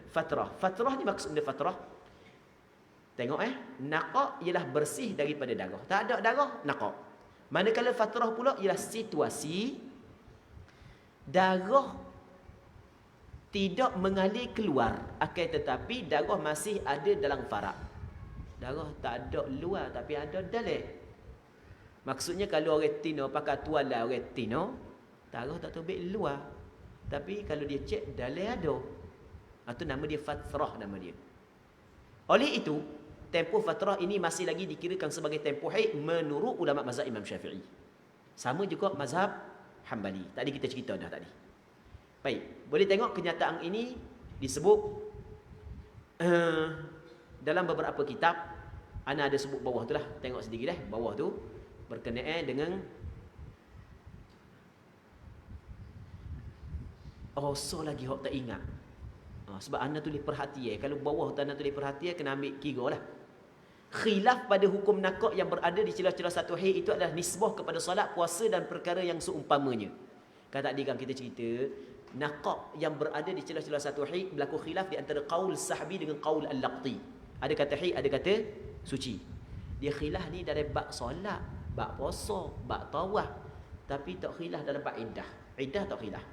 Fatrah ni maksudnya fatrah. Tengok naqah ialah bersih daripada darah. Tak ada darah, naqah. Manakala fatrah pula ialah situasi darah tidak mengalir keluar, akan tetapi darah masih ada dalam farak. Darah tak ada luar tapi ada dalam. Maksudnya kalau orang Tino pakai tuala orang Tino, darah tak terbit luar, tapi kalau dia cek dalam ada. Itu nama dia fatrah, nama dia. Oleh itu, tempoh fatrah ini masih lagi dikirakan sebagai tempoh haid menurut ulama mazhab Imam Syafi'i. Sama juga mazhab Hambali. Tadi kita cerita dah tadi. Baik, boleh tengok kenyataan ini disebut dalam beberapa kitab. Ana ada sebut bawah tu lah. Tengok sedikit bawah tu berkenaan dengan so lagi hok tak ingat. Sebab ana tulis perhatian. Kalau bawah tu ana tulis perhatian, kena ambil kira lah. Khilaf pada hukum nakak yang berada di celah-celah satu haid itu adalah nisbah kepada solat, puasa dan perkara yang seumpamanya. Kan tadi kan kita cerita, nakak yang berada di celah-celah satu haid berlaku khilaf di antara qaul sahbi dengan qaul al-laqti. Ada kata haid, ada kata suci. Dia khilaf ni dari bab solat, bab puasa, bab tawaf. Tapi tak khilaf dalam bab iddah. Iddah tak khilaf.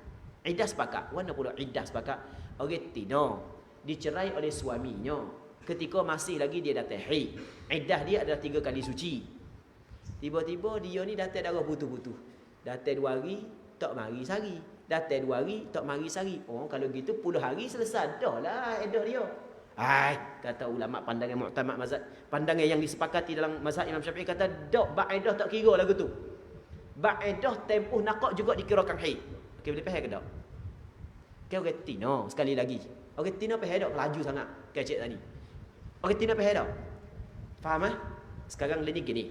Iddah sepakat. Mana pula iddah sepakat? Orang tino dicerai oleh suaminya ketika masih lagi dia datang haid. Iddah dia adalah 3 kali suci. Tiba-tiba dia ni datang darah putus-putus. Datang 2 hari, tak mari sehari. Datang 2 hari, tak mari sehari. Kalau gitu 10 hari selesai dah lah iddah dia. Kata ulama pandangan mu'tamad mazhab, pandangan yang disepakati dalam mazhab Imam Syafi'i kata dok ba'edah tak kira lagu tu. Ba'edah tempoh nakak juga dikirakan haid. Okey, boleh faham ke tak? Kau reti no sekali lagi. Orang Tino faham tak laju sangat kecik tadi. Orang Tino faham tak? Faham Sekarang lagi gini.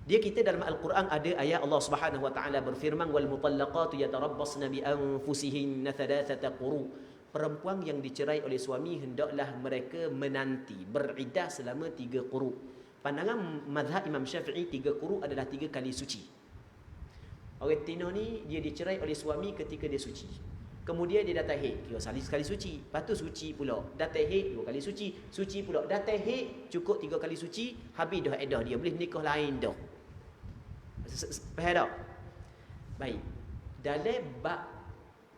Dia kita dalam Al-Quran ada ayat Allah Subhanahu wa taala berfirman wal mutallaqatu yatarabbasna bi anfusihinna thalathata quru. Perempuan yang dicerai oleh suami hendaklah mereka menanti beriddah selama 3 quru. Pandangan mazhab Imam Syafi'i 3 quru adalah 3 kali suci. Orang Tino ni dia dicerai oleh suami ketika dia suci. Kemudian dia datang haid, kira sekali suci. Lepas tu suci pula. Datang haid 2 kali suci. Suci pula. Datang haid cukup 3 kali suci. Habis dah iddah dia. Boleh nikah lain dah. Faham tak? Baik. Dalam bab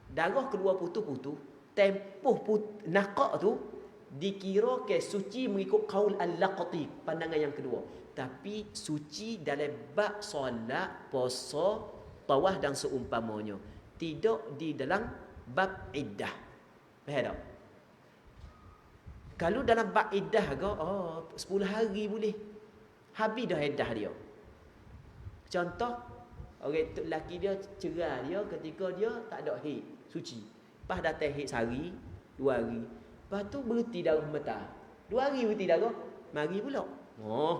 darah keluar putus-putus, tempoh nakak tu dikira ke suci mengikut qaul al-laqti, pandangan yang kedua. Tapi suci dalam bab solat, puasa, tawaf dan seumpamanya. Tidak di dalam bab iddah. Faham tak? Kalau dalam bab iddah ke 10 hari boleh. Habis dah iddah dia. Contoh, orang lelaki dia cerai dia ketika dia tak ada haid, suci. Lepas datang haid sehari, 2 hari. Lepas tu berhenti darah mata. 2 hari berhenti darah, mari pula.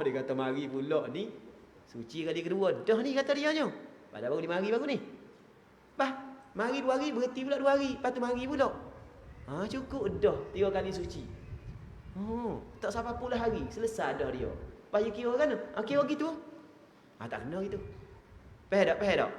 Dia kata mari pula ni. Suci kali kedua. Dah ni kata dia nya. Pada baru dia mari baru ni. Lepas mari 2 hari, berhenti pula 2 hari. Lepas tu mari pula. Cukup dah 3 kali suci. Tak sampai 10 hari, selesai dah dia. Lepas dia kira kan? Kira gitu. Tak kena gitu. Faham tak?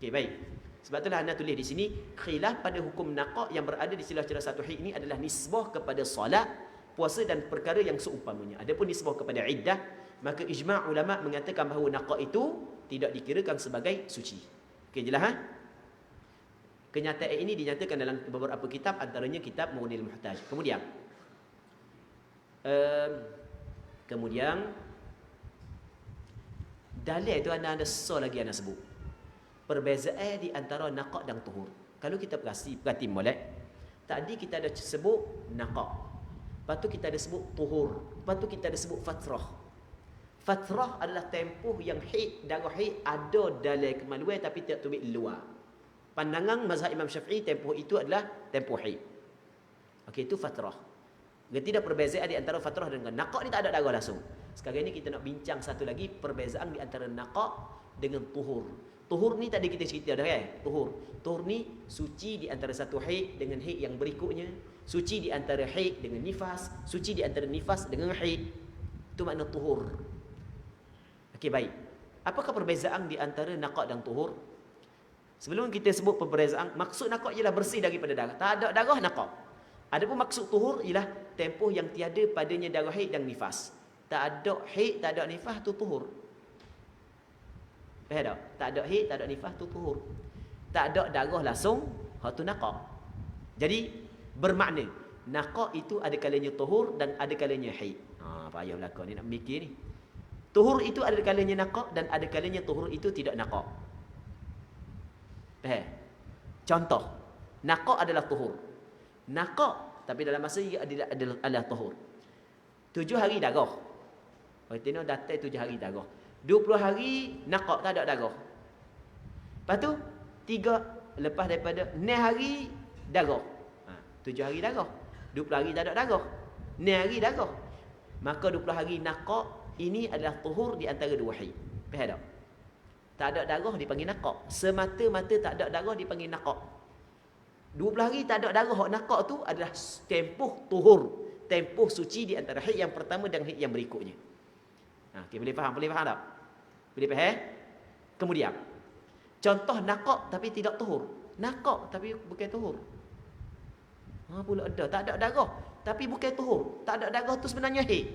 Okey, baik. Sebab itulah anda tulis di sini, khilaf pada hukum nakak yang berada di celah-celah satu haid ini adalah nisbah kepada solat, puasa dan perkara yang seumpamanya. Adapun nisbah kepada iddah, maka ijma' ulama mengatakan bahawa nakak itu tidak dikirakan sebagai suci. Okey, jelas Kenyataan ini dinyatakan dalam beberapa kitab, antaranya kitab Mughnil Muhtaj. Kemudian dalil itu ada lagi anda sebut. Perbezaan di antara nakak dan tuhur. Kalau kita perhati molek, tadi kita ada sebut nakak. Lepas tu kita ada sebut tuhur. Lepas tu kita ada sebut fatrah. Fatrah adalah tempoh yang haid, darah haid ada dalam kemaluan tapi tidak tumit luar. Pandangan mazhab Imam Syafi'i, tempoh itu adalah tempoh haid. Okey, itu fatrah. Tidak perbezaan di antara fatrah dengan nakak ni tak ada darah langsung. Sekarang ni kita nak bincang satu lagi perbezaan di antara nakak dengan tuhur. Tuhur ni tadi kita cerita dah Tuhur ni suci di antara satu haid dengan haid yang berikutnya, suci di antara haid dengan nifas, suci di antara nifas dengan haid. Itu makna tuhur. Okey, baik. Apakah perbezaan di antara nakak dan tuhur? Sebelum kita sebut perbezaan, maksud nakak ialah bersih daripada darah. Tak ada darah nakak. Adapun maksud tuhur ialah tempoh yang tiada padanya darah haid dan nifas. Tak ada haid, tak ada nifas, tu tuhur. Faham tak? Tak ada haid, tak ada nifas, tu tuhur. Tak ada darah langsung, tu nakak. Jadi bermakna nakak itu ada kalanya tuhur dan ada kalanya haid. Payah belakang ni nak mikir ni. Tuhur itu ada kalanya nakak dan ada kalanya tuhur itu tidak nakak. Contoh, nakak adalah tuhur. Nakak tapi dalam masa ia adalah tuhur. 7 hari darah. Orang tengok datang 7 hari darah. 20 hari nakak tak ada darah. Lepas tu 3 lepas daripada 6 hari darah. 7 hari darah. 20 hari tak ada darah. 6 hari darah. Maka 20 hari naqa ini adalah tuhur di antara dua haid. Faham tak? Tak ada darah dipanggil naqa. Semata-mata tak ada darah dipanggil naqa. 20 hari tak ada darah hak naqa tu adalah tempoh tuhur, tempoh suci di antara haid yang pertama dan haid yang berikutnya. Okey, boleh faham tak? Boleh faham? Kemudian contoh naqa tapi tidak tuhur. Naqa tapi bukan tuhur. Pula ada, tak ada darah tapi bukan tuhur. Tak ada darah tu sebenarnya haid.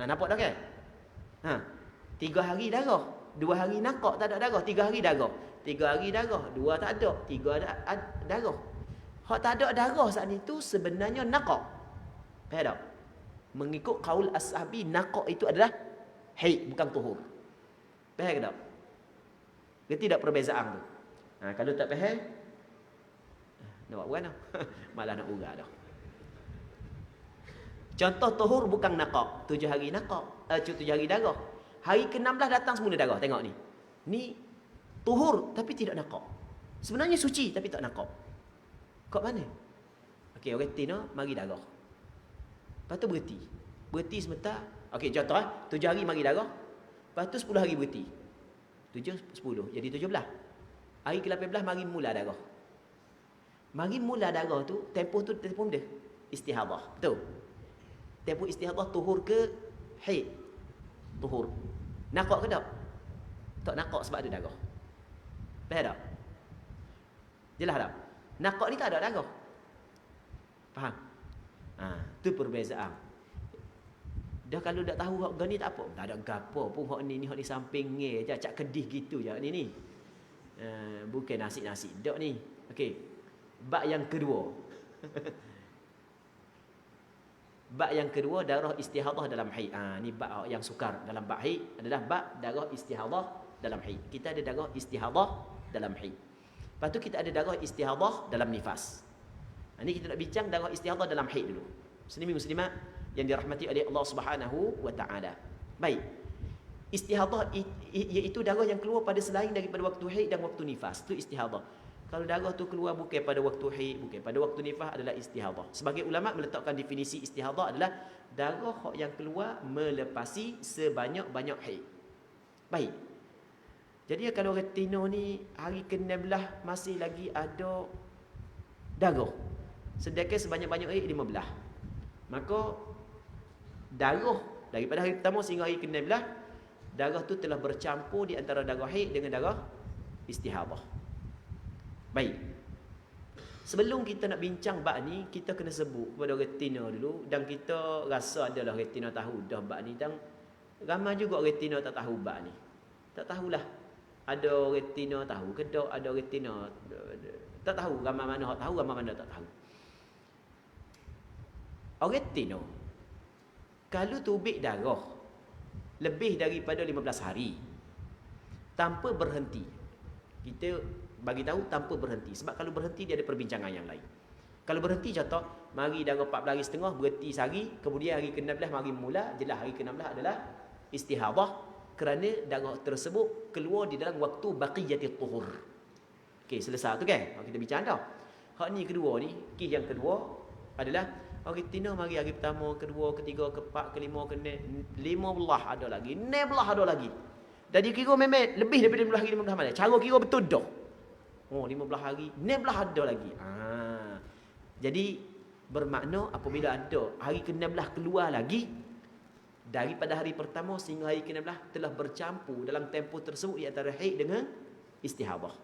Nampak dah kan? 3 hari darah, 2 hari naqa tak ada darah, 3 hari darah. 3 hari darah, 2 tak ada, 3 ada darah. Hak tak ada darah saat itu sebenarnya naqa. Faham tak? Mengikut qaul As-Sahabi, naqa itu adalah haid, bukan tuhur. Faham ke tak? Dia tidak perbezaan tu. Kalau tak faham, nak buat mana? Malah nak urah dah. Contoh tuhur bukan naqa. 7 hari naqa, 7 hari darah. Hari ke-16 datang semula darah. Tengok ni. Ni tuhur tapi tidak naqa. Sebenarnya suci tapi tak naqa. Kat mana? Okey, orang Tino mari darah. Lepas tu berhenti. Berhenti sebentar. Okey, contoh 7 hari mari darah. Lepas tu 10 hari berhenti. 7, 10. Jadi 17. Hari ke-18 mari mula darah. Mari mula darah tu, tempoh tu tempoh dia istihadhah. Betul? Tempoh istihadhah tuhur ke haid? Tuhur. Naqa ke tak? Tak naqa sebab ada darah. Faham tak? Jelas tak? Naqa ni tak ada darah. Faham? Tu perbezaan. Dah kalau tak tahu hak ni tak apa. Tak ada gapo pun hak ni hak ni samping je, cak kedih gitu je ni. Bukan nasi-nasi dak ni. Okey. Bab yang kedua. Bab yang kedua, darah istihadhah dalam haid. Ni bab yang sukar dalam bab haid adalah bab darah istihadhah dalam haid. Kita ada darah istihadhah dalam haid. Lepas tu kita ada darah istihadhah dalam nifas. Ni kita nak bincang darah istihadhah dalam haid dulu. Muslimin muslimat yang dirahmati oleh Allah Subhanahu wa taala. Baik. Istihadhah iaitu darah yang keluar pada selain daripada waktu haid dan waktu nifas. Tu istihadhah. Kalau darah tu keluar bukan pada waktu haid, bukan pada waktu nifas, adalah istihadhah. Sebagai ulama meletakkan definisi istihadhah adalah darah yang keluar melepasi sebanyak-banyak haid. Baik. Jadi kalau orang Tino ni hari ke-16 masih lagi ada darah, sedangkan sebanyak-banyak haid 15. Maka darah daripada hari pertama sehingga hari ke-16, darah tu telah bercampur di antara darah haid dengan darah istihadhah. Baik. Sebelum kita nak bincang bab ni, kita kena sebut kepada retina dulu, dan kita rasa adalah retina tahu dah bab ni, dan ramai juga retina tak tahu bab ni. Tak tahulah. Ada retina tahu ke tak, ada retina tak tahu, ramai mana hak tahu, ramai mana tak tahu. Retina kalau tubik darah lebih daripada 15 hari tanpa berhenti, kita bagi tahu tanpa berhenti. Sebab kalau berhenti dia ada perbincangan yang lain. Kalau berhenti contoh, mari darah 14 hari setengah, berhenti sehari, kemudian hari ke-16 mari mula, jelas hari ke-16 adalah istihadhah kerana darah tersebut keluar di dalam waktu baqiyatit tuhur. Okey, selesai tu kan? Kita bincang dah. Hak ni kedua ni, kes yang kedua adalah hari tina mari hari pertama, kedua, ketiga, keempat, kelima, keenam, 15 ada lagi, 16 ada lagi. Jadi kira memang lebih daripada 15 hari, 15 malam. Cara kira betul dah. 15 hari, 16 ada lagi. Jadi bermakna apabila ada hari ke-16 keluar lagi, daripada hari pertama sehingga hari ke-16 telah bercampur dalam tempoh tersebut di antara haid dengan istihadhah.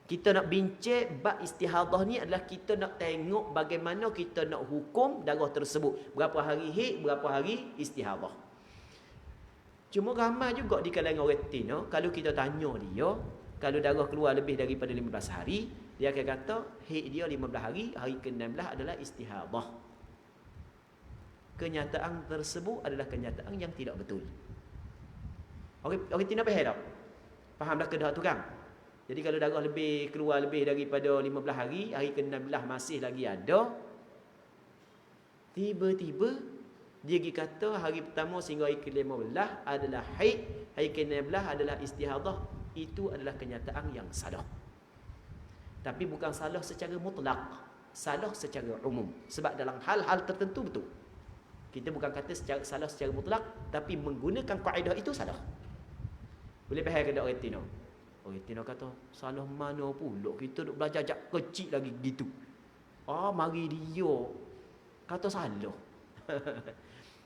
Kita nak bincang bab istihadhah ni adalah kita nak tengok bagaimana kita nak hukum darah tersebut. Berapa hari haid, berapa hari istihadhah. Cuma ramai juga di kalangan orang Tino, kalau kita tanya dia, kalau darah keluar lebih daripada 15 hari, dia akan kata haid dia 15 hari, hari ke-16 adalah istihadhah. Kenyataan tersebut adalah kenyataan yang tidak betul. Orang Tino faham tak? Faham dah kedah tu kan? Jadi kalau darah keluar lebih daripada 15 hari, hari ke-16 masih lagi ada, tiba-tiba dia pergi kata hari pertama sehingga hari ke-15 adalah haid, hari ke-16 adalah istihadhah. Itu adalah kenyataan yang salah. Tapi bukan salah secara mutlak, salah secara umum. Sebab dalam hal-hal tertentu betul. Kita bukan kata salah secara mutlak, tapi menggunakan kaedah itu salah. Boleh faham ke tak orang Tino? Orang Tino kata, salah mana pula kita duk belajar jak kecil lagi gitu. Mari dia kata salah.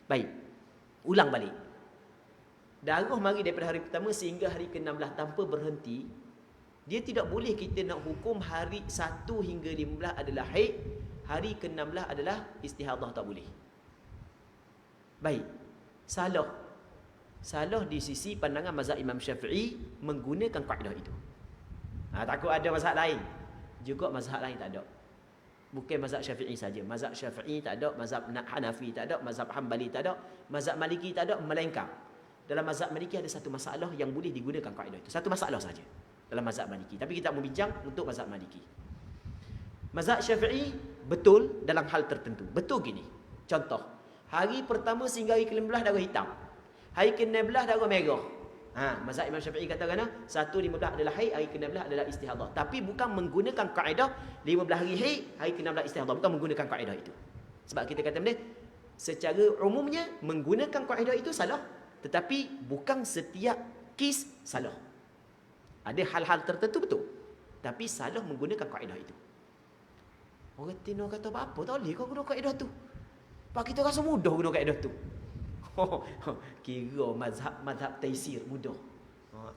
Baik, ulang balik. Darah mari daripada hari pertama sehingga hari ke-16 tanpa berhenti. Dia tidak boleh kita nak hukum hari 1 hingga 15 adalah haid, hari ke-16 adalah istihadah, tak boleh. Baik, salah. Salah di sisi pandangan mazhab Imam Syafi'i menggunakan kaedah itu. Takut ada mazhab lain. Juga mazhab lain tak ada. Bukan mazhab Syafi'i saja. Mazhab Syafi'i tak ada, mazhab Hanafi tak ada, mazhab Hanbali tak ada, mazhab Maliki tak ada, melainkan dalam mazhab Maliki ada satu masalah yang boleh digunakan kaedah itu. Satu masalah saja dalam mazhab Maliki. Tapi kita membincang untuk mazhab Maliki. Mazhab Syafi'i betul dalam hal tertentu. Betul gini. Contoh, hari pertama sehingga hari ke-15 darah hitam. Hari ke-16 darah merah. Mazhab Imam Syafi'i katakan 1-15 adalah haid, hari ke-16 adalah istihadah. Tapi bukan menggunakan kaedah 15 hari haid, hari ke-16 istihadah. Bukan menggunakan kaedah itu. Sebab kita kata benda, secara umumnya menggunakan kaedah itu salah. Tetapi bukan setiap kes salah. Ada hal-hal tertentu betul. Tapi salah menggunakan kaedah itu. Orang Tino kata, apa tak boleh kau guna kaedah tu? Pak kita rasa mudah guna kaedah tu. Kira mazhab taisir mudah.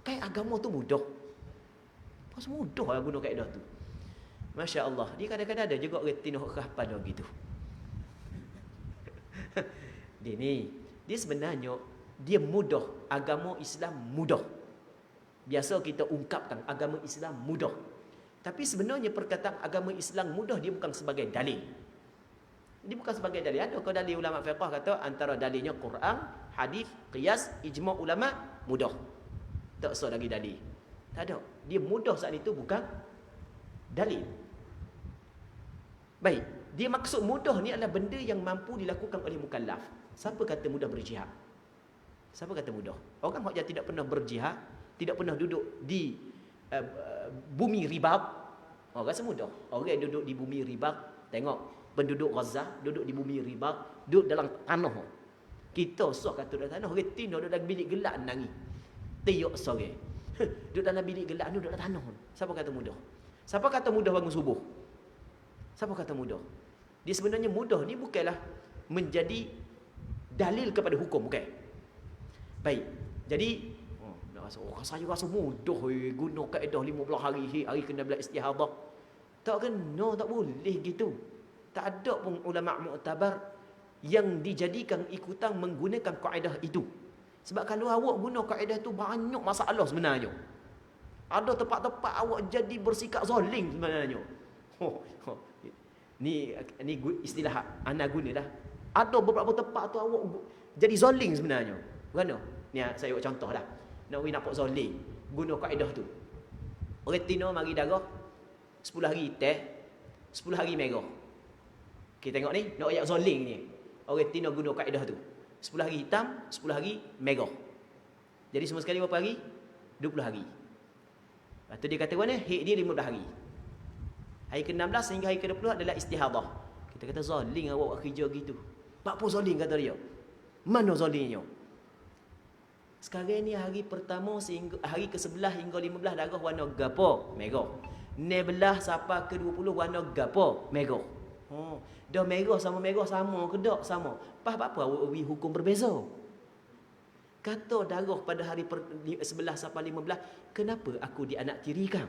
Kan agama tu mudah. Pas mudah lah guna kaedah tu. Masya Allah. Dia kadang-kadang ada juga orang Tino hafal gitu. Dia sebenarnya dia mudah. Agama Islam mudah. Biasa kita ungkapkan agama Islam mudah. Tapi sebenarnya perkataan agama Islam mudah dia bukan sebagai dalil. Dia bukan sebagai dalil. Ada kau dalil ulama fiqh kata antara dalilnya Quran, hadis, qiyas, ijma' ulama mudah. Tak usah lagi dalil. Tak ada. Dia mudah saat itu bukan dalil. Baik, dia maksud mudah ni adalah benda yang mampu dilakukan oleh mukallaf. Siapa kata mudah berjihad? Siapa kata mudah? Orang yang tidak pernah berjihad, tidak pernah duduk di bumi ribat, rasa mudah. Orang yang duduk di bumi ribat, tengok penduduk Gaza duduk di bumi ribat, duduk dalam tanah. Kita sok kata dalam tanah, orang Tino duduk dalam bilik gelap nangis. Tiuk sore. Duduk dalam bilik gelap, duduk dalam tanah. Siapa kata mudah? Siapa kata mudah bangun subuh? Siapa kata mudah? Dia sebenarnya mudah ni bukanlah menjadi dalil kepada hukum, bukan. Baik. Jadi saya rasa mudah guna kaedah 15 hari hari ke-16 istihadah. Tak kena, tak boleh gitu. Tak ada pun ulama mu'tabar yang dijadikan ikutan menggunakan kaedah itu. Sebab kalau awak guna kaedah itu banyak masalah sebenarnya. Ada tempat-tempat awak jadi bersikap zalim sebenarnya. Ni istilah ana guna dah. Ada beberapa tempat tu awak jadi zalim sebenarnya. Mana? Ni saya buat contoh dah. Nak nampak zalim, guna kaedah tu. Orang Tino mari darah 10 hari teh, 10 hari merah. Kita tengok ni, nak ayat zalim ni. Orang Tino guna kaedah tu. 10 hari hitam, 10 hari merah. Jadi semua sekali berapa hari? 20 hari. Lepas tu dia kata mana? Haid dia 15 hari. Hari ke-16 hingga hari ke-20 adalah istihadah. Kita kata zalim awak buat kerja gitu. Apa zalim kata dia? Mana zalimnya? Sekarang ni hari pertama sehingga hari ke-11 hingga 15 darah warna gapo? Merah. 16 sampai ke-20 warna gapo? Merah. Dah merah sama ke tak? Sama. Apa awak hukum berbeza? Kata darah pada hari 11 sampai 15, kenapa aku dianaktirikan?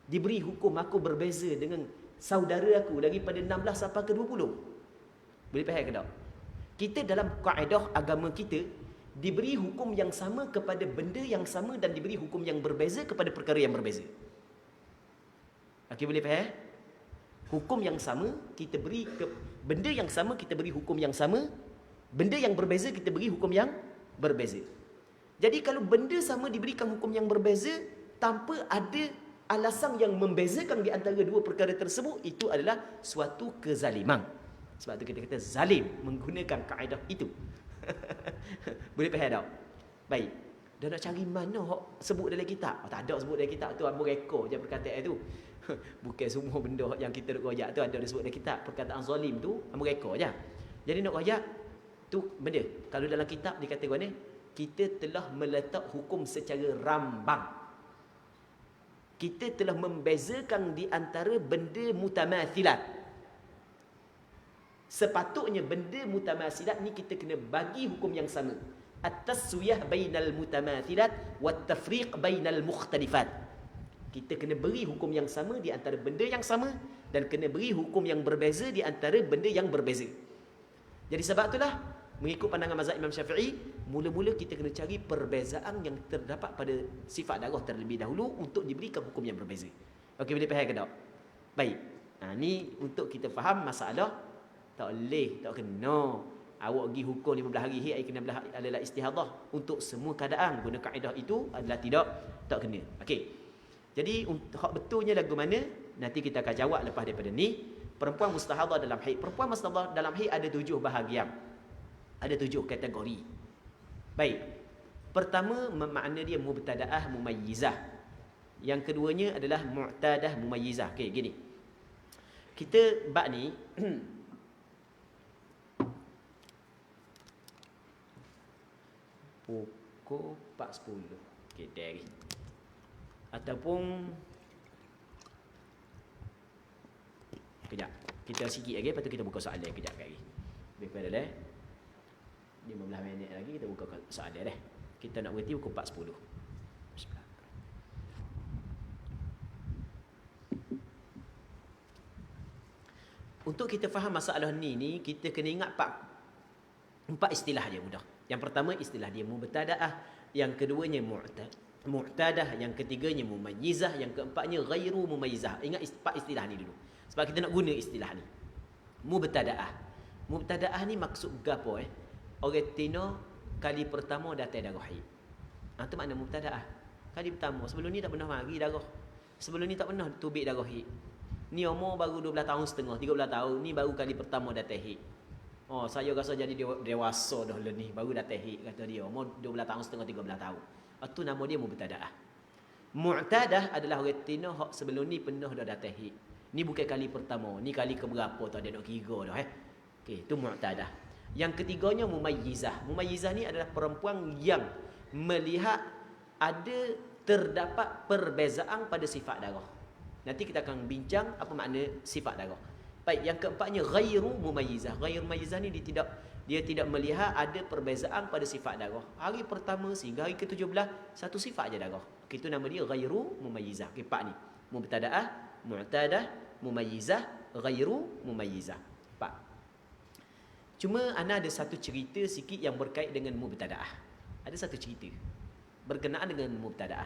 Diberi hukum aku berbeza dengan saudara aku daripada 16 sampai ke-20. Boleh faham ke tak? Kita dalam kaedah agama kita diberi hukum yang sama kepada benda yang sama dan diberi hukum yang berbeza kepada perkara yang berbeza. Okey, boleh faham? Hukum yang sama kita beri ke benda yang sama, kita beri hukum yang sama. Benda yang berbeza kita beri hukum yang berbeza. Jadi kalau benda sama diberikan hukum yang berbeza tanpa ada alasan yang membezakan di antara dua perkara tersebut, itu adalah suatu kezaliman. Sebab tu kita kata zalim menggunakan kaedah itu. Boleh faham tak? Baik. Dah nak cari mana hok sebut dalam kitab? Tak ada sebut dalam kitab tu, ambil rekod je perkataan tu. Bukan semua benda yang kita nak royak tu ada disebut dalam kitab. Perkataan zalim tu ambil rekod je. Jadi nak royak Tu benda. Kalau dalam kitab dikata mana? Kita telah meletak hukum secara rambang. Kita telah membezakan di antara benda mutamathilat. Sepatutnya benda mutamathilat ni kita kena bagi hukum yang sama. At-taswiyah bainal mutamathilat wat-tafriq bainal mukhtalifat. Kita kena beri hukum yang sama di antara benda yang sama dan kena beri hukum yang berbeza di antara benda yang berbeza. Jadi sebab itulah mengikut pandangan mazhab Imam Syafi'i, mula-mula kita kena cari perbezaan yang terdapat pada sifat darah terlebih dahulu untuk diberikan hukum yang berbeza. Okey, boleh faham ke tak? Baik. Ni untuk kita faham masalah tak boleh, tak kena. Awak pergi hukum 15 hari air kena adalah istihadah untuk semua keadaan. Guna kaedah itu adalah tak kena. Okey. Jadi untuk hak betulnya lagu mana? Nanti kita akan jawab lepas daripada ni. Perempuan mustahadah dalam haid. Perempuan mustahadah dalam haid ada 7 bahagian. Ada 7 kategori. Baik. Pertama, makna dia mubtadaah mumayyizah. Yang keduanya adalah mu'tadah mumayyizah. Okey, gini. Kita bab ni pukul 4.10. Okey, dari. Ataupun kejap. Kita sikit lagi, lepas tu kita buka soalan kejap lagi. Lebih pada dah 15 minit lagi kita buka soalan dah. Kita nak berhenti pukul 4.10. Bismillah. Untuk kita faham masalah ni kita kena ingat empat istilah dia mudah. Yang pertama istilah dia mubtadaah, yang keduanya mu'tadah, yang ketiganya mumayyizah, yang keempatnya ghairu mumayyizah. Ingat 4 istilah ni dulu. Sebab kita nak guna istilah ni. Mubtadaah. Mubtadaah ni maksud gapo Orang tino kali pertama datang darah haid. Tu makna mubtadaah. Kali pertama, sebelum ni tak pernah mari darah. Sebelum ni tak pernah tubik darah haid. Ni umur baru 12 tahun setengah, 13 tahun, ni baru kali pertama datang haid. Oh, saya rasa jadi dewasa dah lah ni, baru datang haid kata dia. Umur 12 tahun setengah, 13 tahun. Itu nama dia mubtadaah. Mu'tadah adalah orang tino hak sebelum ni pernah dah datang haid. Ni bukan kali pertama, ni kali keberapa tak ada nak kira dah Okey, itu mu'tadah. Yang ketiganya mumayyizah. Mumayyizah ni adalah perempuan yang melihat ada terdapat perbezaan pada sifat darah. Nanti kita akan bincang apa makna sifat darah. Baik, yang keempatnya ghairu mumayyizah. Ghairu mumayyizah ni dia tidak melihat ada perbezaan pada sifat darah. Hari pertama sehingga hari ke-17 satu sifat aja darah. Itu nama dia ghairu mumayyizah. Okey, 4 ni. Mubtadaah, mu'tadah, mumayyizah, ghairu mumayyizah. 4. Cuma ana ada satu cerita sikit yang berkait dengan mubtadaah. Ada satu cerita berkenaan dengan mubtadaah.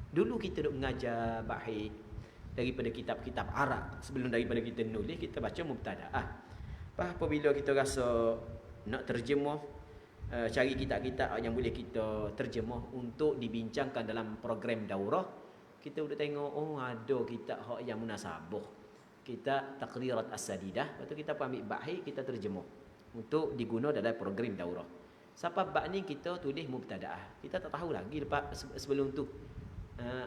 Dulu kita duk mengajar bahid daripada kitab-kitab Arab. Sebelum daripada kita nulis, kita baca mubtadaah. Apabila kita rasa nak terjemah, cari kitab-kitab yang boleh kita terjemah untuk dibincangkan dalam program daurah, kita boleh tengok, ada kitab hak yang munasabah. Kita Taqrirat As-Sadidah, lepas tu kita ambil bahid, kita terjemah untuk diguna dalam program daurah. Sampai bab ni kita tulis mubtadaah. Kita tak tahu lagi lepas sebelum tu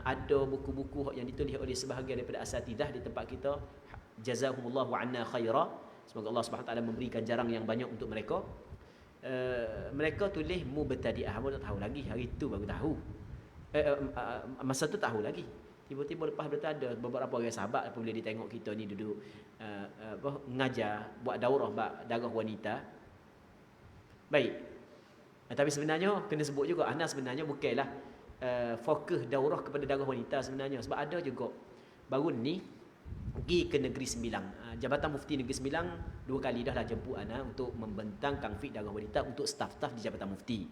ada buku-buku yang ditulis oleh sebahagian daripada asatidah di tempat kita, jazahumullahu anna khaira, semoga Allah Subhanahu taala memberikan jarang yang banyak untuk mereka. Mereka tulis mubtadi'ah. Aku tak tahu lagi, hari tu baru tahu. Masa tu tahu lagi. Tiba-tiba lepas tu ada beberapa orang sahabat apabila dia tengok kita ni duduk mengajar, buat daurah bab darah wanita. Baik. Tapi sebenarnya kena sebut juga, ana sebenarnya bukanlah fokus daurah kepada darah wanita sebenarnya. Sebab ada juga baru ni pergi ke Negeri Sembilan. Jabatan Mufti Negeri Sembilan 2 kali dah jemput ana untuk membentang kangfit darah wanita untuk staf-staf di Jabatan Mufti.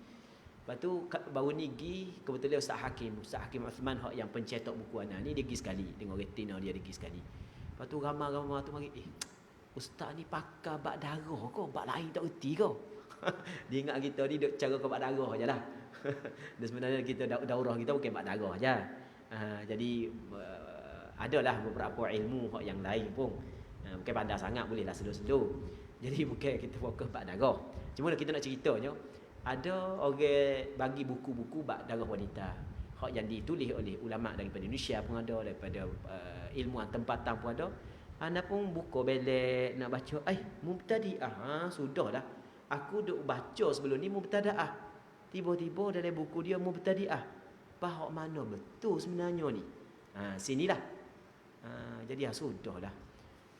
Lepas tu baru ni pergi, kebetulan Ustaz Hakim Uthman hak yang pencetak buku ana ni, dia pergi sekali dengan retina dia pergi sekali. Lepas tu ramai-ramai tu mari, ustaz ni pakar bab darah ke, bab lain tak erti ke? Dia ingat kita ni duk cara ke bab darah ajalah. Dan sebenarnya kita daurah kita bukan bab darah aja. Jadi adalah beberapa ilmu hak yang lain pun. Bukan pandai sangat, bolehlah slow-slow. Jadi bukan kita fokus bab darah. Cuma kita nak ceritanya, ada orang bagi buku-buku bab darah wanita, hak yang ditulis oleh ulama daripada Indonesia pun ada, daripada ilmuwan tempatan pun ada. Anda pun buka belek nak baca, mubtadi'ah, sudah dah. Aku duk baca sebelum ni mubtadaah. Tiba-tiba dalam buku dia mubtadiah. Hak mana betul sebenarnya ni? Sinilah. Jadi sudahlah.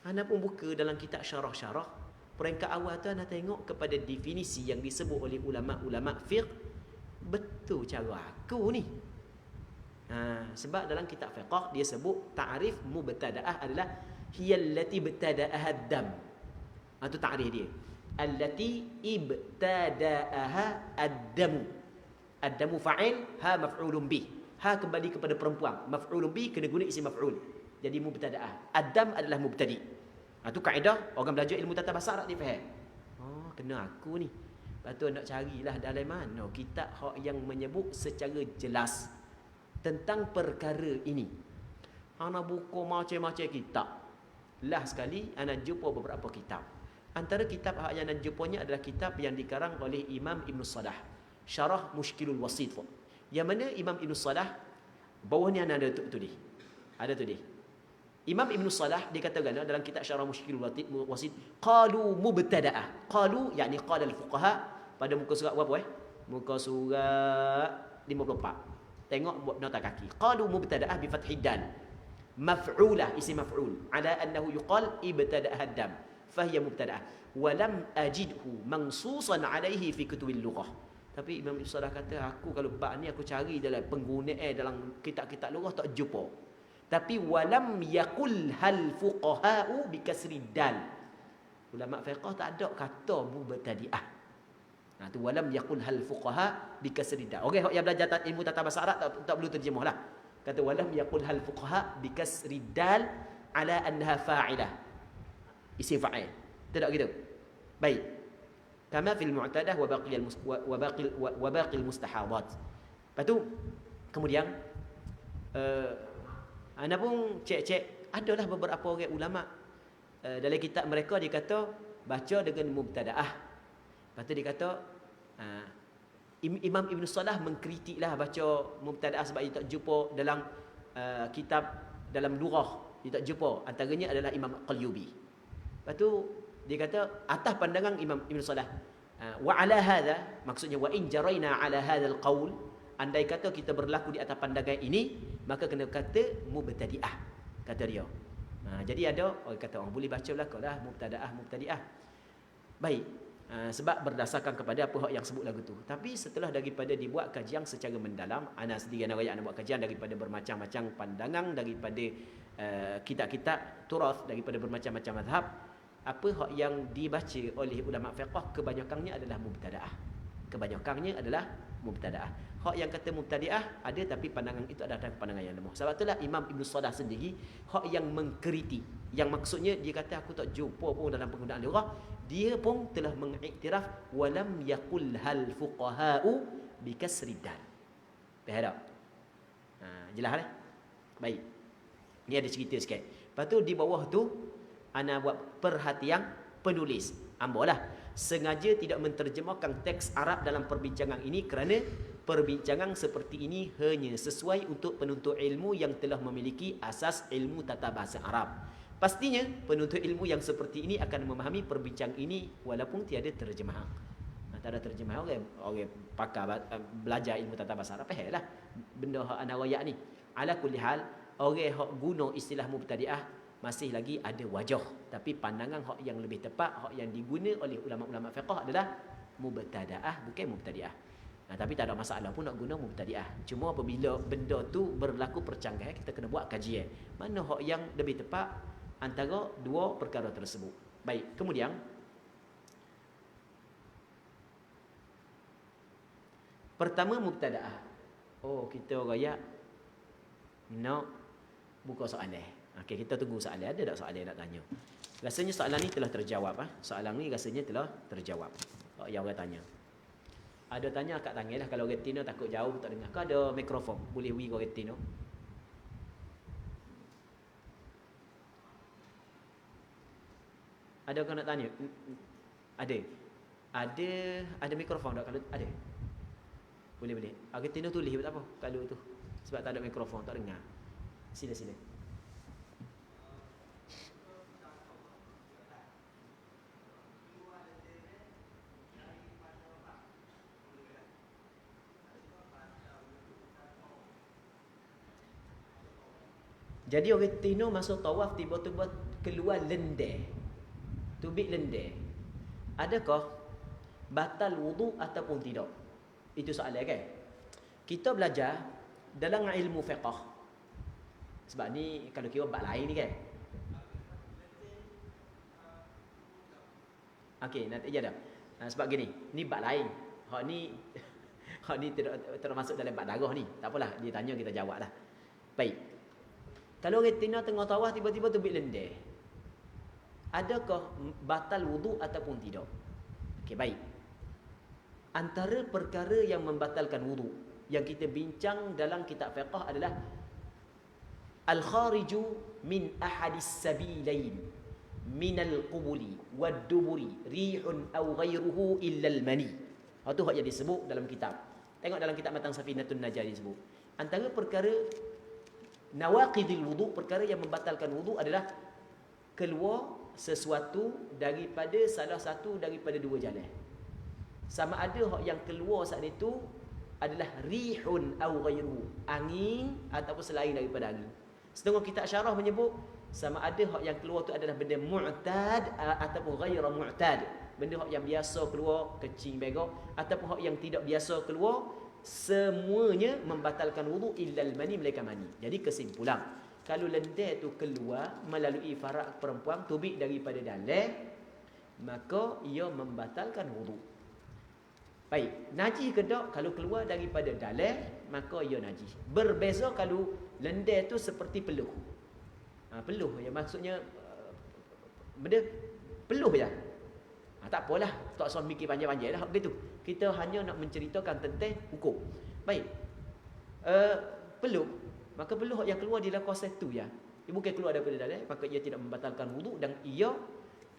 Ana pun buka dalam kitab syarah-syarah. Peringkat awal tu ana tengok kepada definisi yang disebut oleh ulama-ulama fiqh. Betul cara aku ni. Sebab dalam kitab fiqh dia sebut ta'rif mubtadaah adalah hiyallati ibtada'aha ad-dam. Itu ta'rif dia. Allati ibtada'aha ad-damu. Ad-damu fa'il, ha maf'ulun bih. Ha kembali kepada perempuan. Maf'ulun bih kena guna isim maf'ul. Jadi mubtada'ah. Ad-dam adalah mubtadi'. Itu kaedah orang belajar ilmu tata bahasa Arab dia faham. Kena aku ni. Lepas tu nak carilah dalam mana kitab hak yang menyebut secara jelas tentang perkara ini. Ana buku macam-macam kitab. Last sekali ana jumpa beberapa kitab. Antara kitab yang ana jumpanya adalah kitab yang dikarang oleh Imam Ibn Salah, Syarah Mushkilul Wasit. Yang mana Imam Ibn Salah bawah ni ana ada tulis. Ada tulis. Imam Ibn Salah dikatakan dalam kitab Syarah Mushkilul Wasit, qalu mubtada'ah. Qalu yakni qala al-fuqaha pada muka surat berapa Muka surat 54. Tengok nota kaki. Qalu mubtada'ah bi fathid dal. Maf'ulah isim maf'ul ala annahu yuqal ibtada'ah ad-dam. Fahiya mubtada'ah. Wa lam ajidhu mansusan alaihi fi kutubil lughah. Tapi Imam Ibn Salah kata, aku kalau bab ni aku cari dalam penggunaan dalam kitab-kitab lughah tak jumpa. Tapi walam yakul hal fuqaha'u bi kasri dal. Ulama fiqh tak ada kata mubtadi'ah. Tu walam yakul hal fuqaha bi kasri dal. Okey, yang belajar ilmu tata bahasa Arab tak perlu terjemahlah. Kata walam yakul hal fuqaha bi kasri dal ala annaha fa'ilah. Isim fa'il. Tidak gitu. Baik. Kama fil mu'tadah wa baqil mustahadat. Lepas tu kemudian ana pun cek-cek, adalah beberapa orang ulama dalam kitab mereka dia kata baca dengan mubtadaah. Lepas tu dia kata Imam Ibn Salah mengkritiklah baca mubtadaah sebab dia tak jumpa dalam kitab dalam lughah, dia tak jumpa. Antaranya adalah Imam Qalyubi. Lepas tu dia kata atas pandangan Imam Ibn Salah wa ala hadha, maksudnya wa in jaraina ala hadzal qaul, andai kata kita berlaku di atas pandangan ini, maka kena kata mubtadi'ah, kata dia. Jadi ada orang kata orang boleh baca belakalah mubtadaah mubtadi'ah. Baik. Sebab berdasarkan kepada apa yang sebut lagu tu. Tapi setelah daripada dibuat kajian secara mendalam, ana sendiri ana raya ana buat kajian daripada bermacam-macam pandangan, daripada kitab-kitab turath, daripada bermacam-macam mazhab, apa hak yang dibaca oleh ulama fiqh kebanyakannya adalah mubtadaah. Kebanyakannya adalah mubtadaah. Hak yang kata mubtadiah ada, tapi pandangan itu adalah pandangan yang lemah. Sebab itulah Imam Ibn Salah sendiri hak yang mengkritik, yang maksudnya dia kata aku tak jumpa pun dalam penggunaan lughah, dia pun telah mengiktiraf walam yaqul hal fuqaha'u bi kasri dal. Faham tak? Jelas dah? Baik. Ni ada cerita sikit. Lepas tu di bawah tu ana buat perhatian penulis. Ambolah sengaja tidak menterjemahkan teks Arab dalam perbincangan ini kerana perbincangan seperti ini hanya sesuai untuk penuntut ilmu yang telah memiliki asas ilmu tata bahasa Arab. Pastinya penuntut ilmu yang seperti ini akan memahami perbincangan ini walaupun tiada terjemahan. Tak ada terjemahan, orang pakar belajar ilmu tata bahasa Arab lah benda hak ana royak ni. Ala kulli hal, orang hak guna istilah mubtadi'ah masih lagi ada wajah, tapi pandangan hak yang lebih tepat, hak yang diguna oleh ulama-ulama fiqh adalah mubtadaah, bukan mubtadiah. Tapi tak ada masalah pun nak guna mubtadiah. Cuma apabila benda tu berlaku percanggahan, kita kena buat kajian mana hak yang lebih tepat antara dua perkara tersebut. Baik, kemudian pertama mubtadaah. Kita royak nak buka soalan. Okey, kita tunggu soalan. Ada tak soalan nak tanya? Rasanya soalan ni telah terjawab. Soalan ni rasanya telah terjawab. Yang orang tanya. Ada tanya akak tangan lah. Kalau retina takut jauh tak dengar. Kau ada mikrofon? Boleh wii kau retina? Ada kau nak tanya? Ada. Ada mikrofon tak? Kalau ada? Boleh. Retina tulis tak apa. Kalau tu. Sebab tak ada mikrofon tak dengar. Sila. Jadi orang Tino masuk tawaf tiba-tiba keluar lendir. Tubik lendir. Adakah batal wudu ataupun tidak? Itu soalan kan? Kita belajar dalam ilmu fiqh. Sebab ni kalau kira bab lain ni kan. Okey, nanti je dah. Sebab gini, ni bab lain. Hak ni tidak termasuk dalam bab darah ni. Tak apalah, dia tanya kita jawablah. Baik. Kalau retina tengah tawaf tiba-tiba tubik lendir. Adakah batal wudu ataupun tidak? Okey, baik. Antara perkara yang membatalkan wudu yang kita bincang dalam kitab fiqh adalah al-khariju min ahadis sabilain min al-qubuli wad-duburi rihun aw ghairuhu illa al-mani. Itu hak yang disebut dalam kitab. Tengok dalam kitab Matan Safinatun Najah disebut. Antara perkara nawaqidil wudu, perkara yang membatalkan wudu adalah keluar sesuatu daripada salah satu daripada dua jalan. Sama ada hak yang keluar saat itu adalah rihun aw ghairuhu, angin ataupun selain daripada angin. Setengah kitab syarah menyebut sama ada hak yang keluar tu adalah benda mu'tad ataupun ghaira mu'tad, benda hak yang biasa keluar kecing begok ataupun hak yang tidak biasa keluar, semuanya membatalkan wudu illal mani, melainkan mani. Jadi kesimpulan, kalau lendir tu keluar melalui farak perempuan tubik daripada dalam, maka ia membatalkan wudu. Baik, najis ke tak? Kalau keluar daripada dalam, maka ia najis. Berbeza kalau lendir tu seperti peluh. Peluh ya, maksudnya benda peluh je. Tak apalah, tak usah mikir panjang-panjang dah begitu. Kita hanya nak menceritakan tentang hukum. Baik. Peluh, maka peluh yang keluar di dalam kawasan tu ya. Dia bukan keluar daripada dalam, maka ia tidak membatalkan wudu dan ia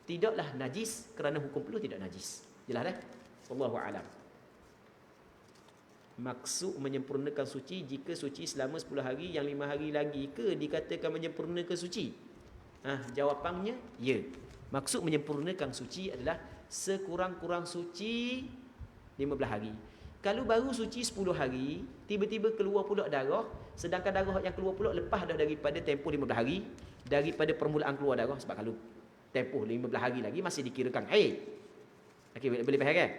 tidaklah najis kerana hukum peluh tidak najis. Jelas dah? Wallahu a'lam. Maksud menyempurnakan suci jika suci selama 10 hari, yang 5 hari lagi ke dikatakan menyempurnakan suci? Jawapannya ya. Maksud menyempurnakan suci adalah sekurang-kurang suci 15 hari. Kalau baru suci 10 hari, tiba-tiba keluar pula darah, sedangkan darah yang keluar pula lepas dah daripada tempoh 15 hari, daripada permulaan keluar darah. Sebab kalau tempoh 15 hari lagi masih dikirakan haid. Okey, boleh faham kan?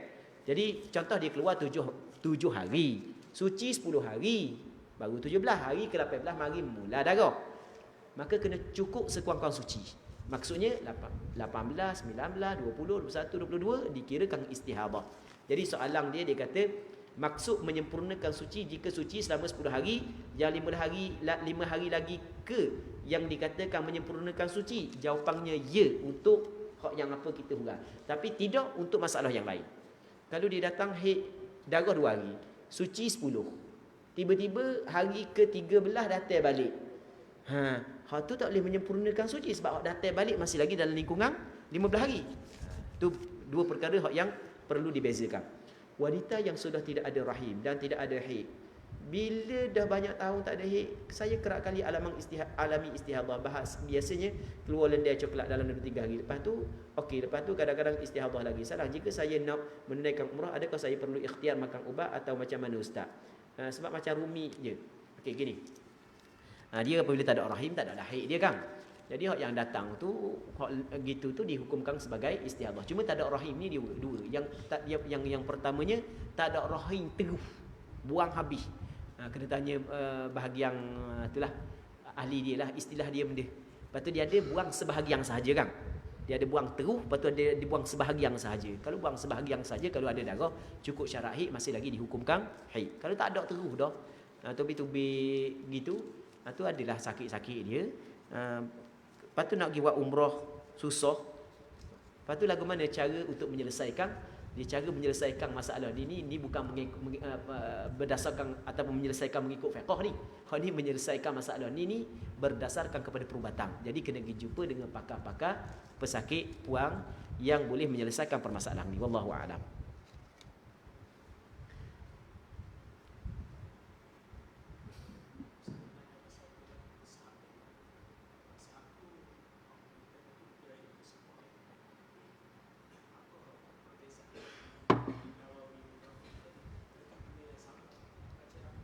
Jadi contoh dia keluar 7 hari, suci 10 hari, baru 17 hari ke 18 mari mula darah. Maka kena cukup sekurang-kurang suci. Maksudnya 18, 19, 20, 21, 22 dikirakan istihadah. Jadi soalan dia kata maksud menyempurnakan suci jika suci selama 10 hari, yang 5 hari lagi ke yang dikatakan menyempurnakan suci? Jawapannya ya untuk hak yang apa kita hurang. Tapi tidak untuk masalah yang lain. Kalau dia datang haid darah 2 hari, suci 10. Tiba-tiba hari ke-13 datang balik. Hak tu tak boleh menyempurnakan suci sebab hak datang balik masih lagi dalam lingkungan 15 hari. Tu dua perkara hak yang perlu dibezakan. Wanita yang sudah tidak ada rahim dan tidak ada haid, bila dah banyak tahun tak ada haid, saya kerap kali alami istihadah. Biasanya keluar lendir coklat dalam 2-3 hari. Lepas tu kadang-kadang istihadah lagi. Salah, jika saya nak menunaikan umrah, adakah saya perlu ikhtiar makan ubat atau macam mana ustaz? Sebab macam rumi je. Okey, gini. Dia apabila tak ada rahim, tak ada haid dia kan. Jadi hak yang datang tu, hak gitu tu dihukumkan sebagai istihadah. Cuma tak ada rahim ni dia dua. Yang pertamanya tak ada rahim terus, buang habis. Kena tanya bahagian itulah ahli dia lah, istilah dia benda. Lepas tu dia ada buang sebahagian sahaja kan. Dia ada buang terus, lepas tu ada dibuang sebahagian sahaja. Kalau buang sebahagian sahaja, kalau ada darah cukup syarat haid, masih lagi dihukumkan haid. Kalau tak ada terus dah, tubik-tubik gitu, tu adalah sakit-sakit dia. Lepas tu nak pergi buat umrah susah. Lepas tu lagu mana cara untuk menyelesaikan? Dia cara menyelesaikan masalah ni bukan berdasarkan ataupun menyelesaikan mengikut fiqh ni. Hak ni menyelesaikan masalah ni berdasarkan kepada perubatan. Jadi kena pergi jumpa dengan pakar-pakar pesakit puang yang boleh menyelesaikan permasalahan ni. Wallahu a'lam.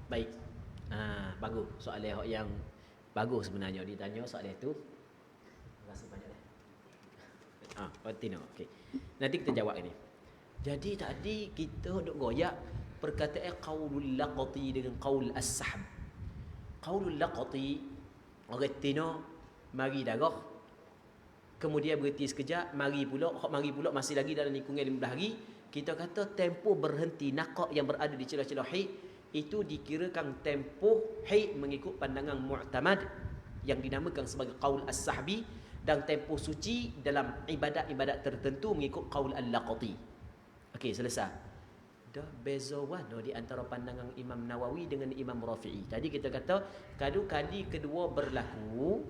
Baik. Bagus soalan yang Bagus sebenarnya ditanya soalan itu. Terima kasih banyak dah. Tino. Okey. Nanti kita jawab ini. Jadi tadi kita duk goyak perkataan qaulul laqati dengan qaul as-sahb. Qaulul laqati orang Tino mari darah. Kemudian berhenti sekejap, mari pula masih lagi dalam lingkungan 15 hari. Kita kata tempoh berhenti naqak yang berada di celah-celah haid itu dikirakan tempoh haid mengikut pandangan mu'tamad yang dinamakan sebagai qaul as-sahbi, dan tempoh suci dalam ibadat-ibadat tertentu mengikut qaul al-laqati. Okey, selesai. Dah beza warna di antara pandangan Imam Nawawi dengan Imam Rafi'i. Tadi kita kata kalau kali kedua berlaku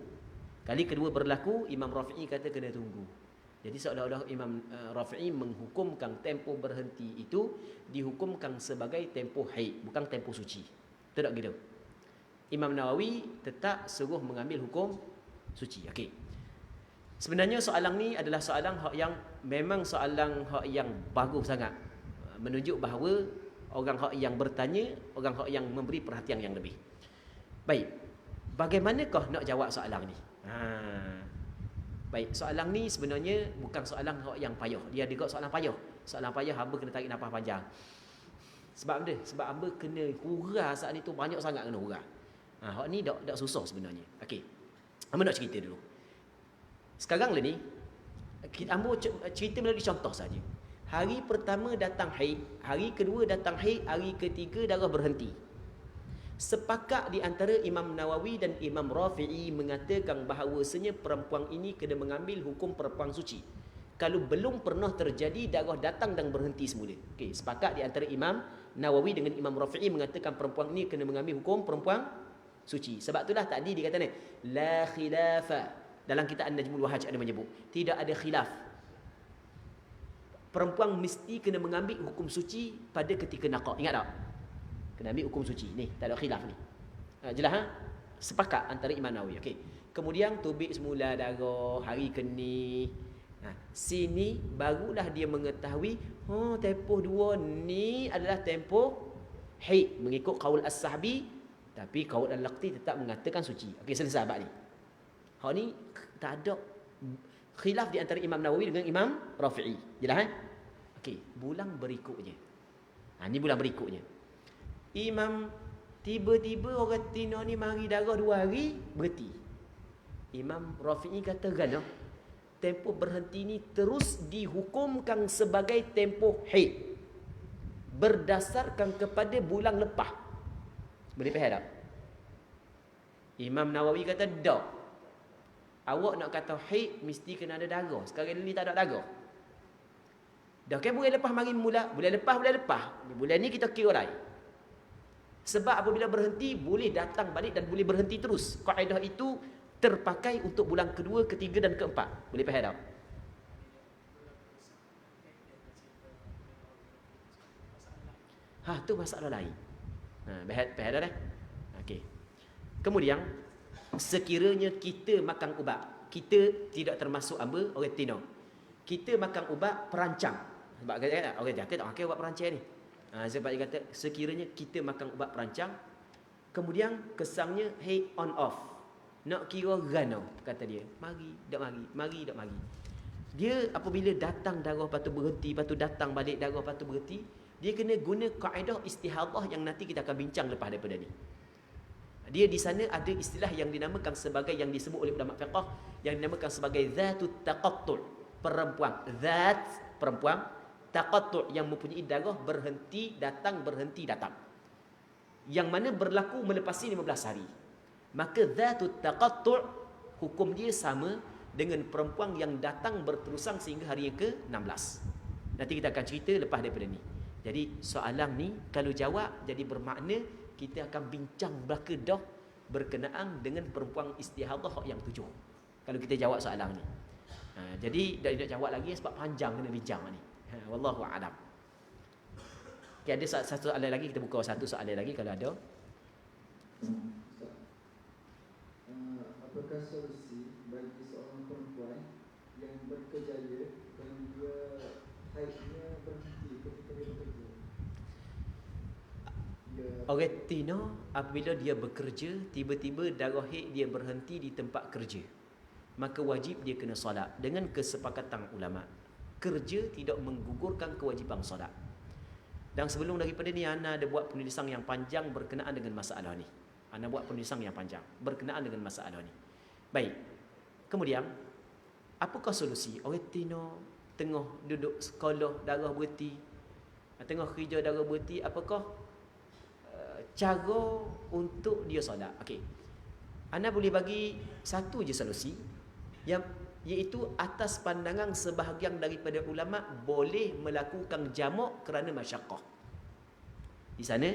Imam Rafi'i kata kena tunggu. Jadi seolah-olah Imam Rafi'i menghukumkan tempoh berhenti itu dihukumkan sebagai tempoh haid, bukan tempoh suci. Tidak gitu. Imam Nawawi tetap suruh mengambil hukum suci. Okey. Sebenarnya soalan ni adalah soalan yang memang soalan yang bagus sangat. Menunjuk bahawa orang yang bertanya, orang yang memberi perhatian yang lebih. Baik. Bagaimanakah nak jawab soalan ni? Baik, soalan ni sebenarnya bukan soalan yang payah. Dia juga soalan payah. Soalan payah hamba kena tarik nafas panjang. Sebab apa? Sebab hamba kena hurah saat ni tu banyak sangat kena hurah. Hak ni dak susah sebenarnya. Okey. Hamba nak cerita dulu. Sekarang lah ni hamba cerita melalui contoh saja. Hari pertama datang haid, hari kedua datang haid, hari ketiga darah berhenti. Sepakat di antara Imam Nawawi dan Imam Rafi'i mengatakan bahawasanya perempuan ini kena mengambil hukum perempuan suci. Kalau belum pernah terjadi darah datang dan berhenti semula. Okey, sepakat di antara Imam Nawawi dengan Imam Rafi'i mengatakan perempuan ini kena mengambil hukum perempuan suci. Sebab itulah tadi dikata ni la khilafa. Dalam kitab An-Najmul Wahaj ada menyebut tidak ada khilaf. Perempuan mesti kena mengambil hukum suci pada ketika naqah. Ingat tak? Kena ambil hukum suci. Ni, tak ada khilaf ni. Jelas ha? Sepakat antara Imam Nawawi. Okey. Kemudian tubik semula darah, hari keni. Sini barulah dia mengetahui, tempoh dua ni adalah tempoh haid mengikut qaul as-sahbi, tapi qaul al-laqti tetap mengatakan suci. Okey, selesai bab ni. Hak ni tak ada khilaf di antara Imam Nawawi dengan Imam Rafi'i. Jelas kan? Okey, bulan berikutnya. Ni bulan berikutnya. Imam tiba-tiba orang Tino ni mari darah 2 hari berhenti. Imam Rafi'i kata gana tempoh berhenti ni terus dihukumkan sebagai tempoh haid berdasarkan kepada bulan lepas. Boleh faham tak? Imam Nawawi kata dak. Awak nak kata haid mesti kena ada darah. Sekarang ni tak ada darah. Dah kan bulan lepas mari mula, bulan lepas. Bulan ni kita kira lain. Sebab apabila berhenti boleh datang balik dan boleh berhenti terus. Kaedah itu terpakai untuk bulan kedua, ketiga dan keempat. Boleh faham tak? Tu masalah lain. Faham dah? Okey. Kemudian sekiranya kita makan ubat, kita tidak termasuk apa orang Tino. Kita makan ubat perancang. Sebab kata orang Jakarta tak makan ubat perancang ni. Sebab dia kata sekiranya kita makan ubat perancang, kemudian kesangnya haid on off. Nak kira gana, kata dia. Mari, tak mari. Dia apabila datang darah lepas tu berhenti, lepas tu datang balik darah lepas tu berhenti, dia kena guna kaedah istihadah yang nanti kita akan bincang lepas daripada ni. Dia di sana ada istilah yang dinamakan sebagai, yang disebut oleh ulama fiqh, yang dinamakan sebagai zatut taqattu'. Perempuan taqattu' yang mempunyai darah berhenti datang. Yang mana berlaku melepasi 15 hari. Maka zatut taqattu' hukum dia sama dengan perempuan yang datang berterusan sehingga hari yang ke-16. Nanti kita akan cerita lepas daripada ni. Jadi soalan ni kalau jawab jadi bermakna kita akan bincang belaka dah berkenaan dengan perempuan istihadah yang 7. Kalau kita jawab soalan ni. Jadi dah nak jawab lagi sebab panjang kena bincang ni. Wallahu a'lam. Okay, ada satu soalan lagi, kita buka satu soalan lagi kalau ada. Apakah solusi bagi seorang perempuan yang berkejaya dan dia haidnya berhenti ketika dia bekerja? Dia Orang Tino apabila dia bekerja, tiba-tiba darah haid dia berhenti di tempat kerja, maka wajib dia kena solat dengan kesepakatan ulama. Kerja tidak menggugurkan kewajipan solat. Dan sebelum daripada ni, Ana ada buat penulisan yang panjang berkenaan dengan masalah ni. Ana buat penulisan yang panjang berkenaan dengan masalah ni. Baik. Kemudian, apakah solusi? Orang Tino tengah duduk sekolah darah berhenti, tengah kerja darah berhenti, apakah cara untuk dia solat? Okey. Ana boleh bagi satu je solusi, yang iaitu atas pandangan sebahagian daripada ulama boleh melakukan jamak kerana masyaqqah. Di sana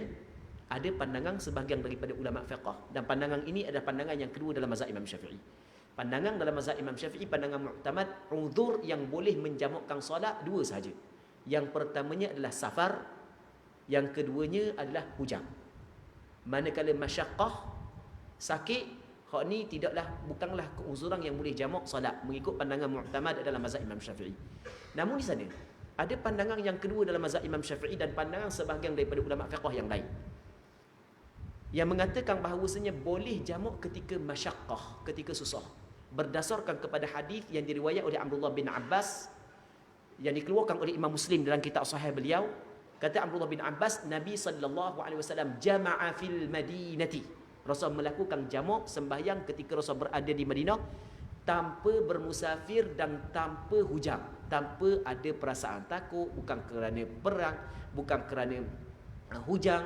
ada pandangan sebahagian daripada ulama fiqh, dan pandangan ini adalah pandangan yang kedua dalam mazhab Imam Syafi'i. Pandangan dalam mazhab Imam Syafi'i, pandangan mu'tamad, uzur yang boleh menjamakkan solat dua sahaja. Yang pertamanya adalah safar, yang keduanya adalah hujang. Manakala masyaqqah, sakit, hak ni bukanlah keuzuran yang boleh jamak solat mengikut pandangan mu'tamad dalam mazhab Imam Syafi'i. Namun di sana ada pandangan yang kedua dalam mazhab Imam Syafi'i dan pandangan sebahagian daripada ulama fiqh yang lain, yang mengatakan bahawasanya boleh jamak ketika masyaqqah, ketika susah, berdasarkan kepada hadis yang diriwayat oleh Abdullah bin Abbas yang dikeluarkan oleh Imam Muslim dalam kitab sahih beliau. Kata Abdullah bin Abbas, Nabi SAW jama'a fil Madinati. Rasul melakukan jamak sembahyang ketika Rasul berada di Madinah tanpa bermusafir dan tanpa hujang, tanpa ada perasaan takut, bukan kerana perang, bukan kerana hujang.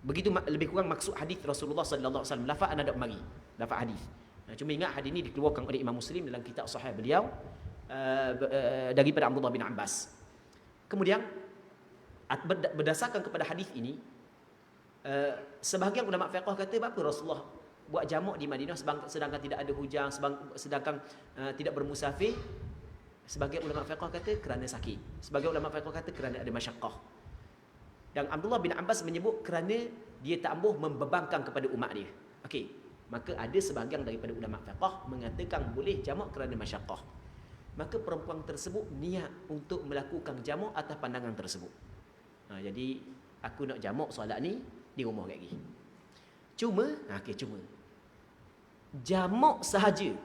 Begitu lebih kurang maksud hadis Rasulullah sallallahu alaihi wasallam. Lafaz anda tak mari, lafaz hadis. Cuma ingat hadis ini dikeluarkan oleh Imam Muslim dalam kitab sahih beliau daripada Abdullah bin Abbas. Kemudian berdasarkan kepada hadis ini, sebahagian ulama fiqh kata apa Rasulullah buat jamak di Madinah sedangkan tidak ada hujang, sedangkan tidak bermusafir. Sebahagian ulama fiqh kata kerana sakit, sebahagian ulama fiqh kata kerana ada masyaqqah. Dan Abdullah bin Abbas menyebut kerana dia tak mahu membebankan kepada umat dia. Okey, maka ada sebahagian daripada ulama fiqh mengatakan boleh jamak kerana masyaqqah. Maka perempuan tersebut niat untuk melakukan jamak atas pandangan tersebut. Jadi aku nak jamak solat ni di rumah lagi. Cuma jamak sahaja,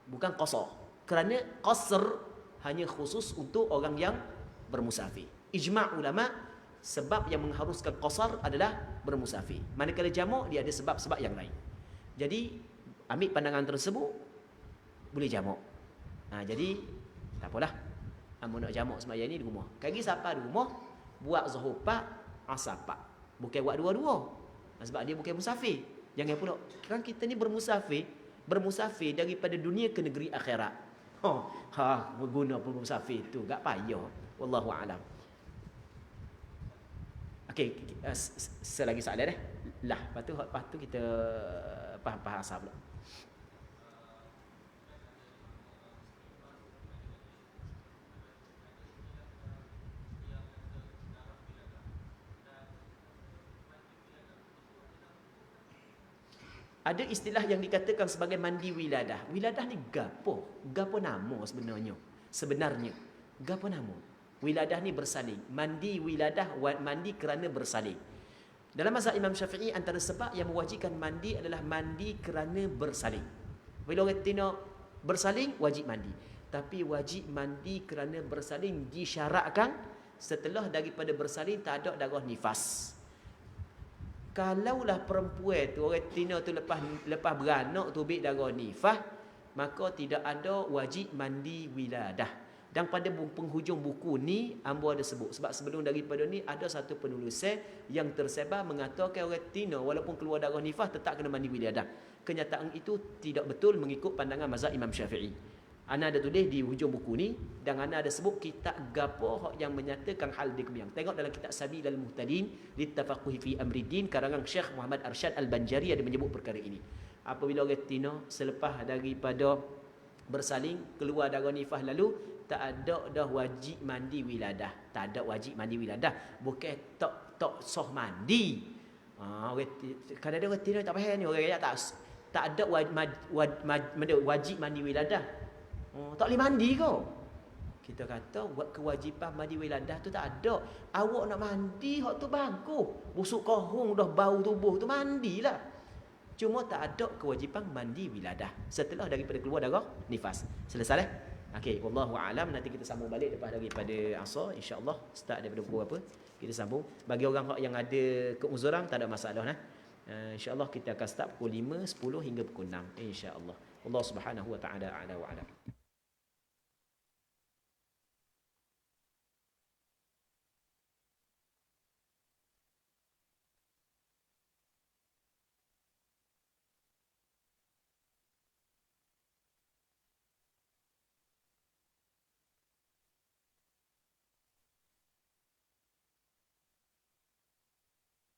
bukan qasar. Kerana qasr hanya khusus untuk orang yang bermusafir. Ijma' ulama, sebab yang mengharuskan qasar adalah bermusafir. Manakala jamak dia ada sebab-sebab yang lain. Jadi ambil pandangan tersebut boleh jamak. Jadi tak apalah. Amu nak jamak sembahyang ni di rumah. Kaki siapa di rumah buat zuhur 4, asar 4. Bukan buat dua-dua. Sebab dia bukan musafir. Jangan pula kan kita ni bermusafir daripada dunia ke negeri akhirat. Berguna pun musafir tu gak payah. Wallahu a'lam. Okey, selagi soalan lah. Lepas tu kita faham asal pula. Ada istilah yang dikatakan sebagai mandi wiladah. Wiladah ni gapo? Gapo nama sebenarnya? Gapo nama? Wiladah ni bersalin. Mandi wiladah, mandi kerana bersalin. Dalam mazhab Imam Syafi'i, antara sebab yang mewajibkan mandi adalah mandi kerana bersalin. Bila orang tina bersalin, wajib mandi. Tapi wajib mandi kerana bersalin disyaratkan setelah daripada bersalin tak ada darah nifas. Kalaulah perempuan tu, orang tina tu lepas beranak tu ambil darah nifas, maka tidak ada wajib mandi wiladah. Dan pada penghujung buku ni ambo ada sebut, sebab sebelum daripada ni ada satu penulisan yang tersebar mengatakan orang tina walaupun keluar darah nifas tetap kena mandi wiladah. Kenyataan itu tidak betul mengikut pandangan mazhab Imam Syafi'i. Ana ada tulis di hujung buku ni, dan ana ada sebut kitab gapo yang menyatakan hal demikian. Tengok dalam kitab Sabilul Muhtadin Littafaqquhi fi Amriddin karangan Syekh Muhammad Arsyad Al-Banjari ada menyebut perkara ini. Apabila orang tina selepas daripada bersalin keluar darah nifas lalu tak ada dah wajib mandi wiladah. Tak ada wajib mandi wiladah. Bukan tak sah mandi. Kadang-kadang orang tina tak faham ni, orang kaya tak ada wajib mandi wiladah. Tak boleh mandi kau. Kita kata buat kewajipan mandi wiladah tu tak ada. Awak nak mandi hak tu bagus. Busuk kohong dah bau tubuh tu mandilah. Cuma tak ada kewajipan mandi wiladah setelah daripada keluar darah nifas. Selesai dah? Okey, wallahu alam. Nanti kita sambung balik lepas daripada asar insya-Allah. Start daripada pukul apa? Kita sambung. Bagi orang yang ada keuzuran tak ada masalah nah. InsyaAllah kita akan start pukul 5, 10 hingga pukul 6 insyaAllah. Allah subhanahu wa ta'ala a'la wa a'lam.